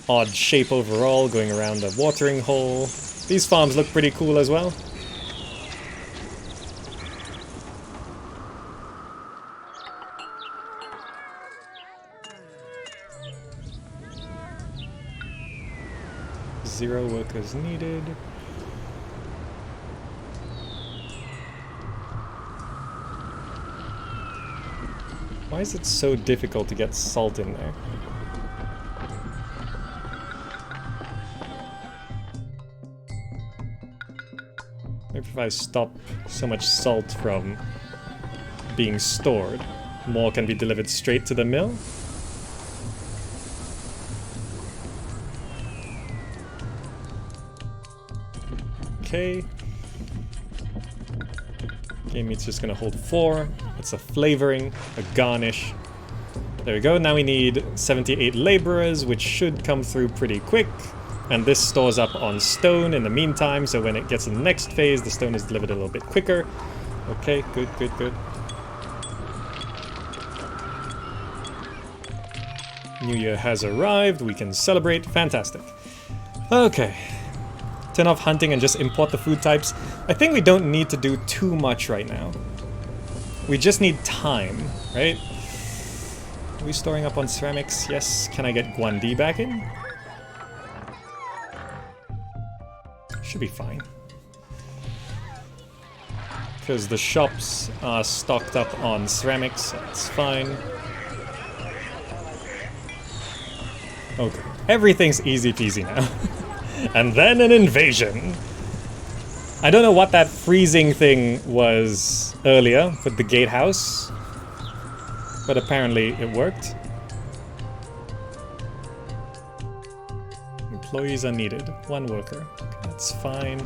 odd shape overall going around the watering hole. These farms look pretty cool as well. Zero workers needed. Why is it so difficult to get salt in there? Maybe if I stop so much salt from being stored, more can be delivered straight to the mill. Okay. Game meat's just gonna hold 4. It's a flavoring, a garnish. There we go. Now we need 78 laborers, which should come through pretty quick. And this stores up on stone in the meantime, so when it gets to the next phase, the stone is delivered a little bit quicker. Okay, good, good, good. New Year has arrived. We can celebrate. Fantastic. Okay. Turn off hunting and just import the food types. I think we don't need to do too much right now. We just need time, right? Are we storing up on ceramics? Yes. Can I get Guandi back in? Should be fine. Because the shops are stocked up on ceramics. That's fine. Okay. Everything's easy peasy now. And then an invasion. I don't know what that freezing thing was earlier with the gatehouse, but apparently it worked. Employees are needed. 1 worker. Okay, that's fine.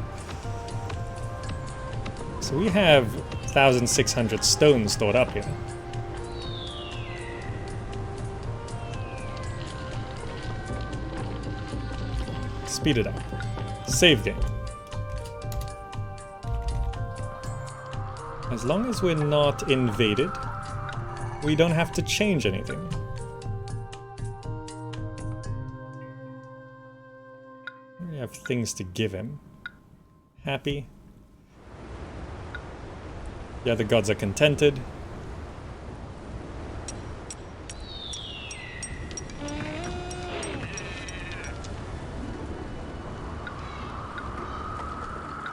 So we have 1,600 stone stored up here. Speed it up. Save game. As long as we're not invaded, we don't have to change anything. We have things to give him. Happy. The other gods are contented.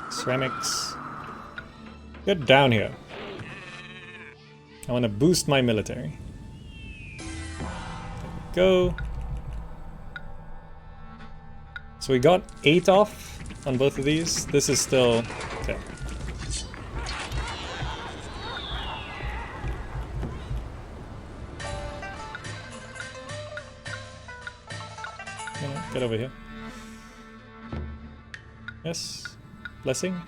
Ceramics. Get down here. I want to boost my military. There we go. So we got 8 off on both of these. This is still... okay. No, get over here. Yes. Blessing?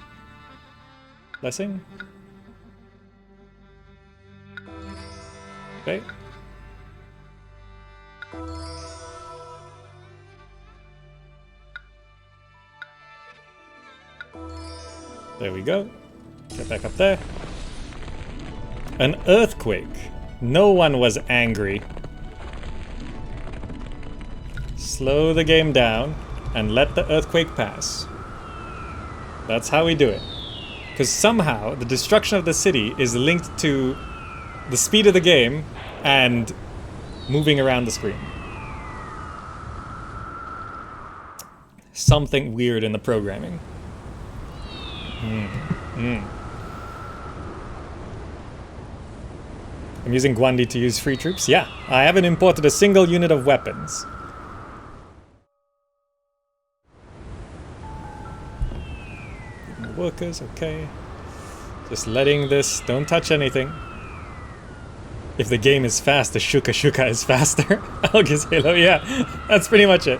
Blessing? Okay. There we go. Get back up there. An earthquake. No one was angry. Slow the game down and let the earthquake pass. That's how we do it. Because somehow the destruction of the city is linked to the speed of the game and moving around the screen. Something weird in the programming. I'm using Guandi to use free troops? Yeah, I haven't imported a single unit of weapons. Workers, okay. Just letting this, don't touch anything. If the game is fast, the shuka is faster. August Halo, yeah, that's pretty much it.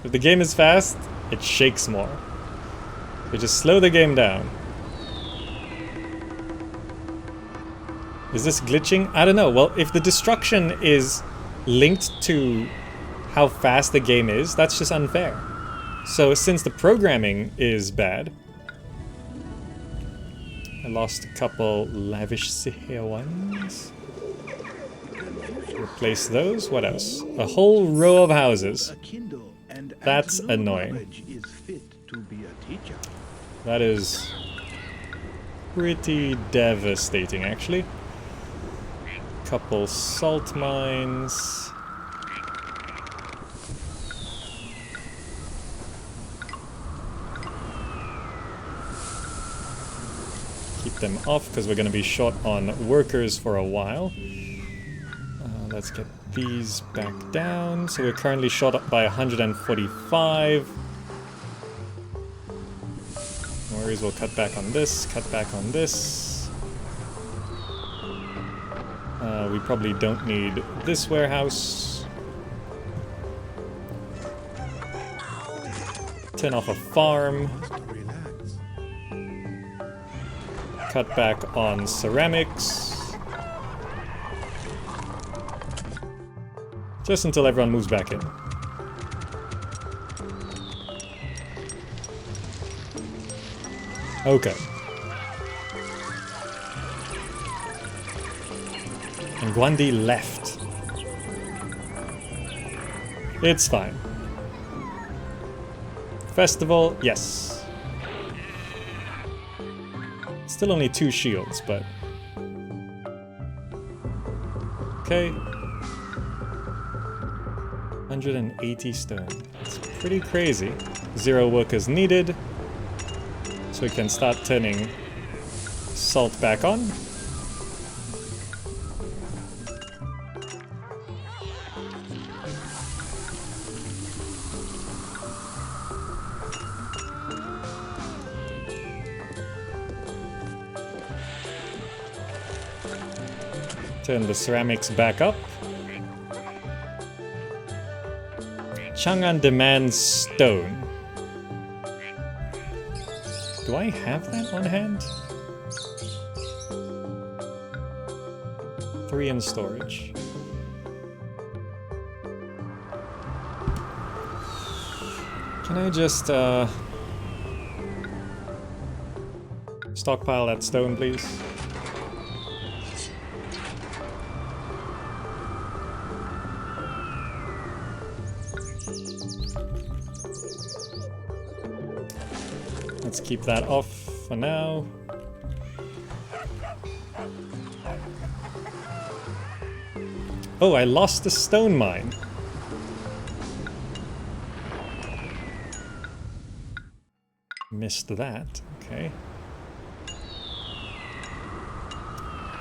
If the game is fast, it shakes more. So just slow the game down. Is this glitching? I don't know. Well, if the destruction is linked to how fast the game is, that's just unfair. So since the programming is bad, I lost a couple lavish Sihir ones. Replace those. What else? A whole row of houses. That's annoying. That is pretty devastating, actually. Couple salt mines. Keep them off because we're going to be short on workers for a while. Let's get these back down. So we're currently short up by 145. No worries, we'll cut back on this, cut back on this. We probably don't need this warehouse. Turn off a farm. cut back on ceramics. Just until everyone moves back in. Okay. And Guandi left. It's fine. Festival, yes. Still only 2 shields, but... Okay. 180 stone. It's pretty crazy. 0 workers needed. So we can start turning salt back on. Turn the ceramics back up. Chang'an demands stone. Do I have that on hand? 3 in storage. Can I just stockpile that stone, please? Let's keep that off for now. Oh, I lost the stone mine. Missed that. Okay.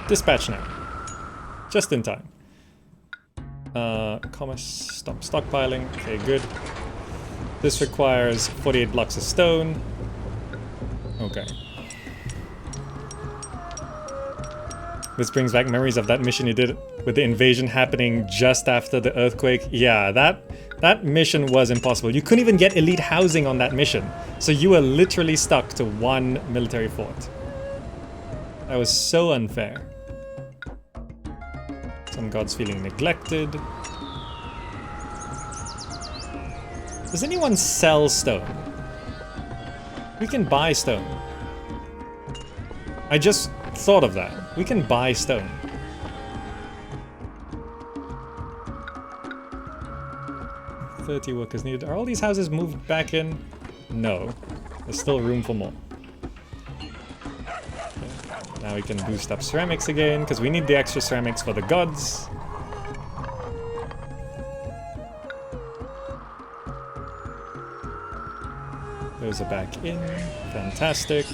Dispatch now. Just in time. Commerce, stop stockpiling. Okay, good. This requires 48 blocks of stone. Okay. This brings back memories of that mission you did with the invasion happening just after the earthquake. Yeah, that mission was impossible. You couldn't even get elite housing on that mission. So you were literally stuck to 1 military fort. That was so unfair. Some gods feeling neglected. Does anyone sell stone? We can buy stone. I just thought of that. We can buy stone. $30 workers needed. Are all these houses moved back in? No. There's still room for more. Okay. Now we can boost up ceramics again, because we need the extra ceramics for the gods. Those are back in. Fantastic.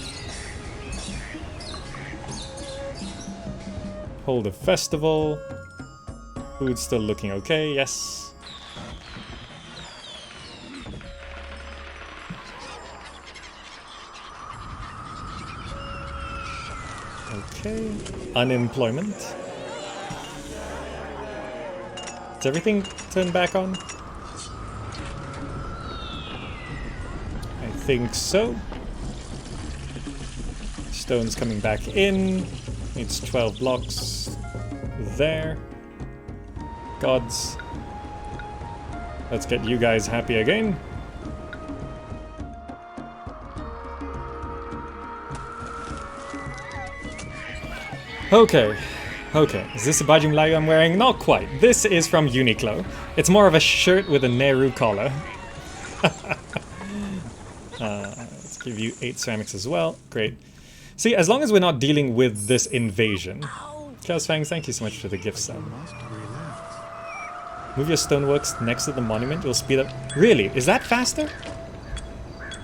Hold a festival. Food's still looking okay, yes. Okay. Unemployment. Is everything turned back on? I think so. Stone's coming back in. Needs 12 blocks there. Gods. Let's get you guys happy again. Okay. Okay. Is this a Baju Melayu I'm wearing? Not quite. This is from Uniqlo. It's more of a shirt with a Nehru collar. Let's give you 8 ceramics as well. Great. See, as long as we're not dealing with this invasion. Chaos Fangs, thank you so much for the gift sub. Move your stoneworks next to the monument, you'll speed up. Really? Is that faster?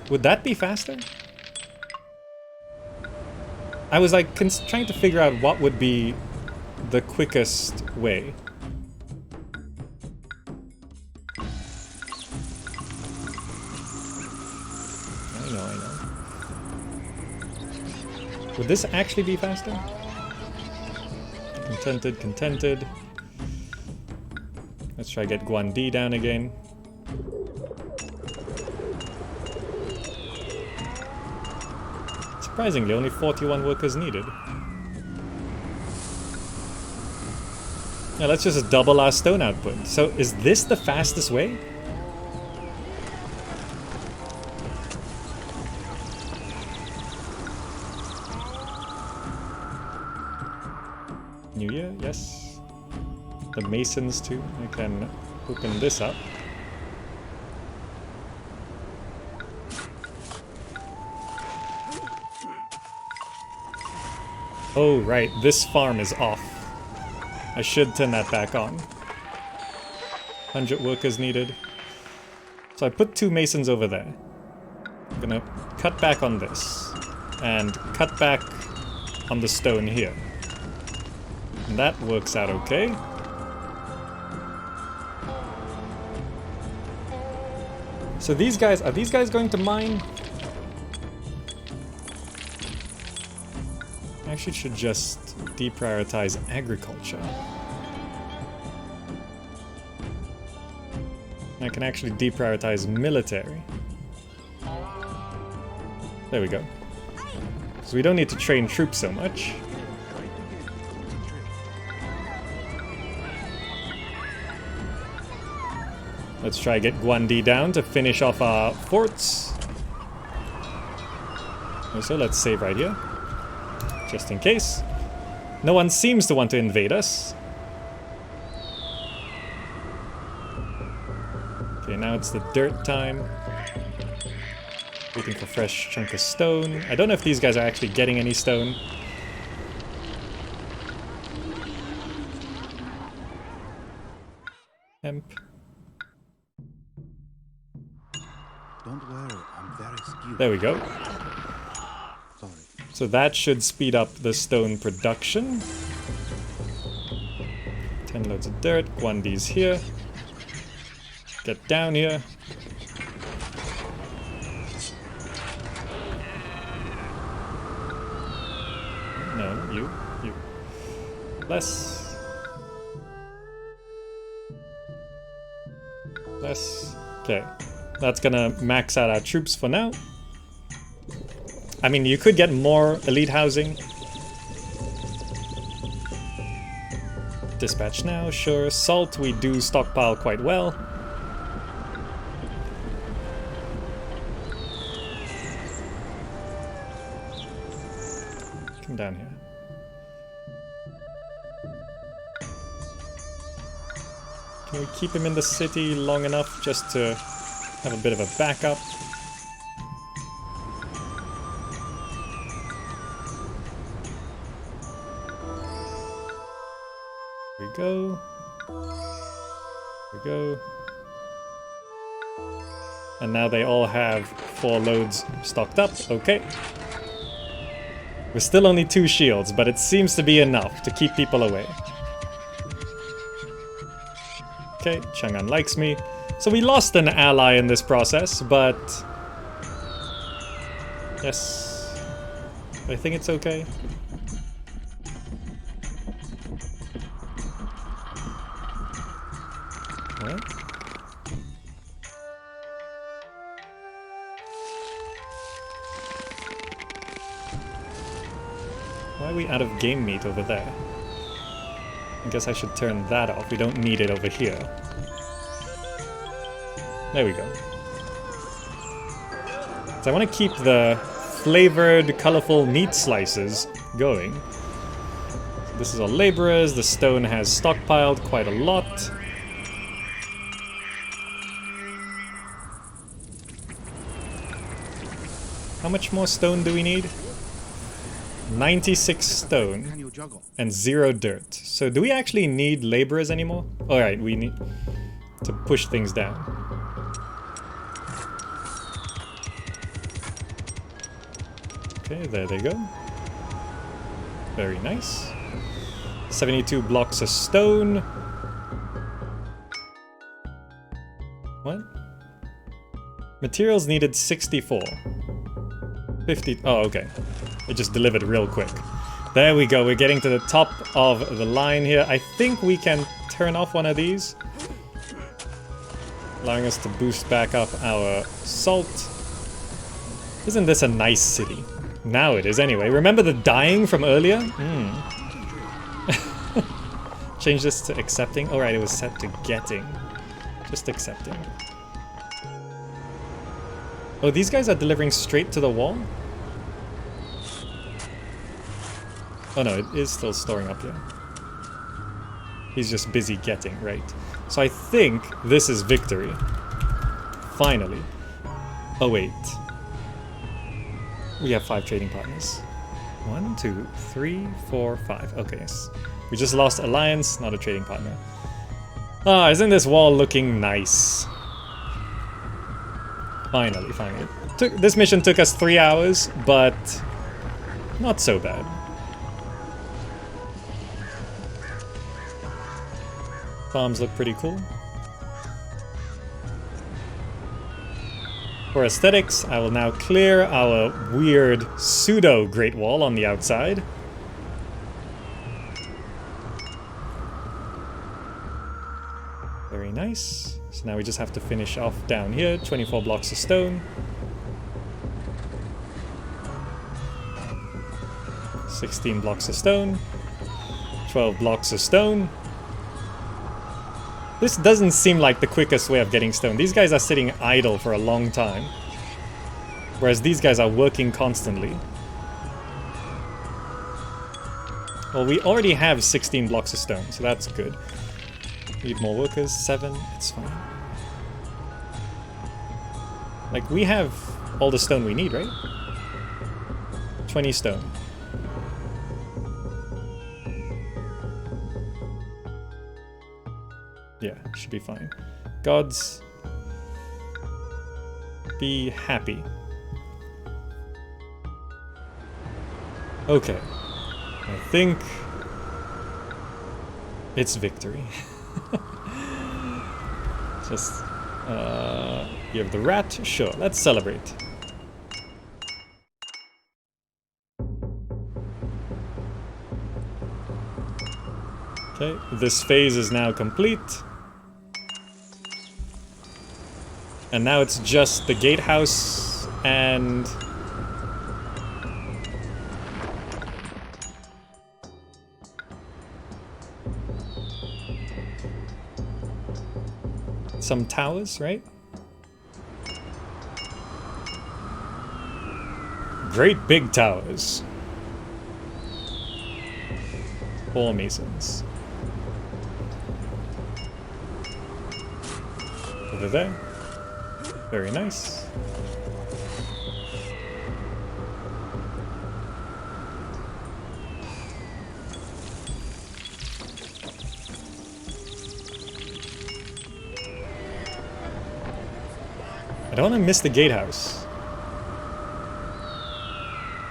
Would that be faster? I was like trying to figure out what would be the quickest way. I know. Would this actually be faster? Contented. Let's try get Guandi down again. Surprisingly, only 41 workers needed. Yeah, let's just double our stone output. So is this the fastest way? New Year, yes. The masons too. I can open this up. Oh right, this farm is off. I should turn that back on. 100 workers needed. So I put 2 masons over there. I'm gonna cut back on this. And cut back on the stone here. And that works out okay. So these guys, are these guys going to mine? I actually should just deprioritize agriculture. I can actually deprioritize military. There we go. So we don't need to train troops so much. Let's try get Guandi down to finish off our forts. Also, let's save right here. Just in case. No one seems to want to invade us. Okay, now it's the dirt time. Waiting for fresh chunk of stone. I don't know if these guys are actually getting any stone. Hemp. Don't worry, I'm very skilled. There we go. Sorry. So that should speed up the stone production. 10 loads of dirt. Guandi's here. Get down here. No, you. Less. Less. Okay. That's gonna max out our troops for now. I mean, you could get more elite housing. Dispatch now, sure. Salt we do stockpile quite well. Come down here. Can we keep him in the city long enough just to have a bit of a backup? Here we go. Here we go. And now they all have 4 loads stocked up. Okay. We're still only 2 shields, but it seems to be enough to keep people away. Okay, Chang'an likes me. So we lost an ally in this process, but... yes. I think it's okay. What? Why are we out of game meat over there? I guess I should turn that off. We don't need it over here. There we go. So I want to keep the flavored, colorful meat slices going. So this is all laborers. The stone has stockpiled quite a lot. How much more stone do we need? 96 stone and 0 dirt. So do we actually need laborers anymore? Alright, we need to push things down. Okay, there they go. Very nice. 72 blocks of stone. What? Materials needed 64. 50. Oh, okay. It just delivered real quick. There we go. We're getting to the top of the line here. I think we can turn off one of these, allowing us to boost back up our salt. Isn't this a nice city? Now it is anyway. Remember the dying from earlier? Change this to accepting. Alright, it was set to getting. Just accepting. Oh, these guys are delivering straight to the wall? Oh no, it is still storing up here. He's just busy getting, right? So I think this is victory. Finally. Oh wait. We have 5 trading partners. 1, 2, 3, 4, 5. Okay, yes. We just lost alliance, not a trading partner. Ah, isn't this wall looking nice? Finally. This mission took us 3 hours, but not so bad. Farms look pretty cool. For aesthetics, I will now clear our weird pseudo Great Wall on the outside. Very nice. So now we just have to finish off down here, 24 blocks of stone. 16 blocks of stone. 12 blocks of stone. This doesn't seem like the quickest way of getting stone. These guys are sitting idle for a long time. Whereas these guys are working constantly. Well, we already have 16 blocks of stone, so that's good. Need more workers, 7, it's fine. Like, we have all the stone we need, right? 20 stone. Yeah, should be fine. Gods, be happy. Okay. I think it's victory. Just, you have the rat? Sure, let's celebrate. Okay, this phase is now complete. And now it's just the gatehouse and... some towers, right? Great big towers. 4 masons. Over there. Very nice. I don't want to miss the gatehouse.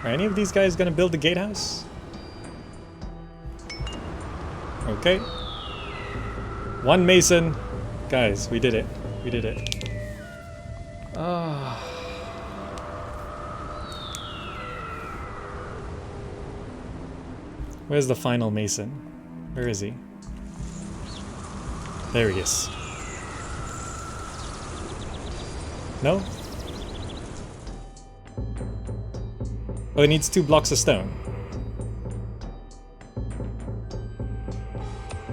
Are any of these guys gonna build the gatehouse? Okay. 1 mason. Guys, we did it. We did it. Where's the final mason? Where is he? There he is. No? Oh, it needs 2 blocks of stone.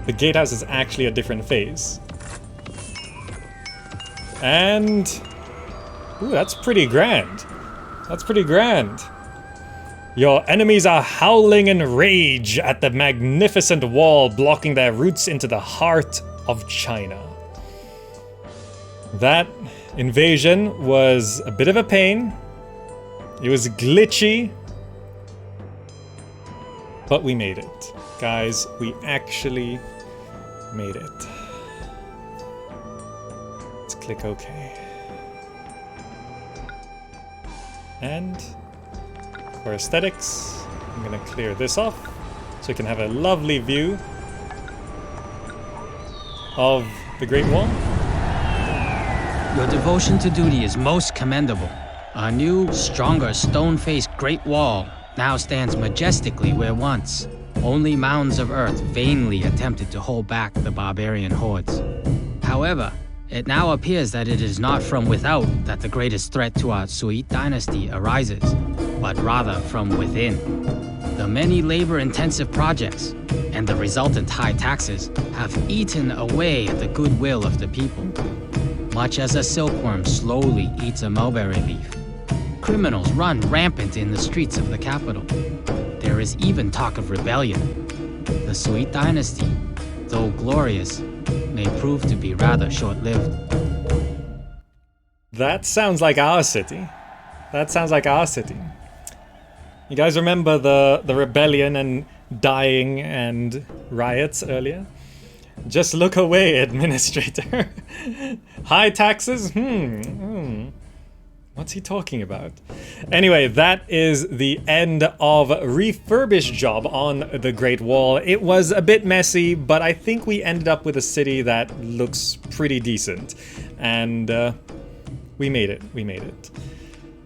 The gatehouse is actually a different phase. And... ooh, that's pretty grand. That's pretty grand. Your enemies are howling in rage at the magnificent wall blocking their routes into the heart of China. That invasion was a bit of a pain. It was glitchy. But we made it. Guys, we actually made it. Let's click OK. And for aesthetics, I'm gonna clear this off so we can have a lovely view of the Great Wall. Your devotion to duty is most commendable. Our new, stronger, stone-faced Great Wall now stands majestically where once only mounds of earth vainly attempted to hold back the barbarian hordes. However, It now appears that it is not from without that the greatest threat to our Sui dynasty arises, but rather from within. The many labor-intensive projects and the resultant high taxes have eaten away at the goodwill of the people, much as a silkworm slowly eats a mulberry leaf. Criminals run rampant in the streets of the capital. There is even talk of rebellion. The Sui dynasty, though glorious, may prove to be rather short-lived. That sounds like our city. That sounds like our city. You guys remember the rebellion and dying and riots earlier? Just look away, administrator. High taxes? What's he talking about? Anyway, that is the end of Refurbish job on the Great Wall. It was a bit messy, but I think we ended up with a city that looks pretty decent. And we made it. We made it.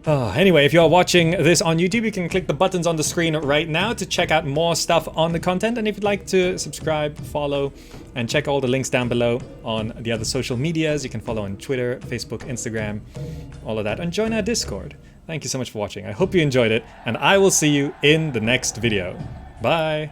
Anyway, if you're watching this on YouTube, you can click the buttons on the screen right now to check out more stuff on the content. And if you'd like to subscribe, follow, and check all the links down below on the other social medias, you can follow on Twitter, Facebook, Instagram, all of that, and join our Discord. Thank you so much for watching. I hope you enjoyed it, and I will see you in the next video. Bye!